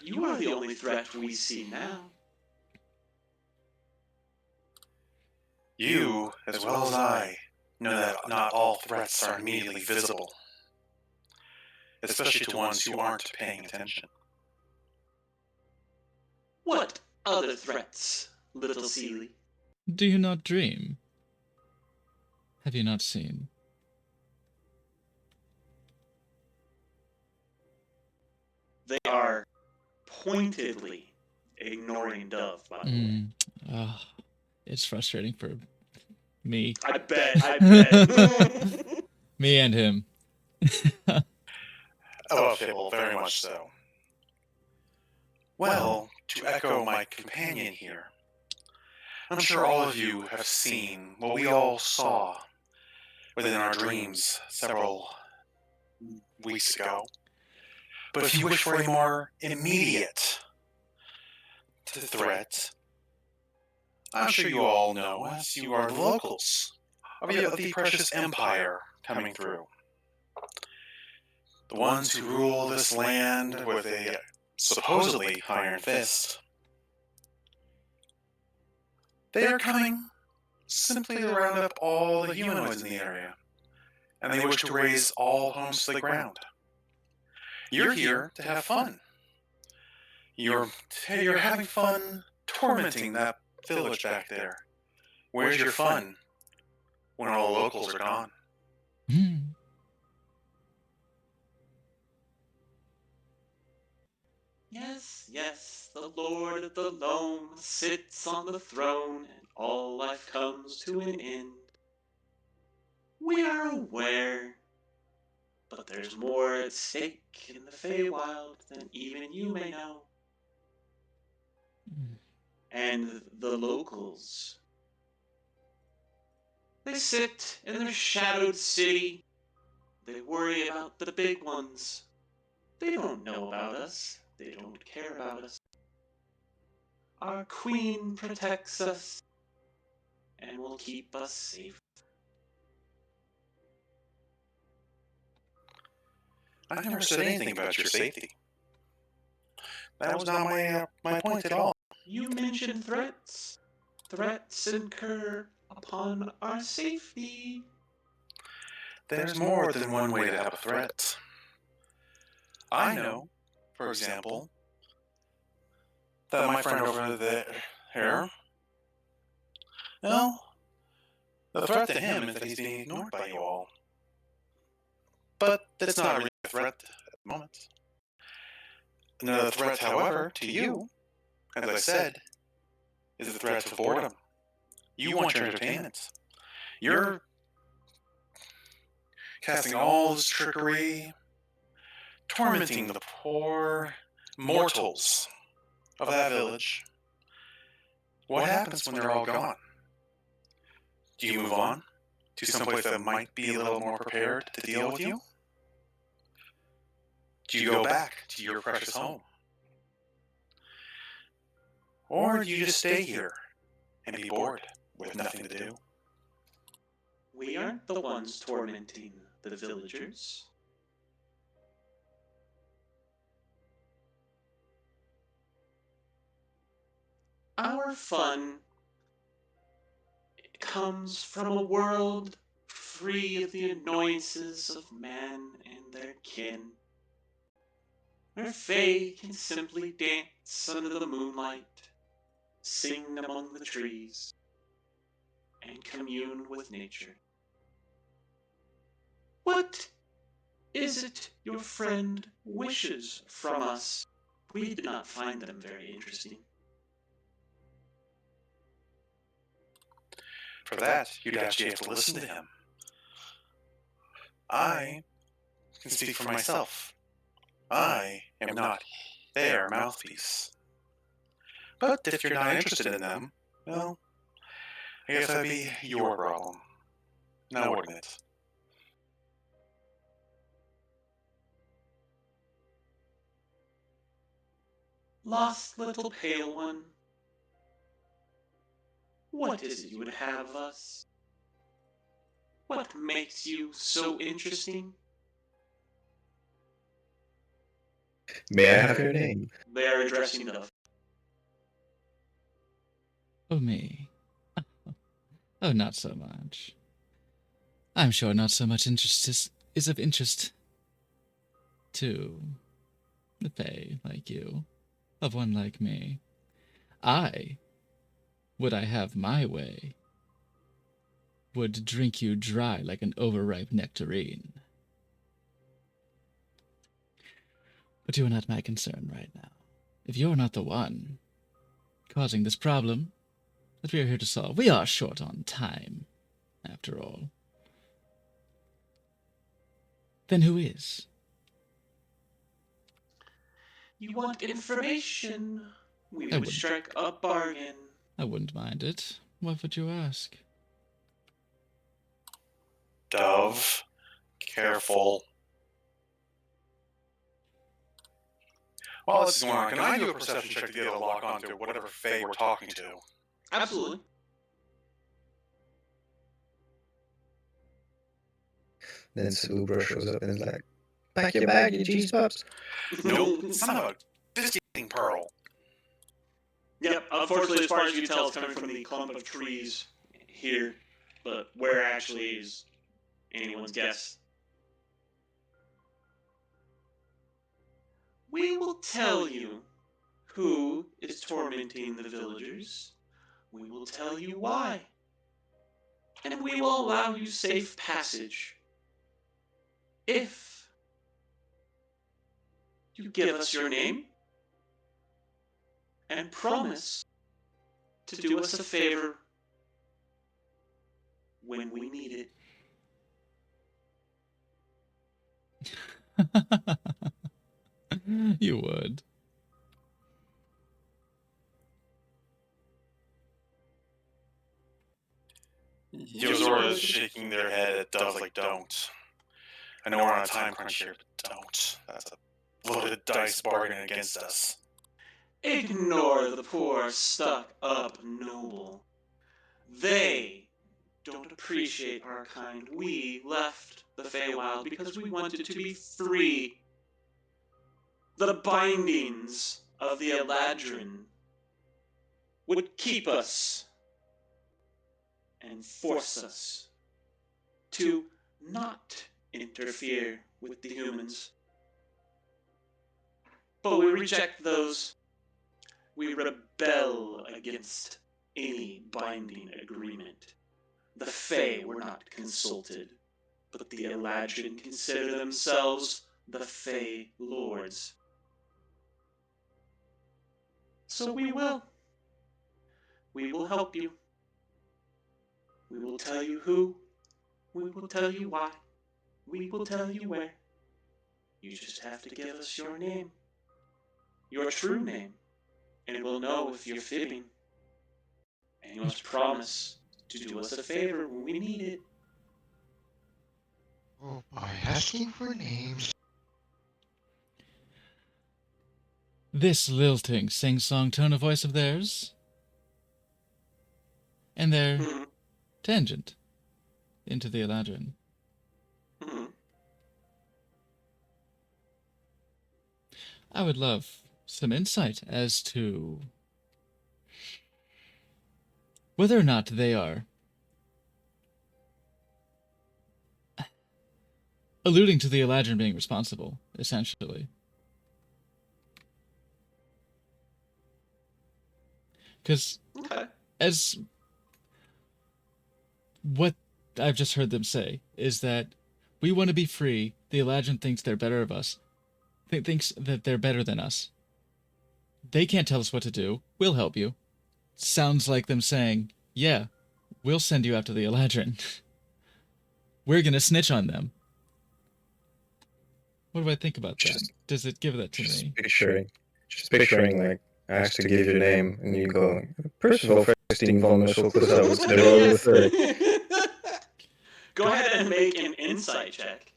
You are the only threat we see now. You, as well as I, know that not all threats are immediately visible. Especially to ones who aren't paying attention. What other threats, little Seely? Do you not dream? Have you not seen? They are pointedly ignoring Dove, by the way. Oh, it's frustrating for me. I bet. Me and him. Oh, okay, well, very much so. Well, to echo my companion here, I'm sure all of you have seen what we all saw within our dreams several weeks ago. But if you wish for a more immediate threat, I'm sure you all know, as you are the locals of the precious empire coming through. The ones who rule this land with a supposedly iron fist. They are coming simply to round up all the humanoids in the area, and they wish to raise all homes to the ground. You're here to have fun. You're having fun tormenting that village back there. Where's your fun when all the locals are gone? Yes, the Lord of the Loam sits on the throne, and all life comes to an end. We are aware, but there's more at stake in the Feywild than even you may know. And the locals, they sit in their shadowed city. They worry about the big ones. They don't know about us. They don't care about us. Our queen protects us and will keep us safe. I never said anything about your safety. That was not my point at all. You mentioned threats. Threats incur upon our safety. There's more than one way to have a threat. I know, for example, that my friend over there, well, the threat to him is that he's being ignored by you all. But that's not really a threat at the moment. Another threat, however, to you, as I said, is the threat of boredom. You want your entertainment. You're casting all this trickery, tormenting the poor mortals of that village. What happens when they're all gone? Do you move on to someplace that might be a little more prepared to deal with you? Do you go back to your precious home? Or do you just stay here and be bored with nothing to do? We aren't the ones tormenting the villagers. Our fun comes from a world free of the annoyances of man and their kin, where Fae can simply dance under the moonlight, sing among the trees, and commune with nature. What is it your friend wishes from us? We did not find them very interesting. For that, you'd actually have to listen to him. I can speak for myself. I am not their mouthpiece. But if you're not interested in them, well, I guess that'd be your problem. Now wouldn't it? Lost little pale one, what is it you would have of us? What makes you so interesting? May I have your name? They are addressing Dove. Oh, me. Oh, not so much. I'm sure not so much interest is of interest to the Fae like you, of one like me. Would I have my way, would drink you dry like an overripe nectarine. But you are not my concern right now. If you're not the one causing this problem that we are here to solve, we are short on time, after all. Then who is? You want information? We I would wouldn't. strike a bargain. I wouldn't mind it. What would you ask? Dove, careful. Well, this is going on. Can I do a perception check to be able to lock onto whatever Fae we're talking to? Absolutely. Then Subra shows up and is like, pack your bag, you cheese pups. Nope, son of a biscuiting pearl. Yep, unfortunately, as far as you can tell, it's coming from the clump of trees here, but where actually is anyone's guess. We will tell you who is tormenting the villagers. We will tell you why. And we will allow you safe passage if you give us your name and promise to do us a favor when we need it. You would. Yozora is shaking their head at Dove like, don't. I know we're on a time crunch here, but don't. That's a loaded dice bargain against us. Ignore the poor, stuck-up noble. They don't appreciate our kind. We left the Feywild because we wanted to be free. The bindings of the Eladrin would keep us and force us to not interfere with the humans. But we reject those. We rebel against any binding agreement. The Fae were not consulted, but the Eladrin consider themselves the Fae Lords. So we will. We will help you. We will tell you who. We will tell you why. We will tell you where. You just have to give us your name. Your true name. And we'll know if you're fibbing. And you must promise to do us a favor when we need it. Oh, by asking for names. this lilting sing-song tone of voice of theirs and their Mhm. tangent into the Eladrin. Mhm. I would love some insight as to whether or not they are alluding to the Eladrin being responsible, essentially. Because Okay. as what I've just heard them say is that we want to be free. The Eladrin thinks they're better of us. Thinks that they're better than us. They can't tell us what to do. We'll help you. Sounds like them saying, yeah, we'll send you after the Eladrin. We're gonna snitch on them. What do I think about that? Just- Does it give that to Just me? picturing, like, I ask to give your name, and you go, Percival Festing von Messelkusaus, the roll of the third. Go ahead and make an insight check.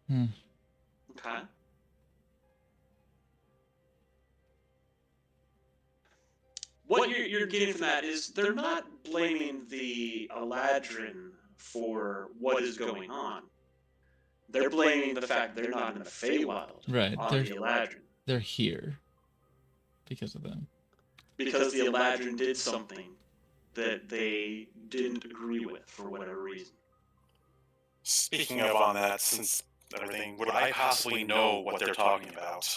Hmm. Okay. What you're getting from that is they're not blaming the Eladrin for what is going on. They're blaming the fact they're not in the Feywild Right, on the Eladrin. They're here because of them. Because the Eladrin did something that they didn't agree with for whatever reason. Speaking of on that, since everything, would I possibly know what they're talking about?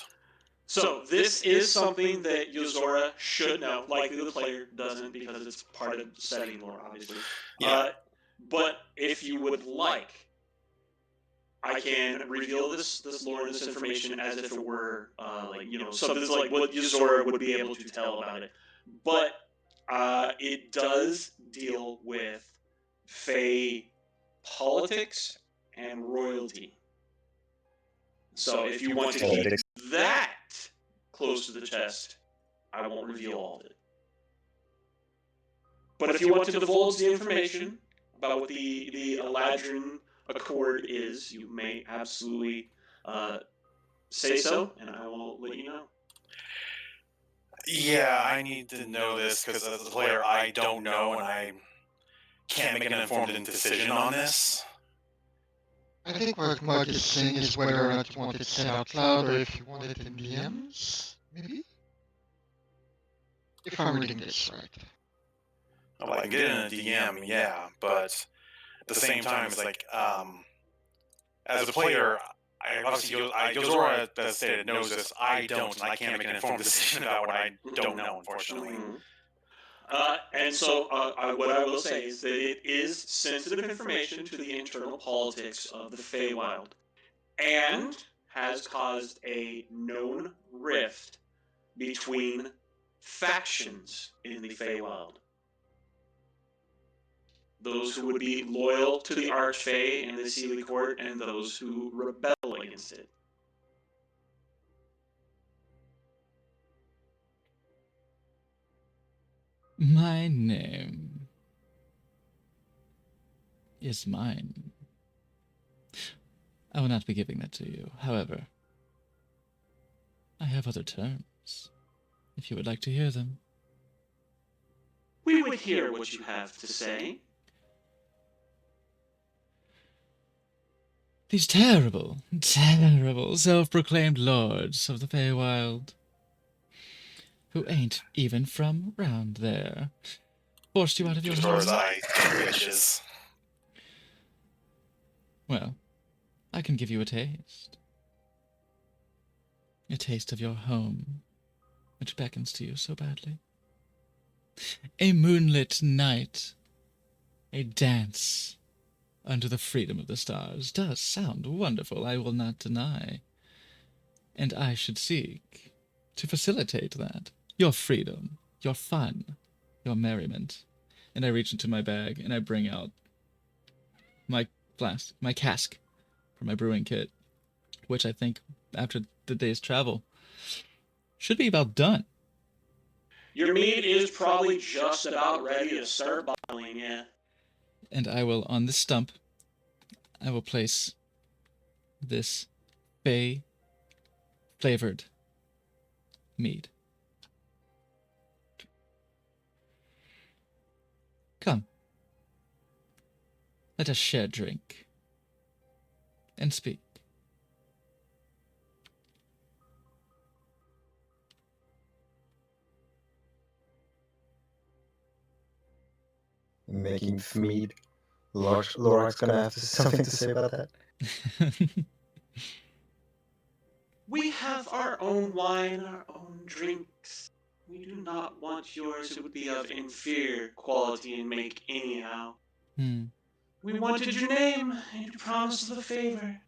So this is something that Yozora should know. Likely the player doesn't because it's part of setting lore, obviously. Yeah. But if you would like, I can reveal this lore and this information as if it were something like what Yozora would be able to tell about it. But it does deal with Fey politics and royalty. So if you want to keep that close to the chest, I won't reveal all of it. But if you want to divulge the information about what the Eladrin Accord is, you may absolutely say so, and I will let you know. Yeah, I need to know this because as a player, I don't know and I can't make an informed decision on this. I think what Mug is saying is whether or not you want it said out loud or if you want it in DMs, maybe? If I'm reading this right. Well, I can get it in a DM, yeah, but at the same time, it's like, as a player, Yozora, as stated, knows this. I don't, and I can't make an informed decision about what I don't know, unfortunately. And so what I will say is that it is sensitive information to the internal politics of the Feywild and has caused a known rift between factions in the Feywild. Those who would be loyal to the Archfey and the Seelie Court and those who rebel against it. My name is mine. I will not be giving that to you. However, I have other terms, if you would like to hear them. We would hear what you have to say. These terrible, terrible self-proclaimed lords of the Feywild, who ain't even from round there, forced you out of your Yozora's home. eye twitches. Well, I can give you a taste. A taste of your home, which beckons to you so badly. A moonlit night, a dance under the freedom of the stars does sound wonderful, I will not deny. And I should seek to facilitate that. Your freedom, your fun, your merriment. And I reach into my bag and I bring out my flask, my cask for my brewing kit, which I think after the day's travel should be about done. Your meat is probably just about ready to start bottling, yeah. And I will, on this stump, I will place this bay flavored mead. Come. Let us share drink and speak. Making mead. Lorak's gonna have something to say about that. We have our own wine, our own drinks. We do not want yours. It would be of inferior quality and make anyhow. We wanted your name and your promise of a favor.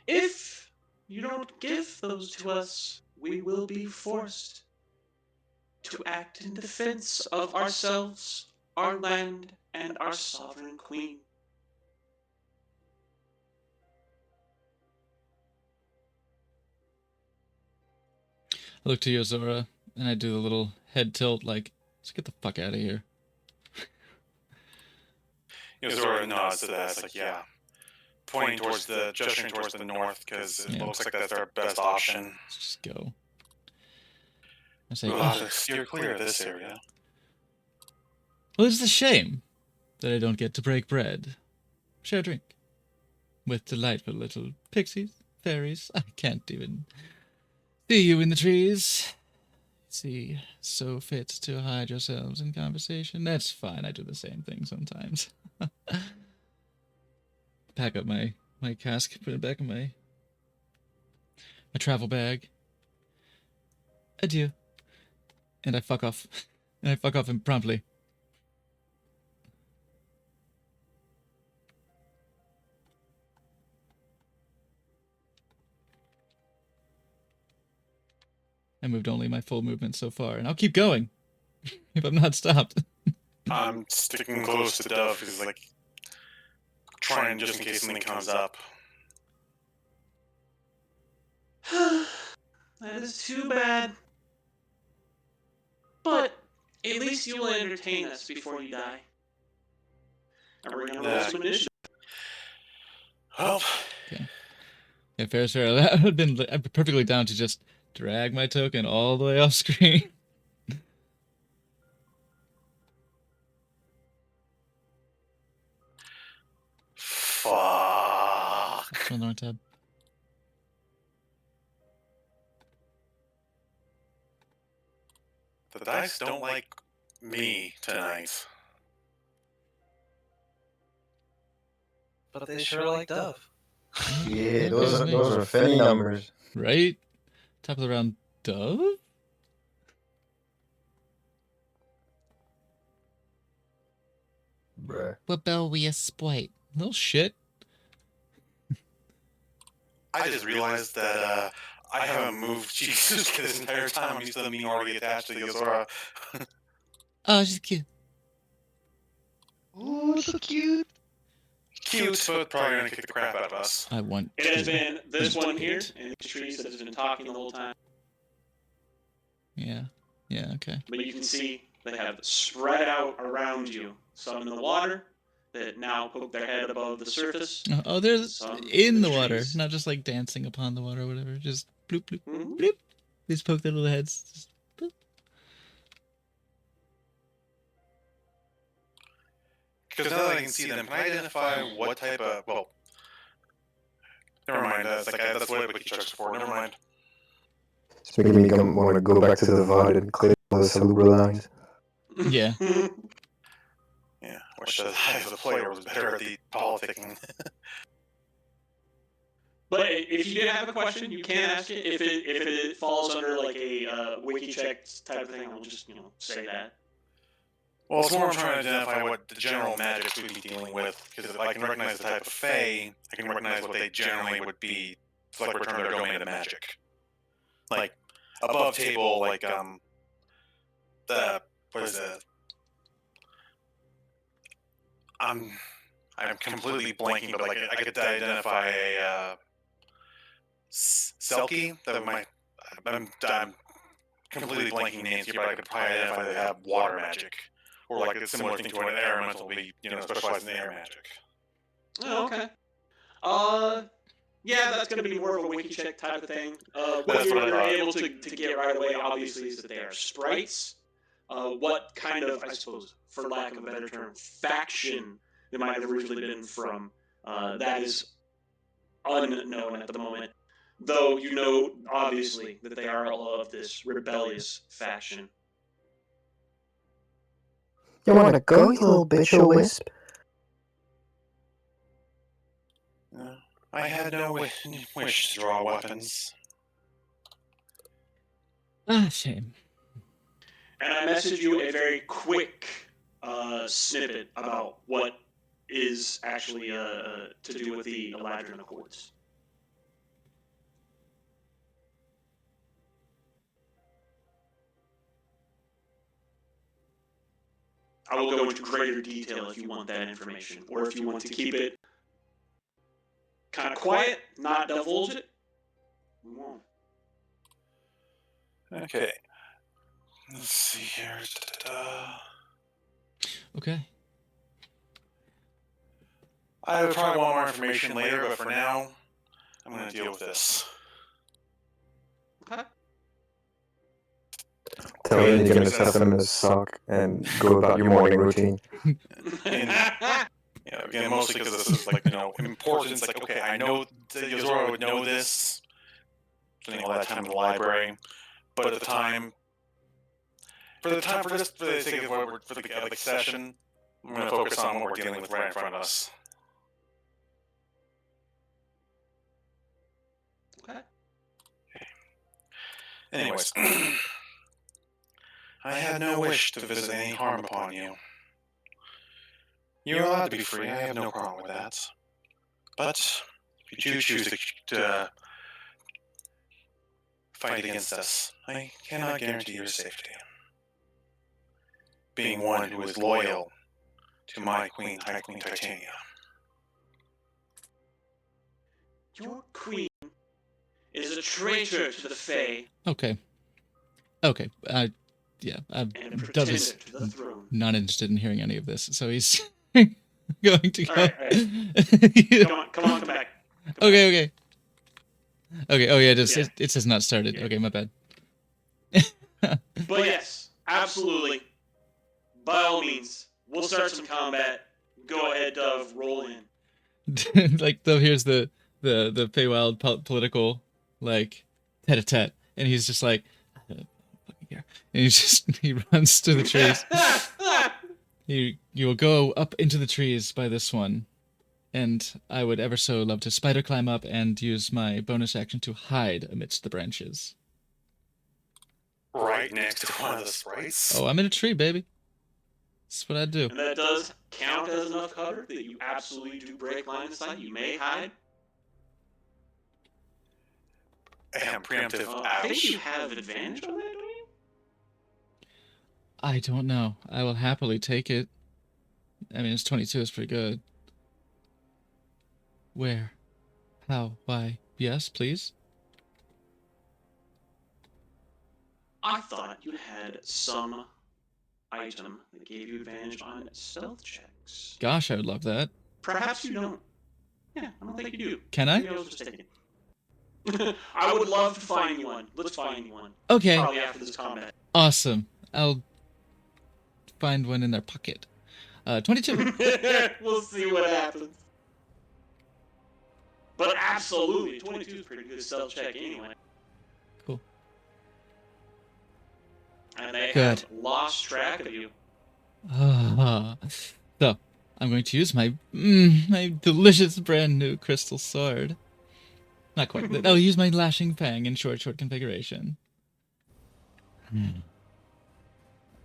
If you don't give those to us, we will be forced to act in defense of ourselves, our land, and our sovereign queen. I look to you, Zora, and I do the little head tilt like, let's get the fuck out of here. Zora nods to that. It's like, yeah. Pointing towards gesturing towards the north, because it looks like that's our best option. Let's just go. I say, We'll have to steer clear of this area. well, it's a shame that I don't get to break bread. Share a drink. With delightful little pixies, fairies. I can't even see you in the trees. See, so fit to hide yourselves in conversation. That's fine. I do the same thing sometimes. Pack up my cask, put it back in my travel bag. Adieu. And I fuck off. And I fuck off promptly. I moved only my full movement so far, and I'll keep going if I'm not stopped. I'm sticking close to Dove, because, like, trying just in case something comes up. That is too bad. But at least you will entertain us before you die. And we're going to roll some initiative. Well, Yeah, fair. That would have been I'd be perfectly down to just drag my token all the way off screen. fuck. On the right tab. The dice don't like me tonight. But they sure like Dove. Yeah, those are funny numbers. Right? Top of the round, Dove? Bruh. What bell we a spoit? Little shit. I just realized that I haven't moved Jesus this entire time. I'm used to them being already attached to Yozora. Oh, she's cute. Oh, so cute. Cute, but probably gonna kick the crap out of us. I want It has to. been this one here and these trees that has been talking the whole time. Yeah. Yeah, okay. But you can see they have spread out around you. Some in the water that now poke their head above the surface. Oh, they're Some in the trees. water, not just like dancing upon the water or whatever. Just bloop, bloop, Mhm. bloop. They just poke their little heads. Just bloop. Because now that I can see them, can I identify what type of... Well, never mind. That's what wiki checks are for. Never mind. It's making me want to go back to the VOD and clear all the cerebral lines. Yeah. Yeah, wish the player was better at the politicking. But if you did have a question, you can ask it. If it falls under like a wiki check type of thing, I'll just say that. Well, it's more I'm trying to identify what the general magics we'd be dealing with, because if I can recognize the type of Fae, I can recognize what they generally would be, to like return their domain to magic. Like, above table, like, what is it? I'm completely blanking, but like, I could identify a, Selkie, I'm completely blanking names here, but I could probably identify that they have water magic. Or like a similar thing to an air elemental, be specialized in air magic. Oh, okay. Yeah, that's going to be more of a wiki check type of thing. What That's what I you're thought. able to get right away, obviously, is that they are sprites. What kind of, I suppose, for lack of a better term, faction they might have originally been from, that is unknown at the moment. Though you know, obviously, that they are all of this rebellious faction. You want to go, you little bitch of wisp? I had no wish to draw weapons. Ah, shame. And I message you a very quick snippet about what is actually to do with the Eladrin Accords. I will go into greater detail if you want that information, or if you want to keep it kind of quiet, not divulge it. We won't. Okay. Let's see here. Okay. I would probably want more information later, but for now, I'm going to deal with this. Okay. Tell me you're gonna set them in a sock and go about your morning routine. Yeah, again, mostly because this is, like, you know, importance. Like, okay, I know that Yozora would know this, spending all that time in the library, but at the time, for the sake of what we're, for the session, I'm going to focus on what we're dealing with right in front of us. Okay. Anyways, I had no wish to visit any harm upon you. You're allowed to be free, I have no problem with that. But if you choose to fight against us, I cannot guarantee your safety. Being one who is loyal to my queen, High Queen Titania. Your queen is a traitor to the Fae Okay. Okay. Yeah. and a Dove pretender is to the throne. not interested in hearing any of this, so he's going to go. All right. Come on, come back. Okay. Okay. Oh yeah. Yeah. It says not started. Yeah. Okay, my bad. But yes, absolutely. By all means, we'll start some combat. Go ahead, Dove. Roll in. Like, though, here's the Feywild political, like, tete-a-tete, and he's just like, I don't fucking care. And he runs to the trees. You will go up into the trees by this one, and I would ever so love to spider climb up and use my bonus action to hide amidst the branches. Right next to one of the sprites? Oh, I'm in a tree, baby. That's what I do. And that does count as enough cover that you absolutely do break line of sight. You may hide. And preemptive I think you ouch. have advantage on that, don't you? I don't know. I will happily take it. I mean, it's 22 is pretty good. Where? How? Why? Yes, please? I thought you had some item that gave you advantage on stealth checks. Gosh, I would love that. Perhaps you don't. Yeah, I don't think you do. Can I? Maybe I was mistaken. I would love to find you one. Let's find you one. Okay. Probably after this combat. Awesome. I'll find one in their pocket. 22. We'll see what happens. But absolutely, 22 is pretty good stealth check anyway. Cool. And they Good. have lost track of you. So, I'm going to use my my delicious brand new crystal sword. Not quite. I'll use my lashing fang in short configuration.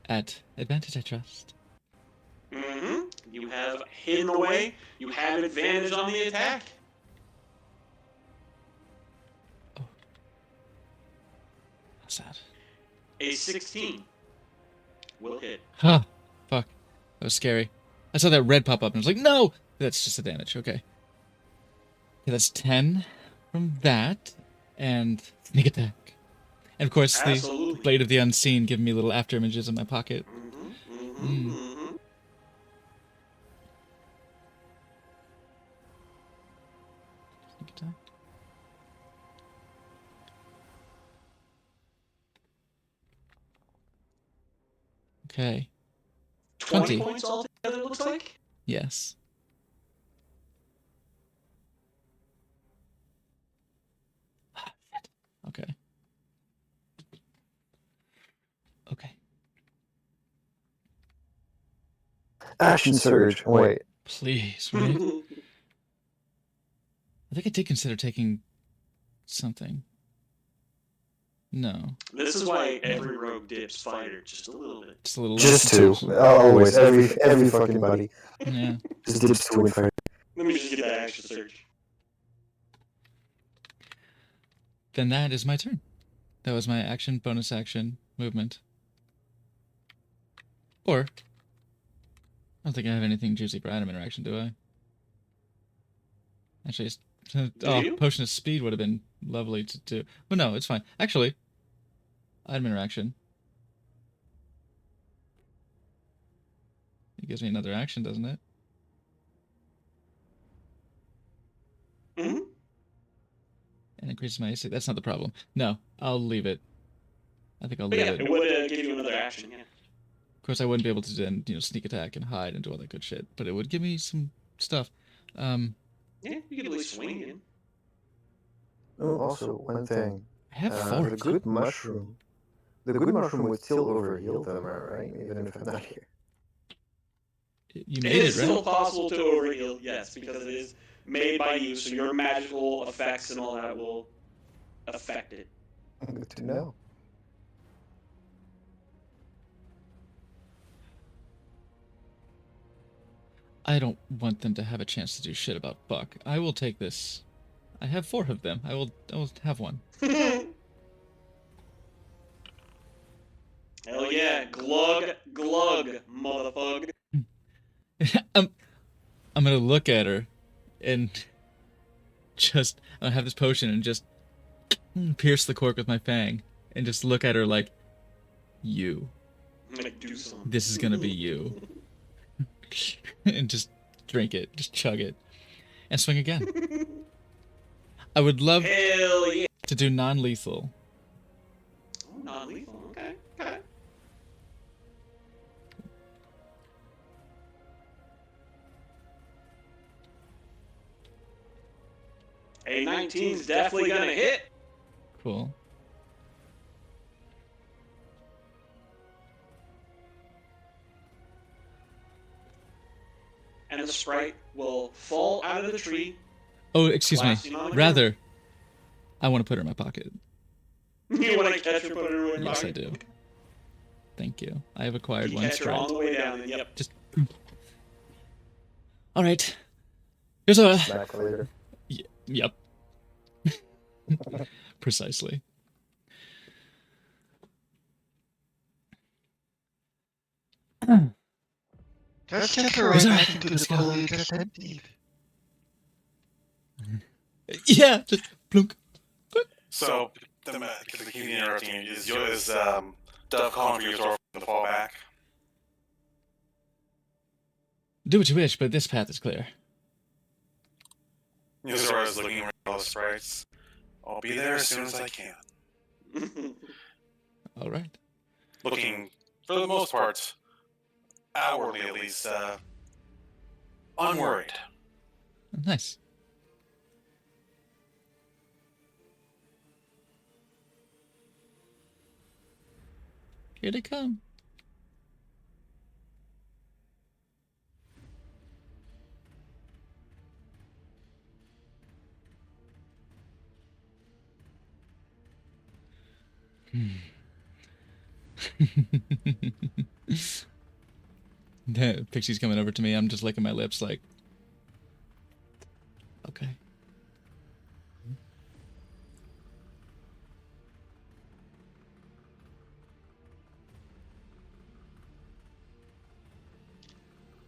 At advantage, I trust. Mm-hmm. You have hidden away. You have advantage on the attack. How's that? A 16 will hit. Huh. Fuck. That was scary. I saw that red pop up and I was like, no! That's just the damage. Okay. Okay, that's 10 from that. And sneak attack. And of course, the Absolutely. Blade of the Unseen giving me little after images in my pocket. Mm-hmm. Sneak attack. Okay. 20 20. points altogether, looks like. Yes. Ah, shit. Okay. Okay. Action surge. Wait. Please, right? I think I did consider taking something. No. This is why every rogue dips fighter just a little bit. Just a little Just less. two. Always. Every fucking buddy. Yeah. Just dips to win fire. Let me just get that action surge. Then that is my turn. That was my action, bonus action, movement. Or, I don't think I have anything juicy for item interaction, do I? Actually, you? Potion of Speed would have been lovely to do. But no, it's fine. Actually, item interaction. It gives me another action, doesn't it? Mm-hmm. And increases my AC. That's not the problem. No, I'll leave it. I think I'll leave Yeah, it. it would give you another action, yeah. Of course, I wouldn't be able to then, sneak attack and hide and do all that good shit. But it would give me some stuff. Yeah, you could at least swing in. Oh, also, one thing. I have four. The good mushroom. The good mushroom would still overheal them, right? Even if I'm not here. You It made is it, right? still possible to overheal, yes, because it is made by you, so your magical effects and all that will affect it. Good to know. I don't want them to have a chance to do shit about Buck. I will take this. I have 4 of them. I will have one. Hell yeah, glug, motherfucker. I'm gonna look at her and just I have this potion and just pierce the cork with my fang and just look at her like, you. Like, do something. This is gonna be you. And just drink it, just chug it, and swing again. I would love Hell yeah. to do non-lethal. Oh, non-lethal, okay. A 19's definitely gonna hit. Cool. And the sprite will fall out of the tree. Oh, excuse me. Blasting on the Rather, I want to put her in my pocket. You want to catch her, put her in Yes, pocket? I do. Thank you. I have acquired You one catch her on stride. the way down, and yep. Just. All right. Here's a. Back later. Yep. Precisely. Just get her Is right there- back into let's the go. pool just empty. Yeah, just plunk. So, the keep interrupting you. Is Dove calling for you to fall back? Do what you wish, but this path is clear. Yuzora is looking around all the sprites. I'll be there as soon as I can. All right. Looking, for the most part, outwardly at least, unworried. Nice. Here they come. The Pixie's coming over to me. I'm just licking my lips like, okay.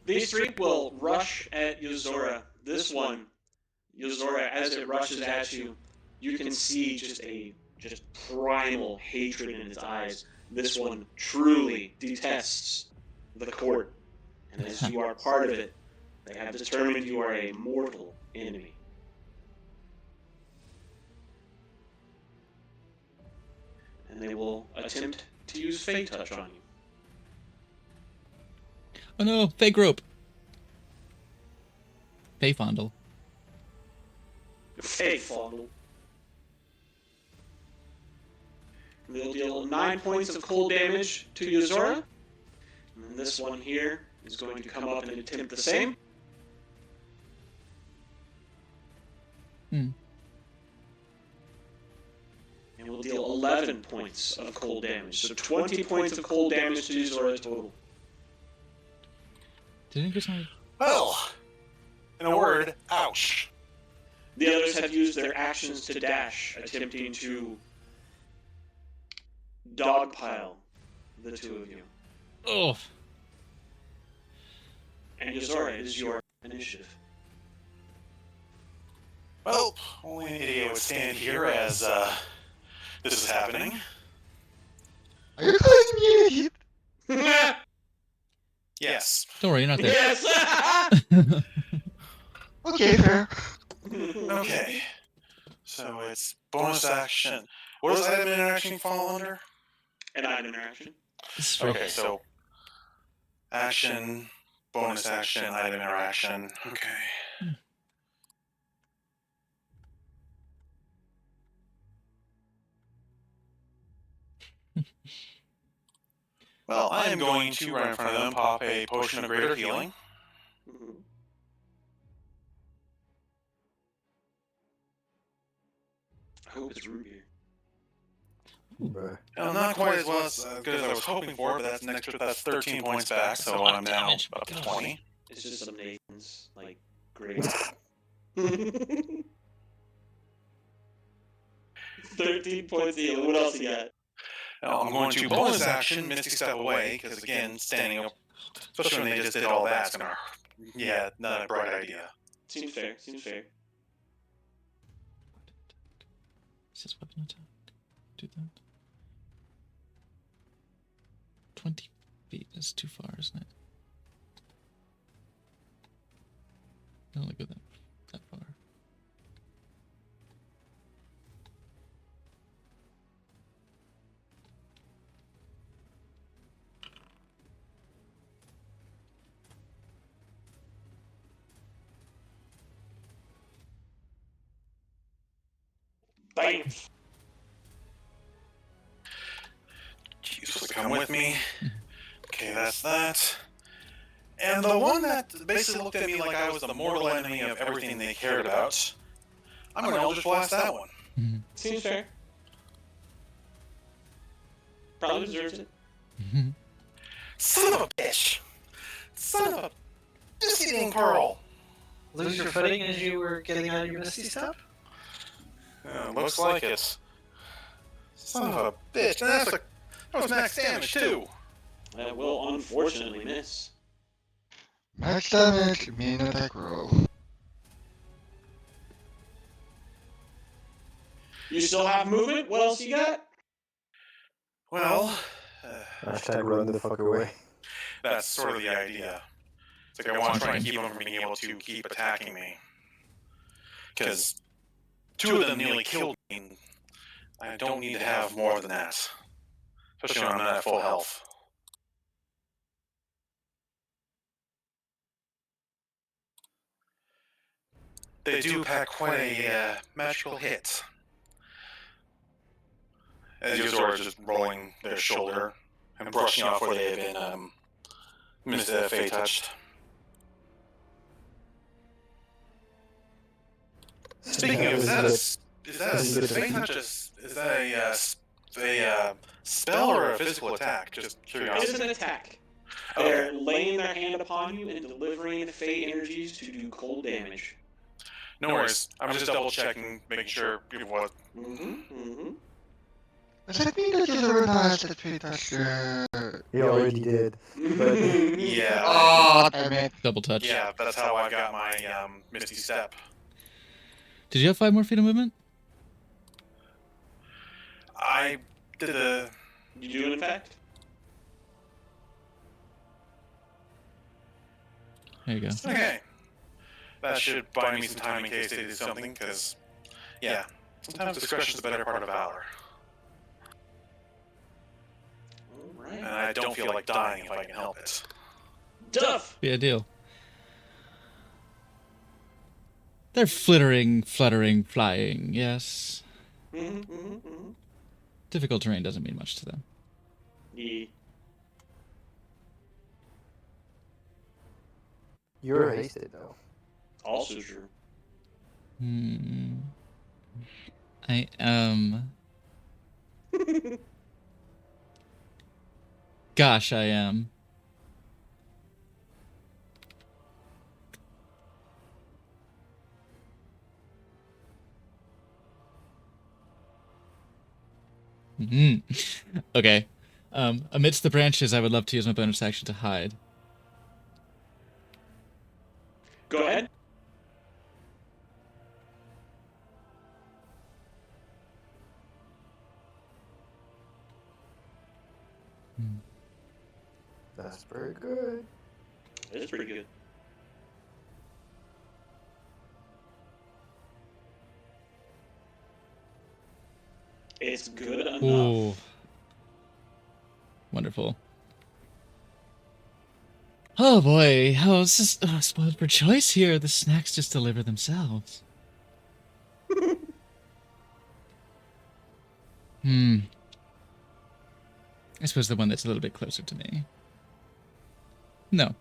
These three will rush at Yuzora. This one, Yuzora, as it rushes at you, you can see just primal hatred in its eyes. This one truly detests the court, and as you are part of it, they have determined you are a mortal enemy. And they will attempt to use Fey Touch on you. Oh no, fake rope. Fey fondle. Fake fondle. They'll deal 9 points of cold damage to Yozora. And this one here is going to come up and attempt the same. Hmm. And we'll deal 11 points of cold damage. So 20 points of cold damage to Yozora total. Didn't it get something? Well, in a word, ouch. The others have used their actions to dash, attempting to dogpile the two of you. Oh. And Yozora, it is your initiative. Well, only an idiot would stand here as this is happening. Are you calling me an idiot? Yes. Don't worry, you're not there. Yes! Okay, fair. Okay. So it's bonus action. What does item interaction fall under? An item interaction. Okay, so action, bonus action, item interaction. Okay. Well, I am going to run in front of them, pop a potion of greater healing. Mhm. I hope it's root beer. Bruh. Well, not quite as well as good as I was hoping for, but that's 13 points back, so I'm now up to 20. It's just some Nathan's, like, great. 13 points heal. What else you got? Now, I'm going to bonus action, Misty Step away, because again, standing up, especially when they just did all that, it's gonna, yeah, not a bright idea. Seems fair. Seems fair. Is this weapon attack? Do that. 20 feet. That's too far, isn't it? I don't go that far. Bam! You're supposed to come with me. Okay, that's that. And the one that basically looked at me like I was the mortal enemy of everything they cared about, I'm going to Eldritch Blast that one. Mm-hmm. Seems fair. Probably deserves it. Mm-hmm. Son of a bitch! Son of a piss-eating pearl! Lose your footing as you were getting out of your Misty Step? Looks like it. Son of a bitch. And that was max damage, too. That will unfortunately miss. Max damage, main attack roll. You still have movement? What else you got? Well, Hashtag run the fuck away. that's sort of the idea. It's like I want to try and keep them from being able to keep attacking me. Because 2 of them nearly killed me. And I don't need to have more than that. Especially when I'm not at full health. They do pack quite a magical hit. As Yozora just rolling their shoulder and brushing off where they had been Fey touched. Speaking of, is that a Fey touch? Is that a spell or a physical attack? Just It curiosity. is an attack. Okay. They're laying their hand upon you and delivering Fey energies to do cold damage. No worries. I'm just double checking, making sure what. Does that mean that Yozora now has that fate touch? He already did. But Yeah. Oh, damn it. Double touch. Yeah, that's how I got my Misty Step. Did you have 5 more feet of movement? I did the. You do, in fact. There you go. Okay. That should buy me some time in case they do something, because, yeah, sometimes discretion's the better part of valor. And Alright. I don't feel like dying if I can help it. Duff. Be a deal. They're flittering, fluttering, flying, yes. Difficult terrain doesn't mean much to them. Yeah. You're hasted, though. Also true. I am. Gosh, I am. Okay. Amidst the branches, I would love to use my bonus action to hide. Go ahead. That's very good. It's pretty good. It's good enough. Ooh. Wonderful. Oh boy, oh, this is spoiled for choice here. The snacks just deliver themselves. I suppose the one that's a little bit closer to me. No.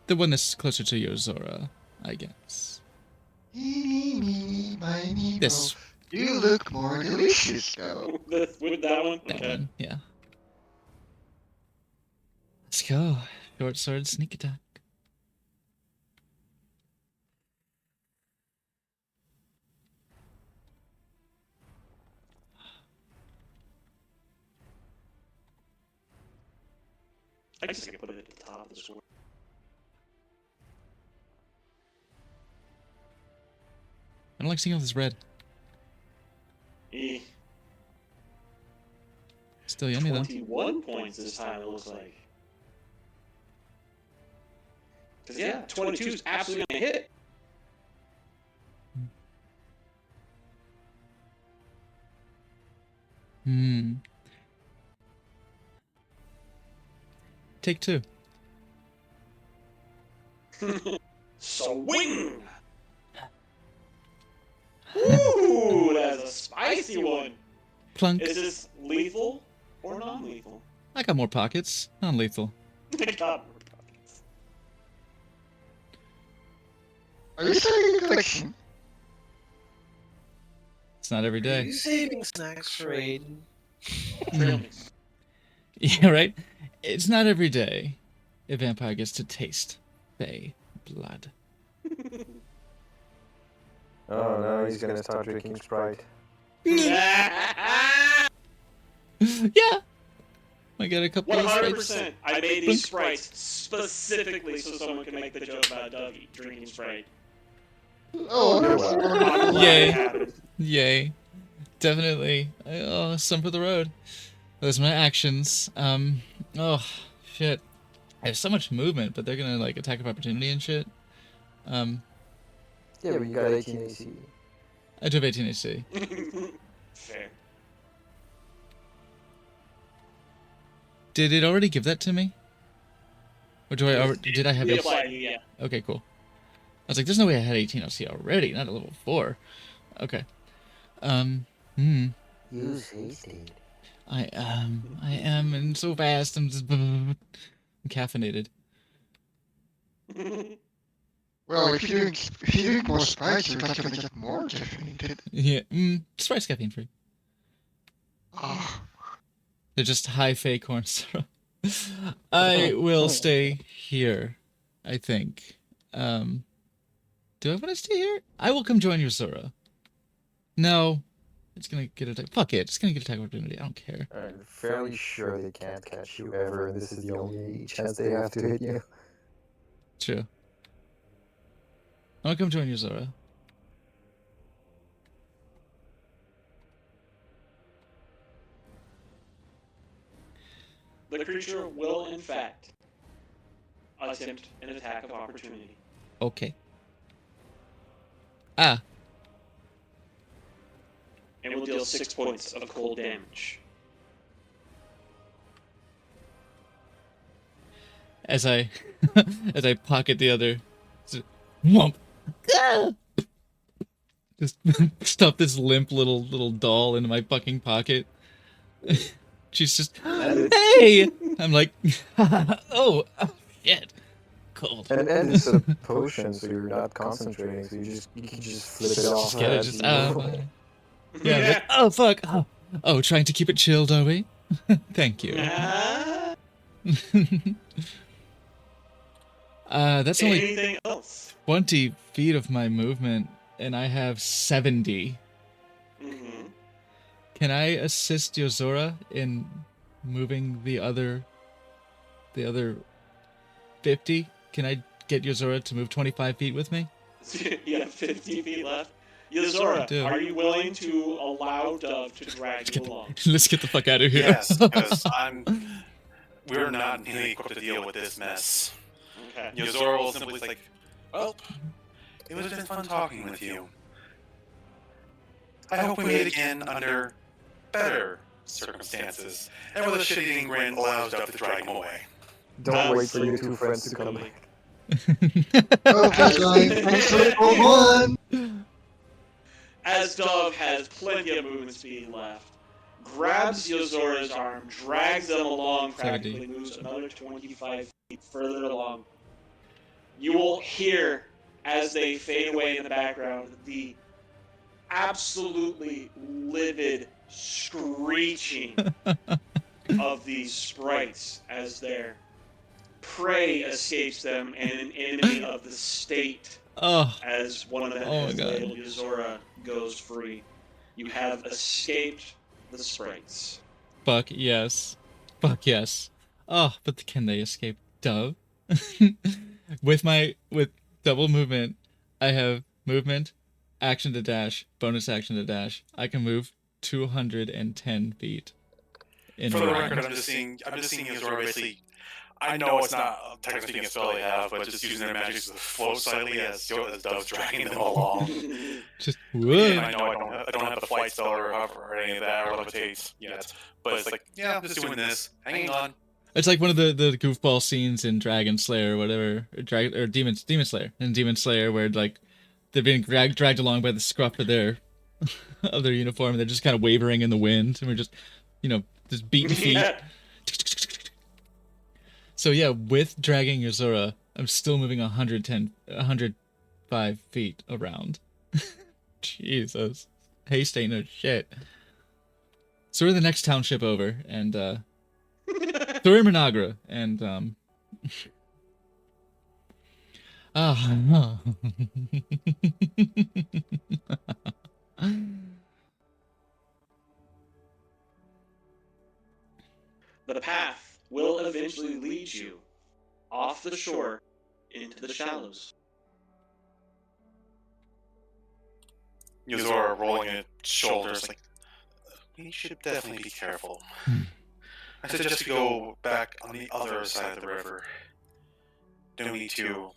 The one that's closer to your Zora, I guess. Eeny, meeny, miny, This. moe. You look more delicious, though. With that one? That Okay. one, yeah. Let's go. Short sword sneak attack. I guess I can put it at the top of the sword. I don't like seeing all this red. Eh. Still yummy though. 21 points this time, it looks like. Because, yeah, 22 is absolutely going to hit. Take two. Swing! Ooh, that's a spicy one. Plunk. Is this lethal or non-lethal? I got more pockets. Non-lethal. I got more pockets. Are you starting a collection? It's not every Are day. you saving snacks for Aiden? Yeah, right? It's not every day a vampire gets to taste Fey blood. Oh no, he's gonna start drinking Sprite. Yeah! I got a couple of sprites. 100%. I made these sprites specifically so someone can make the joke about Dougie drinking Sprite. Oh, You're that's welcome. I'm glad Yay. it happened. Yay. Definitely. Oh, some for the road. Those are my actions. Oh, shit. I have so much movement, but they're gonna, like, attack of opportunity and shit. Yeah, but you got 18 AC. I do have 18 AC. Fair. Did it already give that to me? Or do I already, did I have it? Reapply, yeah. Okay, cool. I was like, there's no way I had 18 OC already, not at level 4. Okay. Use hasted. I am, and so fast, I'm just I'm caffeinated. Well, if you're doing more sprites, you're not gonna get more caffeinated. Yeah, Sprite's caffeine free. Ah, They're just high Fey corn syrup. I will stay here, I think. Do I want to stay here? I will come join you, Zora. No. It's gonna get attack. Fuck it. It's gonna get attack opportunity. I don't care. I'm fairly sure they can't catch you ever, and this is the only chance they have to hit you. True. I'll come join you, Zora. The creature will, in fact, attempt an attack of opportunity. Okay. Ah. And will deal 6 points of cold damage. as I as I pocket the other. Whomp. Just stuff this limp little doll into my fucking pocket. She's just, hey! I'm like, oh shit, cold. And it's a potion, so you're not concentrating, so you can just flip it off. Just get it, as just you roll. yeah. I'm like, oh fuck, oh, trying to keep it chilled, are we? Thank you. That's only Anything else? 20 feet of my movement, and I have 70. Mm-hmm. Can I assist Yozora in moving the other 50? Can I get Yozora to move 25 feet with me? You have 50 feet left. Yozora, Dude. are you willing to allow Dove to drag you along? Let's get the fuck out of here. Yes, because we're not nearly equipped to deal with this mess. Okay. Yozora will simply like, well, it was been fun talking with you. I hope we meet again under better circumstances, and where the shit-eating grin allows Dove to drag him away. Don't wait for your two friends to come back. As Dove has plenty of movement speed left, grabs Yozora's arm, drags them along, practically moves another 25 feet further along. You will hear, as they fade away in the background, the absolutely livid screeching of these sprites as their prey escapes them and an enemy of the state Oh, as one of them Oh my has God. labeled Yozora goes free. You have escaped the sprites. fuck yes. Fuck yes. Oh, but can they escape Dove? with double movement, I have movement, action to dash, bonus action to dash. I can move 210 feet. In For a the round. record, I'm just seeing Yozora basically. I know it's not technically speaking a spell they have, but just using their magic to float slightly as Dove's dragging them along. Just And whoa. I know I don't have the flight spell or any of that or levitate yet, but it's like, yeah, I'm just doing this. Hanging on. It's like one of the goofball scenes in Dragon Slayer or whatever, or Demon Slayer, in Demon Slayer, where like they're being dragged along by the scruff of their uniform, and they're just kind of wavering in the wind, and we're just, just beating feet. Yeah. So yeah, with dragging Yozora, I'm still moving 105 feet around. Jesus, haste ain't no shit. So we're in the next township over, and so we're in Menagra, and The path will eventually lead you off the shore into the shallows. Yozora rolling its shoulders like, we should definitely be careful. I suggest we go back on the other side of the river. Don't need to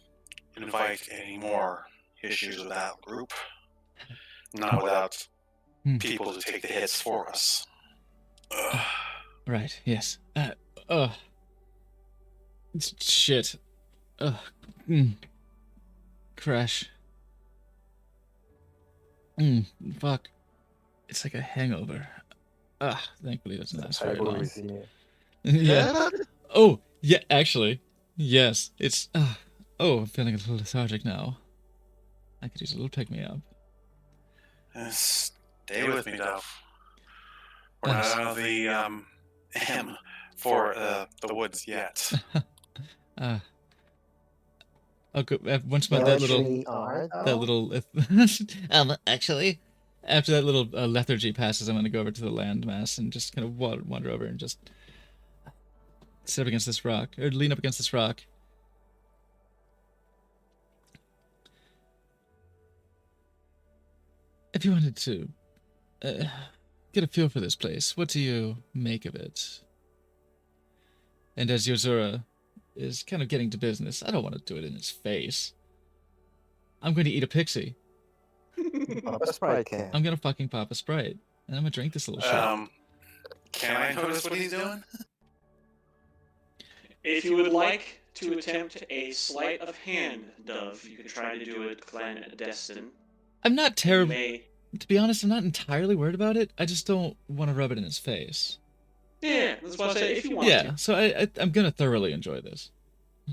invite any more issues with that group. Not without people to take the hits for us. Ugh. right, yes. Shit. Crash. Fuck. It's like a hangover. Thankfully it doesn't last very long. Yeah. Oh, yeah, actually. Yes. It's, I'm feeling a little lethargic now. I could use a little pick-me-up. Stay with me, Dove. We're not out of the M for the woods yet. I'll go once my actually after that little lethargy passes, I'm gonna go over to the landmass and just kind of wander over and just sit up against this rock or lean up against this rock. If you wanted to get a feel for this place, what do you make of it? And as Yozora is kind of getting to business, I don't want to do it in his face. I'm going to eat a pixie. Pop a Sprite can. I'm going to fucking pop a Sprite. And I'm going to drink this little shit. Can I notice what he's doing? If you would like to attempt a sleight of hand, Dove. You can try to do it clandestine. I'm not You terrible. may. To be honest, I'm not entirely worried about it. I just don't want to rub it in his face. Yeah, that's why I said if you want Yeah, to. so I'm gonna thoroughly enjoy this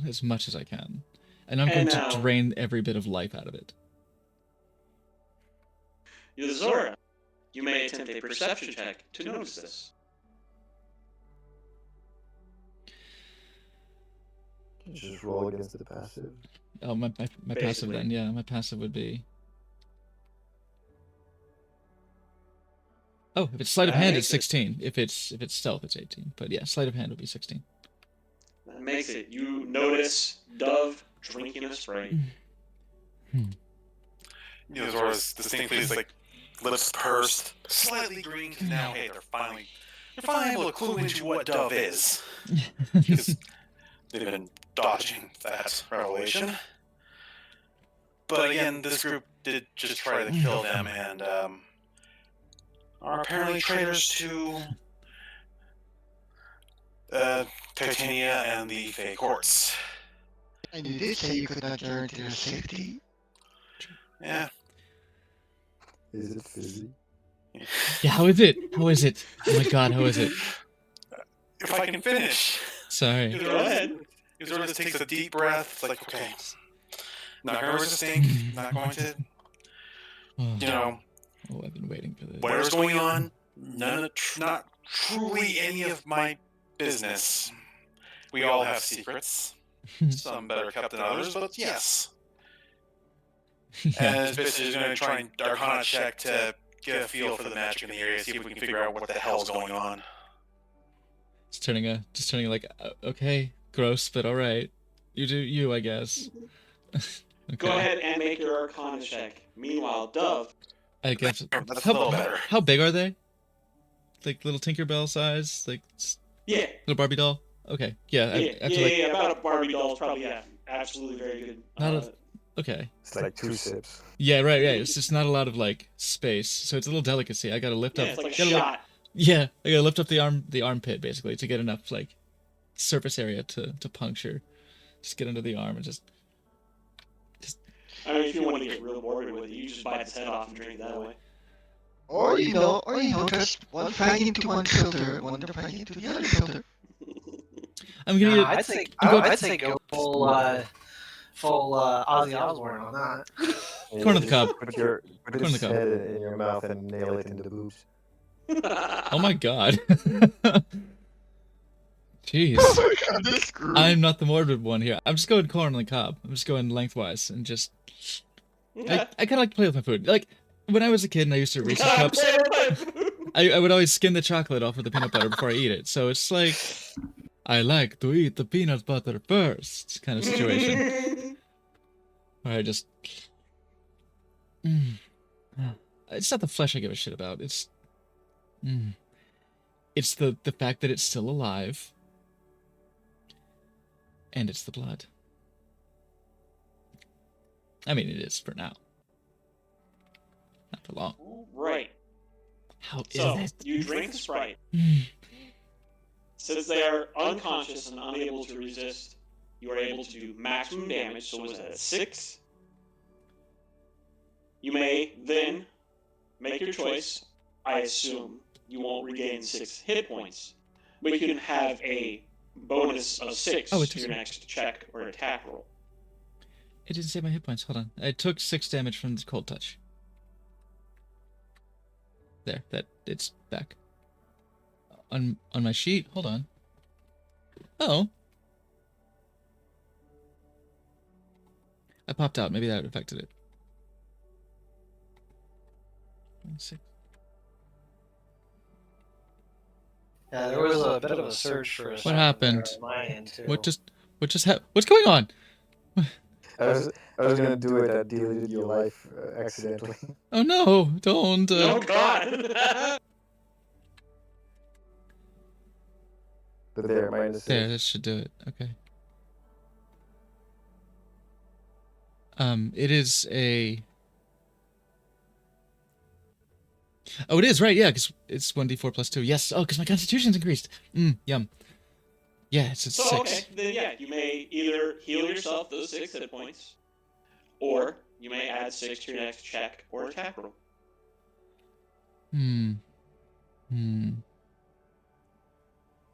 as much as I can, and I'm going And to drain every bit of life out of it. Yuzora, you may attempt a perception check to notice this. Just roll against the passive. Oh, my passive Basically. then. Yeah, my passive would be. Oh, if it's sleight of That hand, makes it's it. 16. If it's stealth, it's 18. But yeah, sleight of hand would be 16. That makes it. You notice Dove drinking a Sprite. Zora's distinctly is like lips pursed, slightly green, because now, hey, they're finally able to clue into what Dove is. Because they've been dodging that revelation. But again, this group did just try to kill them and are apparently traitors to Titania and the Fey Courts. And you did say you could not guarantee their safety. Yeah. Is it fizzy? Yeah, how is it? How is it? Oh my god, how is it? If I can finish. Sorry. Go ahead. Zora just takes a deep breath. It's like, okay, not going to resist ink, not going to, Oh, you know, I've been waiting for this. whatever's going on, not truly any of my business. We all have secrets, some better kept than others, but yes. Yeah. And this bitch is going to try and Arcana check to get a feel for the magic in the area, see if we can figure out what the hell's going on. Just turning like, okay, gross, but all right. You do you, I guess. Okay. Go ahead and make your Arcana check. Meanwhile, Dove. I guess. That's a little better. How big are they? Like little Tinkerbell size, like Yeah. little Barbie doll. Okay, yeah. Yeah, about a Barbie doll is probably, absolutely very good. Not okay. It's like 2 sips. Yeah, right. It's just not a lot of like space, so it's a little delicacy. I gotta lift yeah, up. it's like a gotta, shot. Yeah, I gotta lift up the armpit basically to get enough like surface area to puncture. Just get under the arm and just. I mean, if you want to get real morbid with it, you just bite its head off and drink that way. Or just one fag into one filter, one fag into the other filter. I'm gonna. Nah, I'd say go full Ozzy Osbourne on that. And Corn on you the just cob. Put Corn on his the cob. head in your mouth and nail it into the boobs. Oh my god. Jeez. Oh my god, this group. I'm not the morbid one here. I'm just going corn on the cob. I'm just going lengthwise and just. I kind of like to play with my food. Like when I was a kid and I used to Reese's cups, I would always skim the chocolate off with the peanut butter before I eat it. So it's like I like to eat the peanut butter first kind of situation. Where I just. It's not the flesh I give a shit about. It's the fact that it's still alive. And it's the blood. I mean, it is for now. Not for long. Right. How is So, it? you drink the Sprite. Since they are unconscious and unable to resist, you are able to do maximum damage. So was that 6? You may then make your choice. I assume you won't regain 6 hit points, but you can have a bonus of 6 Oh, it to your doesn't. next check or attack roll. It didn't say my hit points. Hold on. I took 6 damage from the cold touch. There, it's back. On my sheet. Hold on. Oh. I popped out. Maybe that affected it. 6. Yeah, there was a bit of a surge for a second happened? there on my end too. What just what's going on? I was gonna do it. I deleted your life accidentally. Oh no, don't. Oh God! But there, minus There, 6. that should do it. Okay. It is a. Oh, it is right. Yeah, because it's 1d4 plus 2. Yes. Oh, because my constitution's increased. Yum. Yeah, it's at So 6. okay, then yeah, you may either heal yourself those 6 hit points, or you may add 6 to your next check or attack roll. Hmm.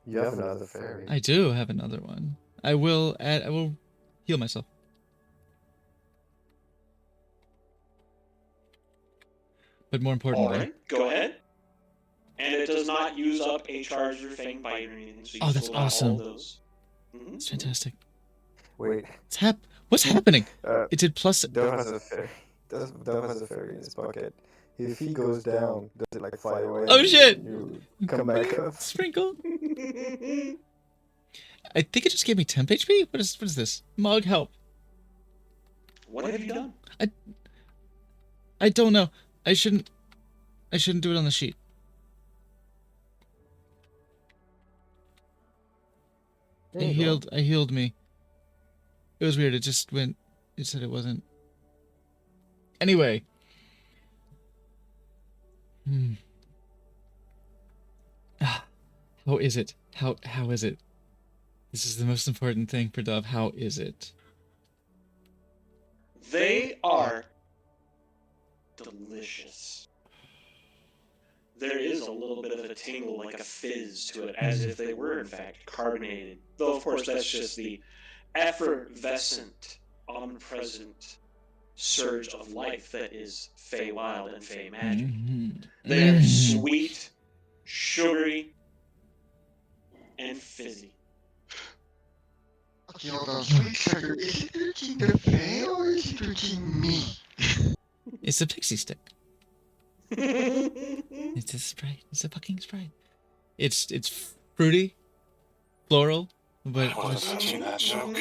You have another fairy. I do have another one. I will heal myself. But more importantly, All right, go ahead. And it does not use up a charge of your Fang Bite or anything, so you can that's still have awesome. all those. Mhm. it's fantastic. Wait, What's happening? uh, It did plus. Dove has a fairy. Dove has a fairy in his pocket. If he goes down, does it like fly away? Oh, shit! You come back up. Sprinkle. I think it just gave me temp HP. What is this? Mog, help! What have you done? I don't know. I shouldn't do it on the sheet. There I you go. healed me. It was weird. It just went. It said it wasn't. Anyway. How is it? How is it? This is the most important thing for Dove. How is it? They are delicious. There is a little bit of a tingle, like a fizz to it, as if they were in fact carbonated. Though of course that's just the effervescent, omnipresent surge of life that is Feywild and Fey magic. They are sweet, sugary, and fizzy. Okay, hold on. Sweet sugar. Is it reaching the Fae or is it reaching me? It's a pixie stick. It's a Sprite. It's a fucking Sprite. It's fruity, floral, but I wasn't touching that joke.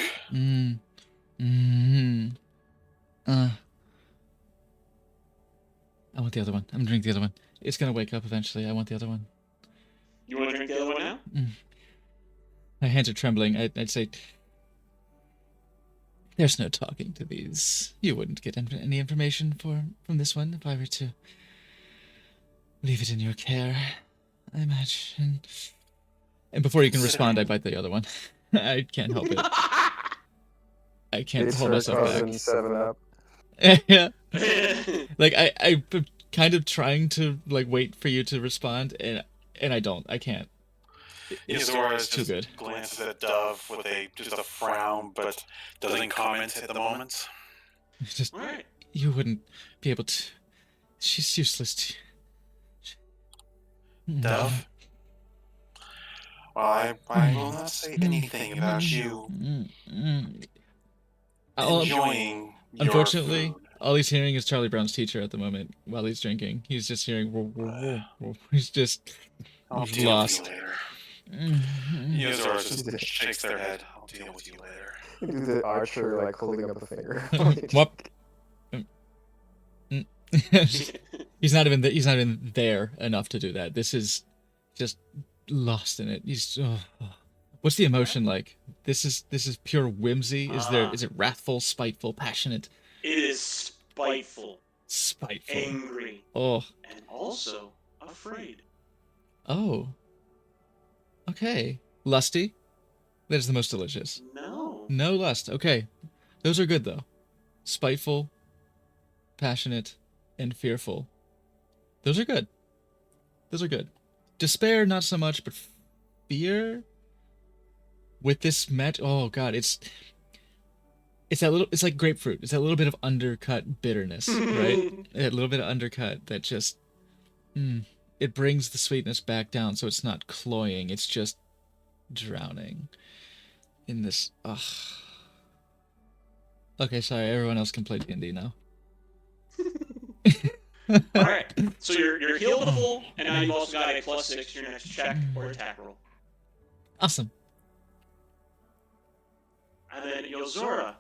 I want the other one. I'm gonna drink the other one. It's gonna wake up eventually. I want the other one. You want to drink the other one now? My hands are trembling. I'd say, there's no talking to these. You wouldn't get any information from this one if I were to leave it in your care, I imagine. And before you can respond, I bite the other one. I can't help it. I can't It's hold her myself cousin back. 7-Up. Yeah. Like I'm kind of trying to like wait for you to respond, and I don't. I can't. It's Izora too just good. glances at Dove with just a frown, but doesn't comment at the moment. It's just All right. you wouldn't be able to. She's useless to you. Dove? Well, I will not say anything about you enjoying your Unfortunately, food. all he's hearing is Charlie Brown's teacher at the moment while he's drinking. He's just hearing. He's just. I'll He's deal lost. with you later. Izora just shakes their head. I'll deal with you later. Do the archer like holding up a finger. Whoop. He's not even there enough to do that. This is just lost in it. He's what's the emotion like? This is pure whimsy. Is it wrathful, spiteful, passionate? It is spiteful, Spiteful. angry, Oh. and also afraid. Oh. Okay. Lusty? That is the most delicious. No. No lust. Okay. Those are good though. Spiteful, passionate, and fearful. Those are good. Those are good. Despair, not so much, but fear with this match. Oh god, it's that little. It's like grapefruit. It's that little bit of undercut bitterness, right? A little bit of undercut that just. It brings the sweetness back down, so it's not cloying. It's just drowning in this. Ugh. Okay, sorry. Everyone else can play D&D now. All right. So you're healable, and now you've also got a +6 to your next check or attack roll. Awesome. And then Yozora,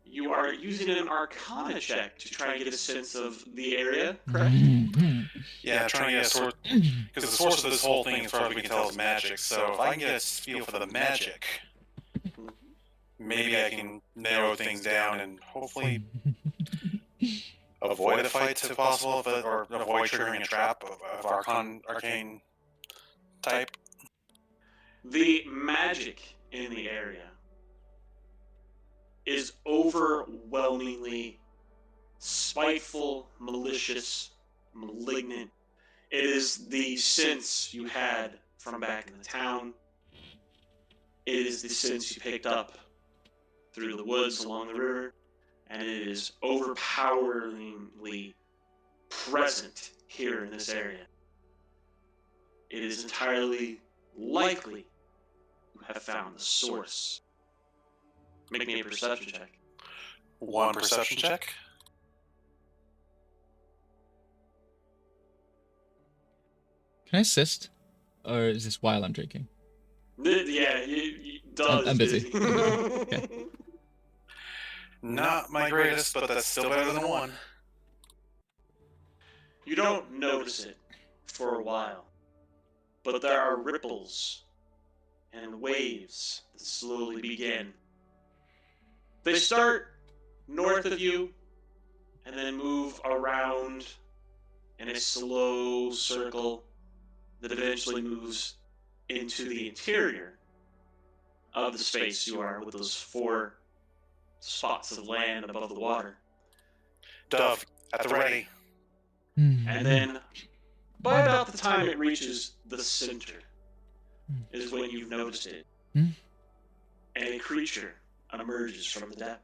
you are using an Arcana check to try and get a sense of the area, correct? Yeah, trying to get a sort, because the source of this whole thing, as far as we can tell, is magic. So if I can get a feel for the magic, maybe I can narrow things down and hopefully avoid a fight if possible, or avoid triggering a trap of arcane type. The magic in the area is overwhelmingly spiteful, malicious, malignant. It is the sense you had from back in the town. It is the sense you picked up through the woods along the river, and it is overpoweringly present here in this area. It is entirely likely you have found the source. Make me a perception check. One perception check. Can I assist? Or is this while I'm drinking? Yeah, I'm busy. Not my greatest, but that's still better than one. You don't notice it for a while, but there are ripples and waves that slowly begin. They start north of you and then move around in a slow circle that eventually moves into the interior of the space you are, with those 4 spots of land above the water. Dove, at the ready. And then, by about the time it reaches the center, is when you've noticed it. And a creature emerges from the depth.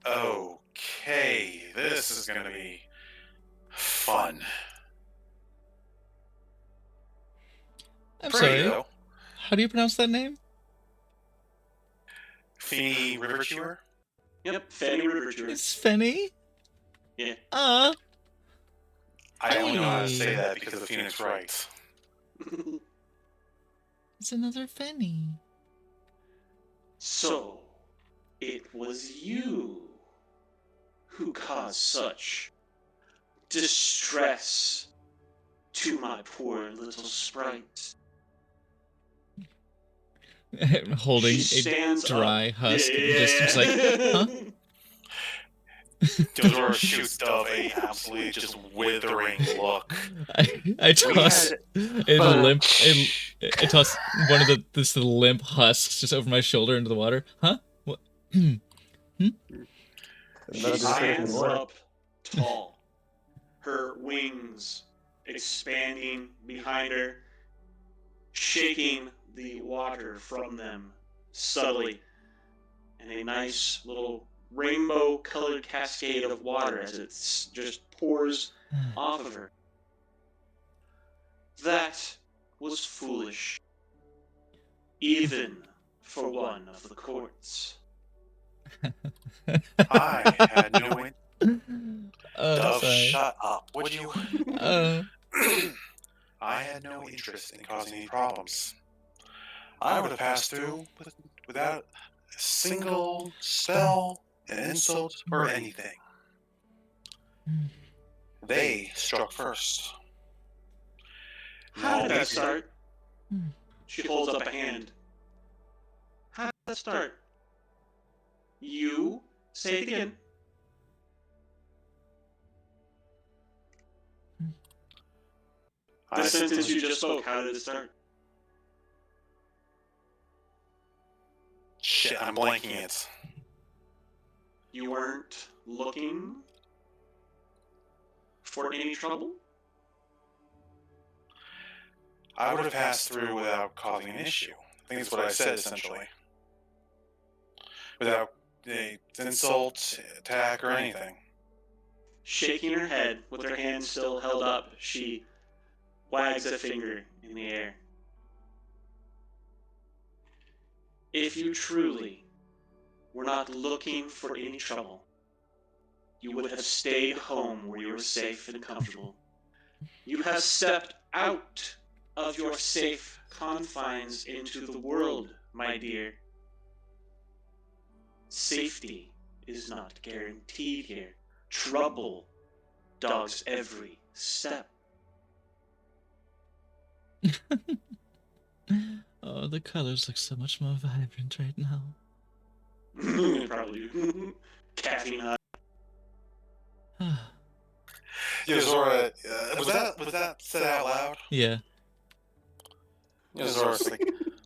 Okay, this is gonna be fun. I'm Pretty, sorry. though. How do you pronounce that name? Feeney River Chewer? Yep, Fanny River Chewer. It's Fenny? Yeah. I only know how to Hey. say that because of the Phoenix Wrights. It's another Fenny. So, it was you who caused such distress to my poor little sprite. Holding She a stands dry up. husk. Yeah. Just like, huh? Theodora shoots Dove a absolutely just withering look. I toss a limp. I toss one of the limp husks just over my shoulder into the water. Huh? What? She Not just stands anymore. up tall, her wings expanding behind her, shaking the water from them subtly, and a nice little rainbow-colored cascade of water as it just pours off of her. That was foolish, even for one of the courts. I had no Dove, sorry. shut up, would you? I had no interest in causing any problems. I would have passed through without a single spell, an insult, or anything. They struck first. How did No, that start? Hmm. She holds up a hand. How did that start? You say it again. The sentence you just spoke, how did it start? Shit, I'm blanking it. You weren't looking for any trouble? I would have passed through without causing an issue. I think that's what I said, essentially. Without an insult, attack, or anything. Shaking her head with her hand still held up, she wags a finger in the air. If you truly were not looking for any trouble, you would have stayed home where you were safe and comfortable. You have stepped out of your safe confines into the world, my dear. Safety is not guaranteed here. Trouble dogs every step. Oh, the colors look so much more vibrant right now. Probably do. Caffeine high. Yeah, Zora, was that said out loud? Yeah. Yeah, Zora's like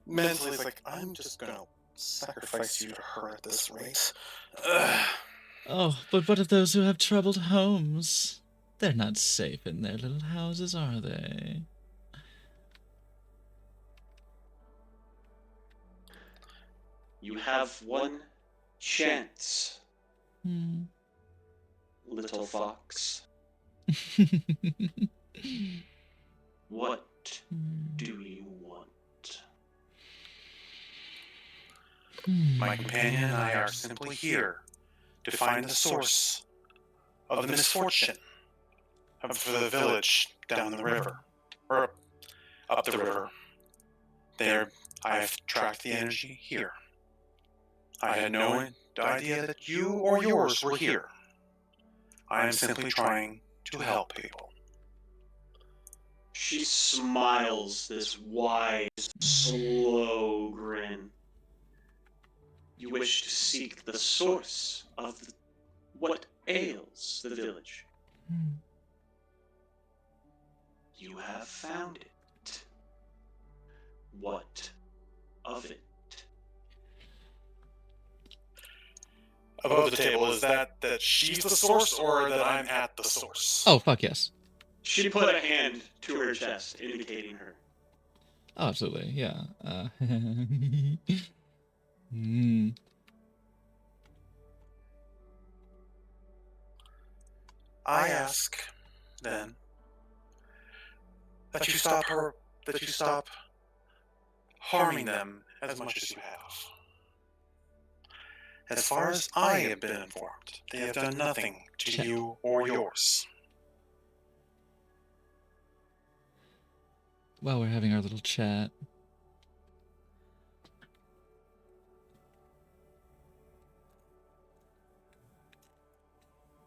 mentally, it's like, I'm just gonna sacrifice you to her at this rate. Oh, but what of those who have troubled homes? They're not safe in their little houses, are they? You have one chance, Hmm. little fox. What do you want? My companion and I are simply here to find the source of the misfortune for the village down the river, or up the river. There, I have tracked the energy here. I had no idea that you or yours were here. I am simply trying to help people. She smiles this wise, slow grin. You wish to seek the source of what ails the village. You have found it. What of it? Above the table, is that she's the source or that I'm at the source? Oh, fuck yes. She put a hand to her chest, indicating her. Oh, absolutely, yeah. Mm. I ask, then, that you stop harming them as much as you have. As far as I have been informed, they have done nothing to you or yours. While we're having our little chat.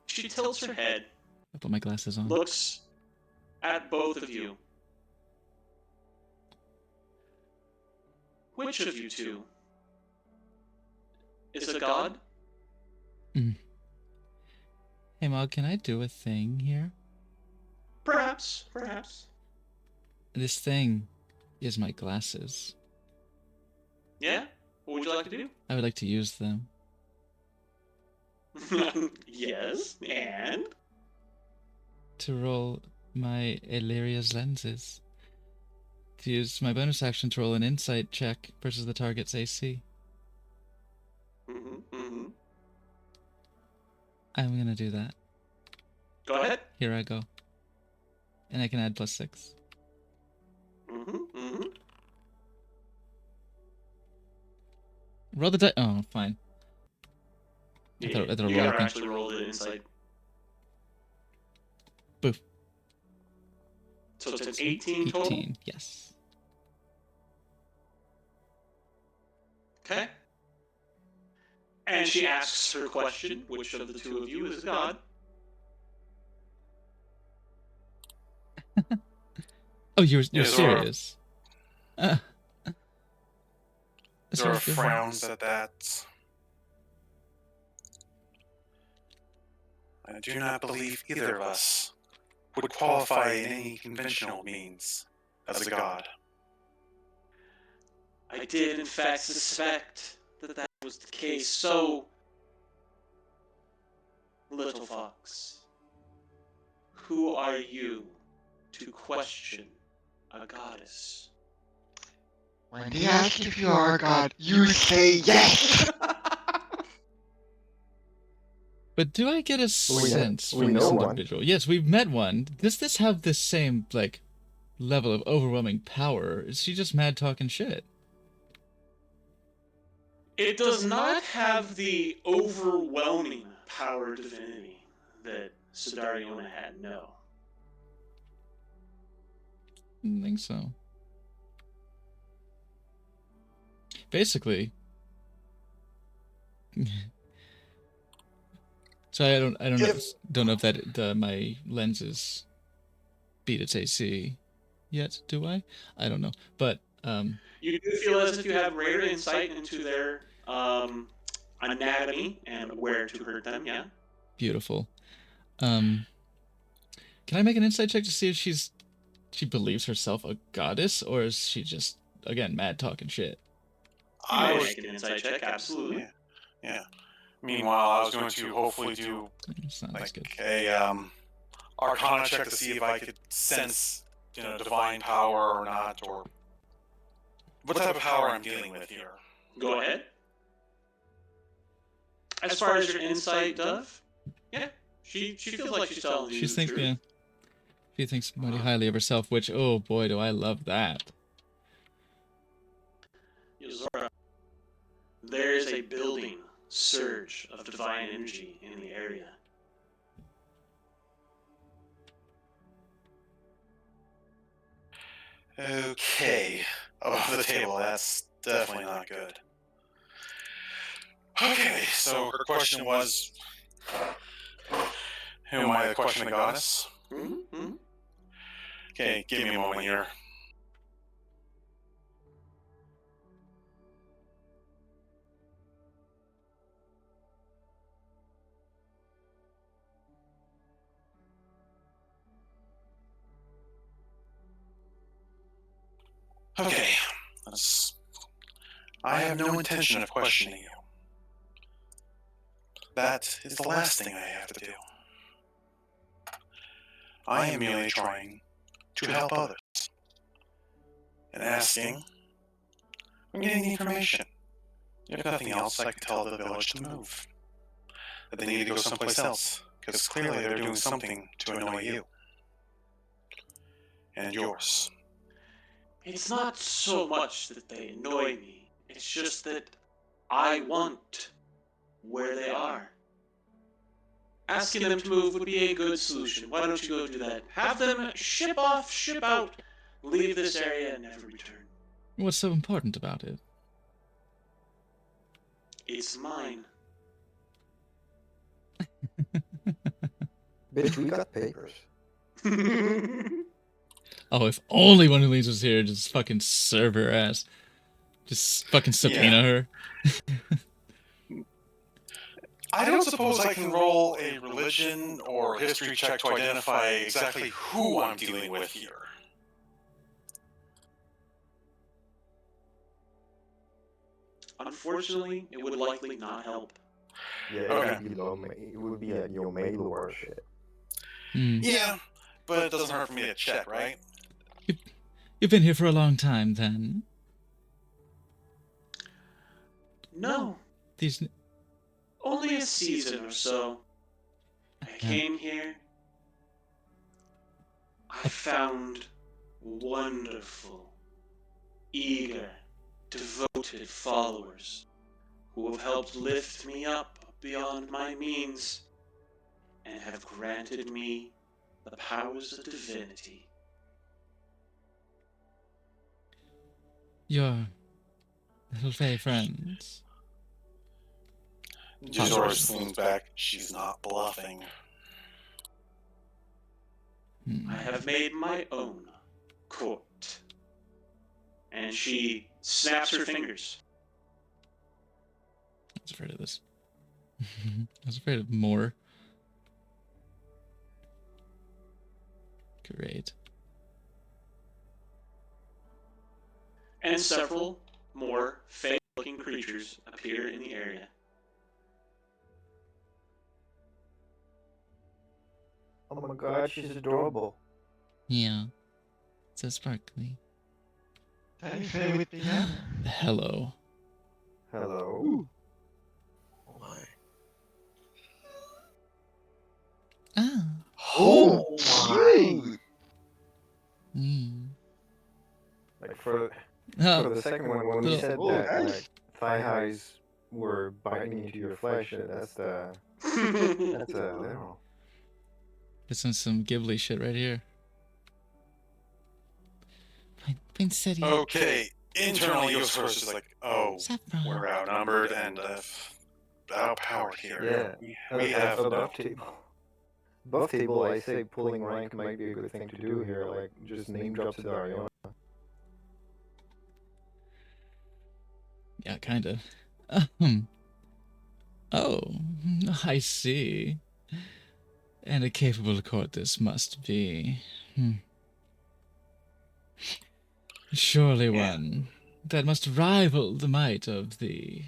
She tilts her head, I'll put my glasses on. looks at both of you. Which of you two is a god? Hey, Mog, can I do a thing here? Perhaps, perhaps. This thing is my glasses. Yeah? What would you like to do? I would like to use them. Yes, and? To roll my Illyria's lenses. To use my bonus action to roll an insight check versus the target's AC. I'm gonna do that. Go ahead. Here I go. And I can add +6. Roll the die. Oh, fine. I thought you roll gotta again. actually roll the insight. Boof. So it's an 18 total? 18, yes. Okay. And she asks her question, which of the two of you is God? Oh, you're Yeah, Zora. serious? Zora frowns at that. I do not believe either of us would qualify in any conventional means as a god. I did, in fact, suspect that that was the case. So, little fox, who are you to question a goddess? When they ask if you are a god, you say yes! But do I get a sense we from know this one. individual? Yes, we've met one. Does this have the same, like, level of overwhelming power? Is she just mad talking shit? It does not have the overwhelming power divinity that Sidariona had, no. I don't think so. Basically. So I don't know if that my lenses beat its AC yet, do I? I don't know. But You do feel as if you have rare insight into their anatomy and where to hurt them, yeah? beautiful. Can I make an insight check to see if she believes herself a goddess, or is she just, again, mad talking shit? I I'll was, make an insight check, absolutely. yeah. Meanwhile, I was going to hopefully do It's not as good. a Arcana check to see if I could sense, divine power or not, or what type of power I'm dealing with here. Go ahead. As far as your insight, Dove, yeah, she feels like she's telling you She's the thinking, truth. she thinks mighty highly of herself, which, oh boy, do I love that. Yozora, there is a building surge of divine energy in the area. Okay. Oh, the table, that's definitely not good. Okay, so her question was, who am I, the question of the goddess? Mm-hmm. Okay, give me a moment here. Okay, I have no intention of questioning you. That is the last thing I have to do. I am merely trying to help others. And asking, I'm getting the information. If nothing else, I can tell the village to move. That they need to go someplace else, because clearly they're doing something to annoy you. And yours. It's not so much that they annoy me, it's just that I want where they are. Asking them to move would be a good solution. Why don't you go do that? Have them ship off, ship out, leave this area and never return. What's so important about it? It's mine. Bitch, we got papers. Oh, if only one who leads was here, just fucking serve her ass. Just fucking subpoena her. I don't suppose I can roll a religion or history check to identify exactly who I'm dealing with here. Unfortunately, it would likely not help. Yeah, Okay. it would be like your mail or shit. Yeah, but it doesn't hurt for me to check, right? You've been here for a long time, then. No, These. only a season or so. I came here. I found wonderful, eager, devoted followers who have helped lift me up beyond my means and have granted me the powers of divinity. Your little Fae friends. Jazora leans back. She's not bluffing. I have made my own court. And she snaps her fingers. I was afraid of this. I was afraid of more. Great. And several more fey-looking creatures appear in the area. Oh my god, she's adorable. Yeah. So sparkly. Can you say with the hand? Hello. Hello. Oh my. Ah. Oh my. Like for Oh, the second one, when we said that like thigh highs were biting into your flesh, that's a literal. this is some Ghibli shit right here. Poinsettia. Okay, internally Yosaurus is like, oh, Saffron. we're outnumbered and outpowered here. Yeah, We have above table. Above table, I say pulling rank might be a good thing to do here. Like just name drop to Darion. Yeah, kind of. Oh, I see. And a capable court this must be. Surely one that must rival the might of the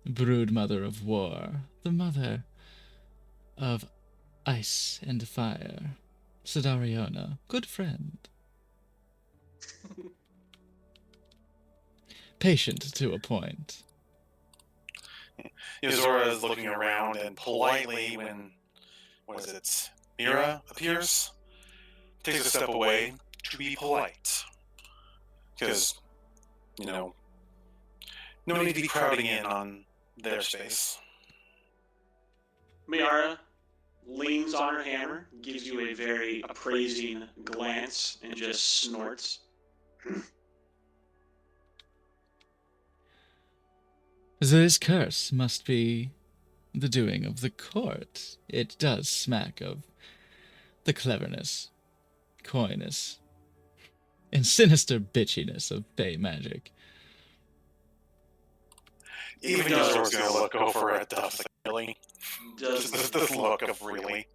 brood mother of war, the mother of ice and fire, Sidariona, good friend. Patient to a point. Yozora is looking around and politely, when, Mira appears, takes a step away to be polite. Because, no need to be crowding in on their space. Miara leans on her hammer, gives you a very appraising glance, and just snorts. This curse must be the doing of the court. It does smack of the cleverness, coyness, and sinister bitchiness of Fey magic. Even Yozora's gonna look over at Duff, like, really? Does Just this look of really?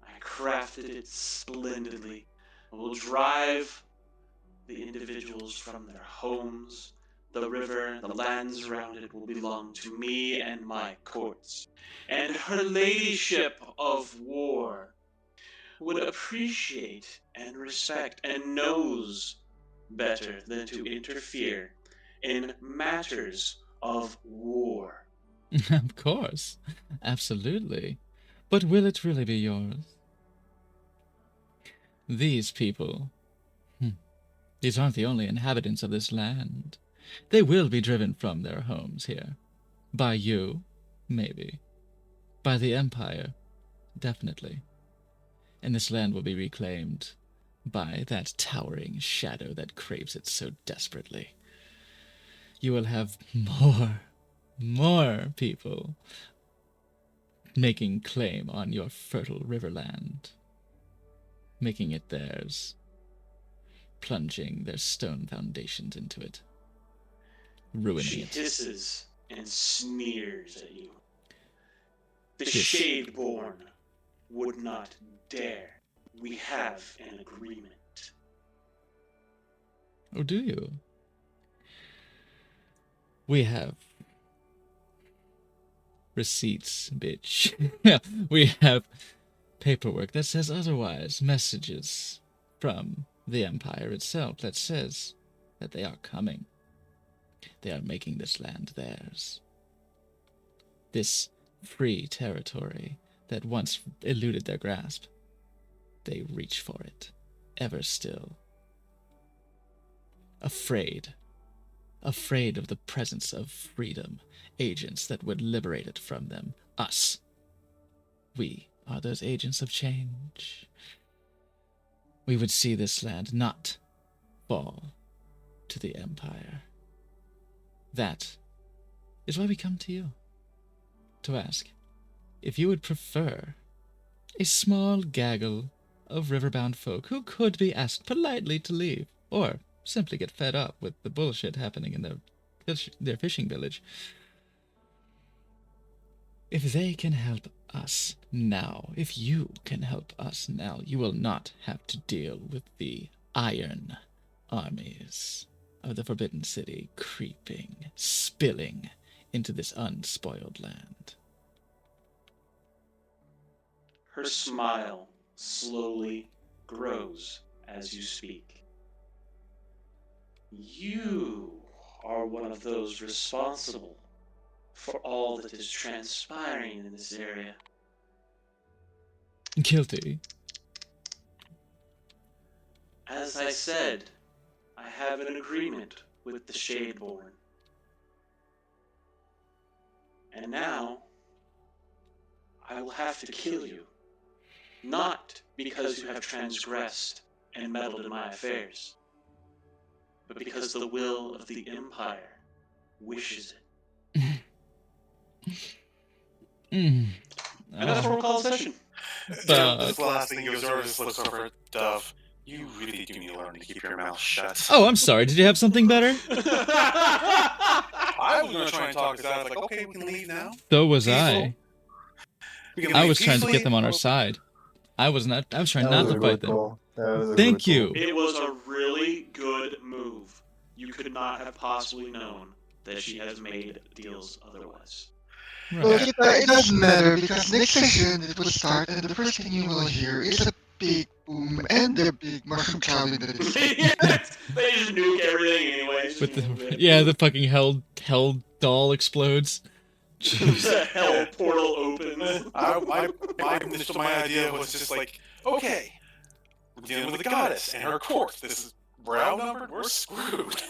I crafted it splendidly. I will drive the individuals from their homes. The river, the lands around it will belong to me and my courts. And her ladyship of war would appreciate and respect and knows better than to interfere in matters of war. Of course. Absolutely. But will it really be yours? These people. These aren't the only inhabitants of this land. They will be driven from their homes here. By you, maybe. By the Empire, definitely. And this land will be reclaimed by that towering shadow that craves it so desperately. You will have more people making claim on your fertile riverland, making it theirs, plunging their stone foundations into it, ruining She it. hisses and sneers at you. The Yes. Shadeborn would not dare. We have an agreement. Oh, do you? We have receipts, bitch. We have paperwork that says otherwise, messages from the Empire itself that says that they are coming. They are making this land theirs. This free territory that once eluded their grasp. They reach for it, ever still. Afraid of the presence of freedom, agents that would liberate it from them, us. We are those agents of change. We would see this land not fall to the Empire. That is why we come to you, to ask if you would prefer a small gaggle of riverbound folk who could be asked politely to leave, or simply get fed up with the bullshit happening in their fishing village. If they can help us now, if you can help us now, you will not have to deal with the iron armies of the Forbidden City creeping, spilling into this unspoiled land. Her smile slowly grows as you speak. You are one of those responsible for all that is transpiring in this area. Guilty. As I said, I have an agreement with the Shadeborn. And now, I will have to kill you. Not because you have transgressed and meddled in my affairs, but because the will of the Empire wishes it. And that's where we'll call the session. This last thing, Yozora just looks over at Dove. You really do need to learn to keep your mouth shut. Oh, I'm sorry. Did you have something better? I was going to try and talk us out. Like, okay, we can leave now. So was Peaceful. I. We can I leave was trying to get peacefully, them on our or- side. I was trying That not was to a fight good them. call. That was a Thank good you. It was a really good move. You could not have possibly known that she has made deals otherwise. Look, Right. it doesn't matter because next session it will start, and the first thing you will hear is a big boom and a big mushroom cloud in the distance. Yes, they just nuke everything anyways. With the fucking hell doll explodes. Jeez. The hell portal opens. My idea was just like, okay, we're dealing with a goddess and her court. We're outnumbered. We're screwed.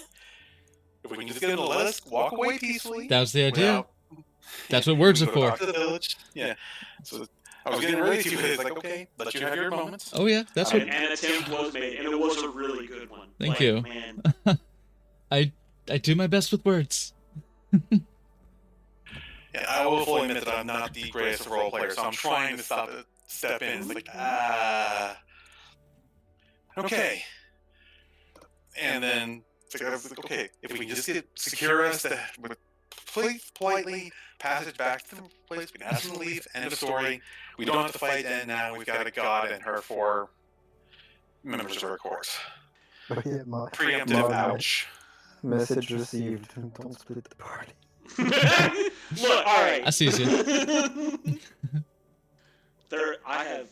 If we can just get them to let us walk away peacefully. That was the idea. without- That's what words we are can go for. back to the village. Yeah. So I was getting ready to, but it's like, okay, let you have your moments. Oh yeah, that's what. And an attempt was made, and it was a really good one. Thank Like, you. Man, I do my best with words. Yeah, I will fully admit that I'm not the greatest of role players, so I'm trying to step in. It's like, okay. And then it's like, I was like, okay, if we can just secure us with please politely passage back to the place, we can ask them to leave, end of story. We don't have to fight, and now we've got a god and her 4 members of her court. But yeah, Preemptive, my ouch. message received. Don't split the party. look, all right. I see you. I have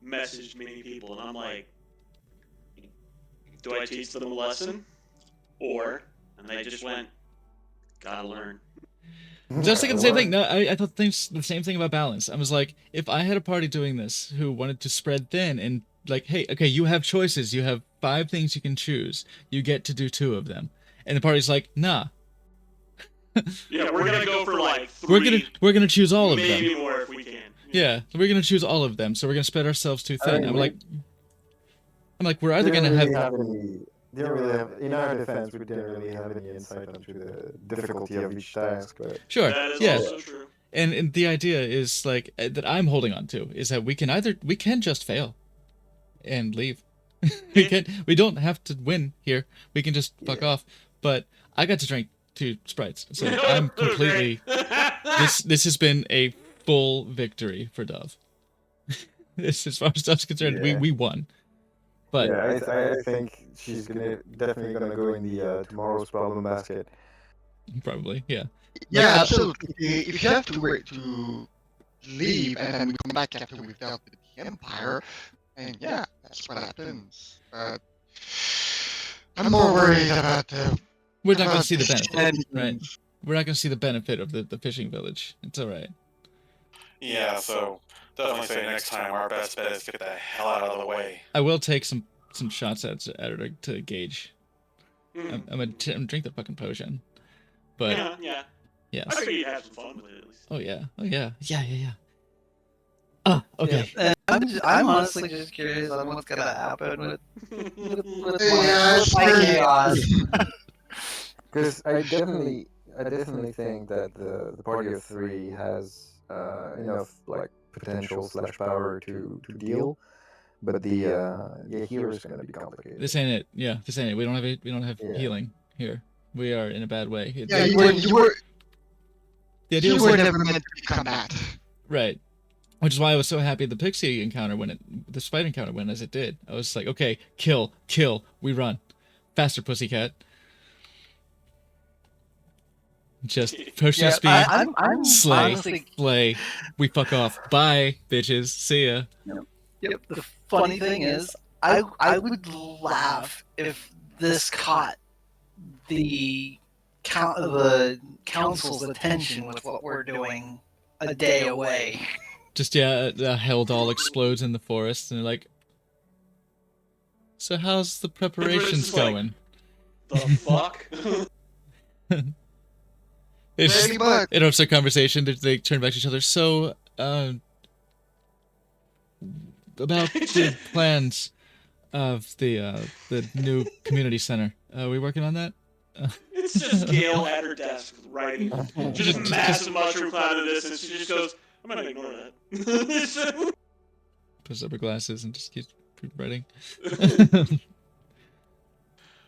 messaged many people, and I'm like, do I teach them a lesson, and they just went, gotta learn. Just thinking the same thing. No, I thought the same thing about balance. I was like, if I had a party doing this who wanted to spread thin and like, hey, okay, you have choices. You have 5 things you can choose. You get to do 2 of them. And the party's like, nah. Yeah, we're gonna go for like 3. We're gonna choose all of them. maybe more if we can. Yeah, we're gonna choose all of them. So we're gonna spread ourselves too thin. mean, I'm like, we're either gonna have. Didn't really have, in our defense, we didn't really have any insight into the difficulty of each task, but Sure. That is Yeah. also true. And the idea is like that I'm holding on to is that we can just fail and leave. We don't have to win here. We can just fuck off. But I got to drink 2 Sprites. So I'm completely this has been a full victory for Dove. This as far as Dove's concerned, Yeah. we won. But yeah, I think she's definitely gonna go in the tomorrow's problem basket. probably, yeah. Yeah, absolutely. If you have to leave and then we come back after we've dealt with the Empire, and yeah, that's what happens. But I'm more worried about the. We're not gonna about see the the benefit. shenanigans. Right. We're not gonna see the benefit of the fishing village. It's alright. Yeah, so definitely say next time our best bet is to get the hell out of the way. I will take some shots at her to gauge. Mm. I'm gonna drink the fucking potion. But yeah. yes. I figured you'd have some fun with it at least. Oh yeah. Yeah. Ah, okay. Yeah, and I'm honestly just curious on what's gonna happen with Yeah, my chaos. Because I definitely think that the party of 3 has enough like potential / power to deal, but the hero is gonna be complicated. This ain't it. Yeah, this ain't it. We don't have Yeah. healing here. We are in a bad way. Yeah, you were the idea you was were like, never meant to be combat. right. Which is why I was so happy the pixie encounter the spider encounter went as it did. I was like, okay, kill, we run. Faster, pussycat. Just potion of speed. I'm Slay. honestly. Slay. We fuck off. Bye, bitches. See ya. Yep. The funny thing is, I would laugh if this caught the council's attention with what we're doing a day away. Just a hell doll explodes in the forest, and they're like, "So how's the preparations just like- going?" The fuck? It's just, Pretty much. it interrupts their conversation. They turn back to each other. So, about the plans of the new community center. Are we working on that? It's just Gail at her desk writing. Just a massive mushroom cloud in the distance. She just goes, I'm gonna ignore that. Puts up her glasses and just keeps writing.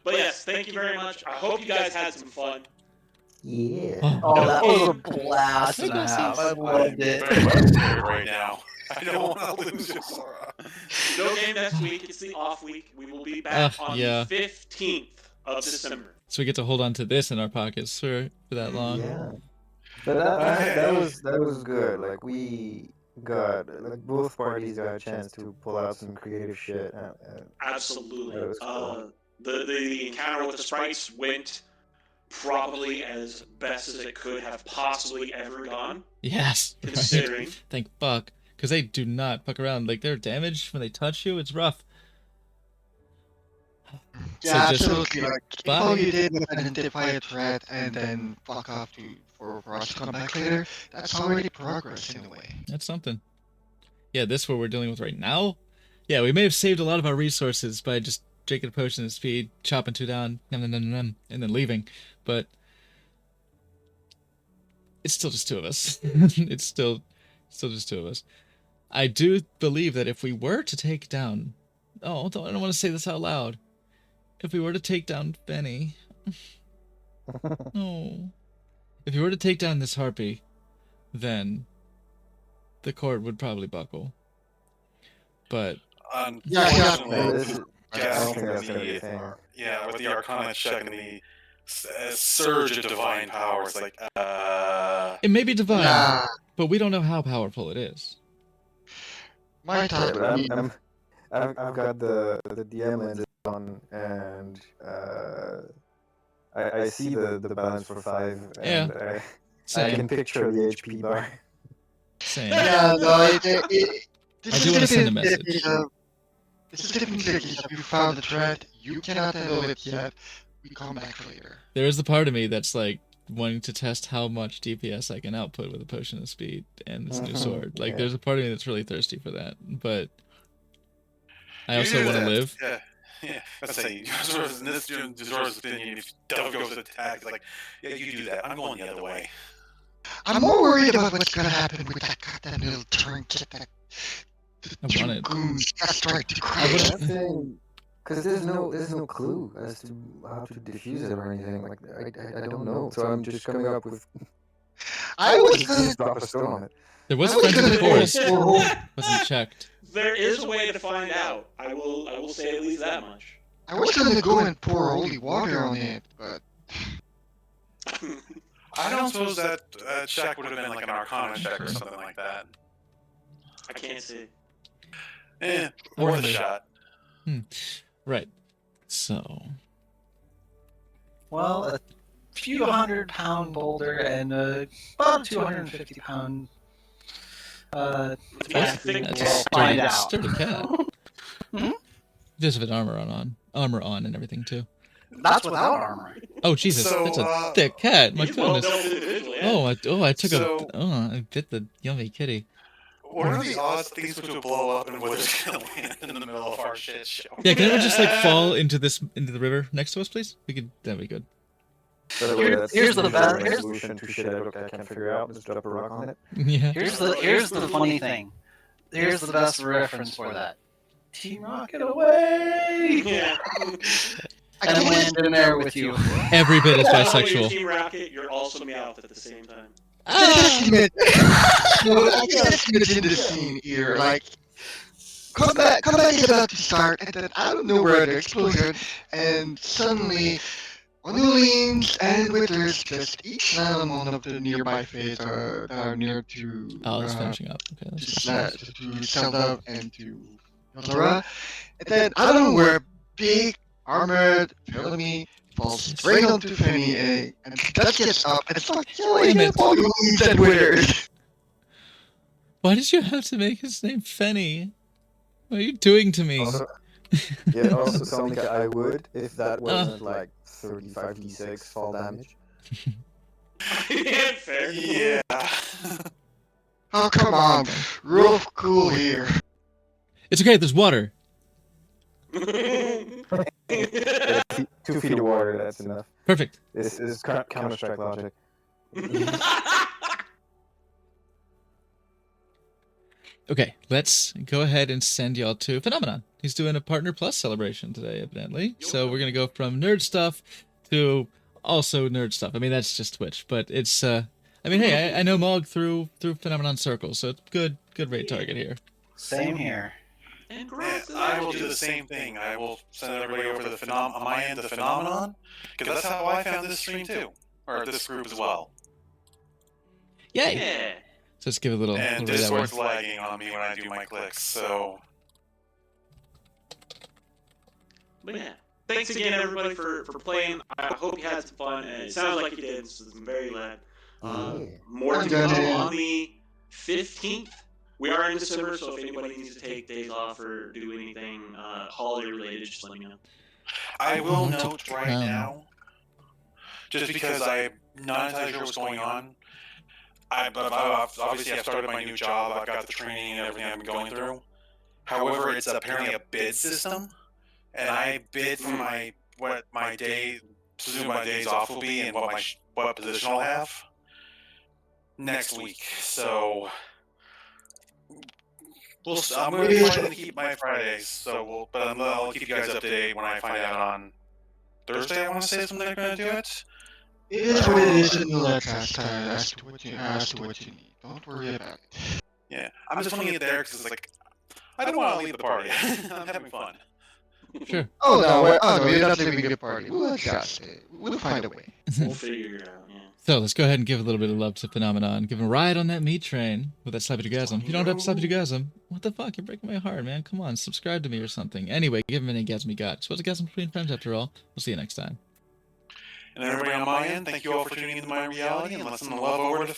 But yes, thank you very much. I hope you guys had some fun. Yeah. Oh, that was a No blast and a half. I I'm loved very it. much scared right now. I don't want to lose you, Sora. No game next week. It's the off week. We will be back on yeah. the 15th of December. So we get to hold on to this in our pockets for that long. Yeah. But that was good. Like we got like both parties got a chance to pull out some creative shit. Absolutely. That was cool. The encounter with the sprites went probably as best as it could have possibly ever gone, Yes. Right? considering. Thank fuck. Because they do not fuck around. Like, their damage when they touch you, it's rough. Yeah, So just absolutely. Like, if bye. all you did was identify a threat and then fuck off for us to come back later, that's already progress in a way. That's something. Yeah, this what we're dealing with right now. Yeah, we may have saved a lot of our resources by just drinking a potion of speed, chopping two down, and then leaving. But it's still just two of us. It's still just two of us. I do believe that if we were to take down, I don't want to say this out loud. If we were to take down Benny, if we were to take down this harpy, then the cord would probably buckle. But Yeah, Man, this is, I don't think that's gonna be a thing. Yeah, with the Arcana check and the surge of divine power, it's like, it may be divine, yeah, but we don't know how powerful it is. my Yeah, thought but would be, I've got the DM lenses on, and I see the balance for 5, and I Same. can picture the HP bar. Same. yeah, no, this I is do wanna send a definitely message. case of- This is definitely a case of you found the threat, you cannot handle it yet, we come back later. There is the part of me that's like wanting to test how much DPS I can output with a potion of speed and this new sword. Like, Yeah. there's a part of me that's really thirsty for that, but I also want to live. Yeah, let's say, in this Zora's opinion, if Dove goes to attack, like, yeah, you do that. I'm going the other way. I'm more worried about what's gonna happen with that goddamn little trinket that the I two want it. goons got tried to I create. wouldn't- That thing, because there's no clue as to how to diffuse it or anything. Like I don't know, so I'm just coming up with I was just gonna drop a stone on it. There was I was friends in the gonna forest. go for Wasn't checked. There is a way to find out. I will say at least that much. I was gonna go and pour holy water on it, but I don't suppose that check would have been like an Arcana check or something like that. I can't see. Eh, I worth a wonder. shot. Right. So, Well, a few 100-pound boulder and about 250-pound. Yeah, cat. thick that's We'll a find sturdy out. cat. Hmm? Just with armor on and everything too. That's without armor. Oh Jesus, So, that's a thick cat. My He's well goodness. built individually. Yeah. I took So- I bit the yummy kitty. What are the odds things would blow up and we're just gonna land in the middle of our shit show? Yeah, can everyone just like fall into the river next to us, please? That'd be good. By the way, Here- that's here's the usually best- my here's- solution to shit I can't figure out. Just drop a rock on it. Yeah. Here's the funny thing. Here's the best reference for that. Team Rocket away! Yeah. And land in there with you. Every bit as Not only you're bisexual. Team Rocket, you're also Meowth at the same time. I just imagine the scene here, like combat is about to start, and then out of nowhere the explosion, and suddenly Onulines and Withers just each land on one of the nearby fates that are near to Oh, it's finishing up. Okay. to Zelda and to Yozora. And then out of nowhere, big armored Felony falls straight onto Fanny, and that gets up and starts killing Damn it. Onulines and Withers. Why did you have to make his name Fenny? What are you doing to me? Also, yeah, also, Sonica, I would if that wasn't like 35d6 fall damage. Yeah, fair. Yeah. Oh, come on. Real cool here. It's okay. There's water. Yeah, 2 feet of water, that's enough. Perfect. This is Counter-Strike logic. Okay, let's go ahead and send y'all to Phenomenon. He's doing a Partner Plus celebration today, evidently. So we're gonna go from nerd stuff to also nerd stuff. I mean, that's just Twitch, but it's. I mean, hey, I know Mog through Phenomenon Circle, so it's good raid target here. Same here. And Yeah, congrats. I will do the same thing. I will send everybody over to the on my end, the phenomenon, because that's how I found this stream too, or this group as well. Yay! Yeah. So let's give it a little. And little that way. Discord's lagging on me when I do my clicks, so But yeah. Thanks again, everybody, for playing. I hope you had some fun, and it sounds like you did, so I'm very glad. More to come on the 15th. We are in December, so if anybody needs to take days off or do anything holiday related, just let me know. I will note right now, just because I'm not entirely sure what's going on. Obviously, I've started my new job. I've got the training and everything I've been going through. However, it's apparently a bid system, and I bid for what my days off will be and what position I'll have next week. So I'm going to be trying to keep my Fridays. But I'll keep you guys up to date when I find out on Thursday. I want to say something they're going to do it. It is what it is, and you'll adjust as to what you need. Don't worry about it. Yeah, I'm just putting it there because it's like I don't want to leave the party. I'm having fun. Sure. Oh no, you're not leaving the party. We'll adjust it. We'll find a way. We'll figure it out, yeah. So let's go ahead and give a little bit of love to Phenomenon. Give him a ride on that meat train with that Slappy-Gasm. If you don't have Slappy-Gasm, what the fuck? You're breaking my heart, man. Come on, subscribe to me or something. Anyway, give him an Gasm you got. So it's a Gasm between friends after all. We'll see you next time. And everybody on my end, thank you all for tuning into my reality and letting the love over to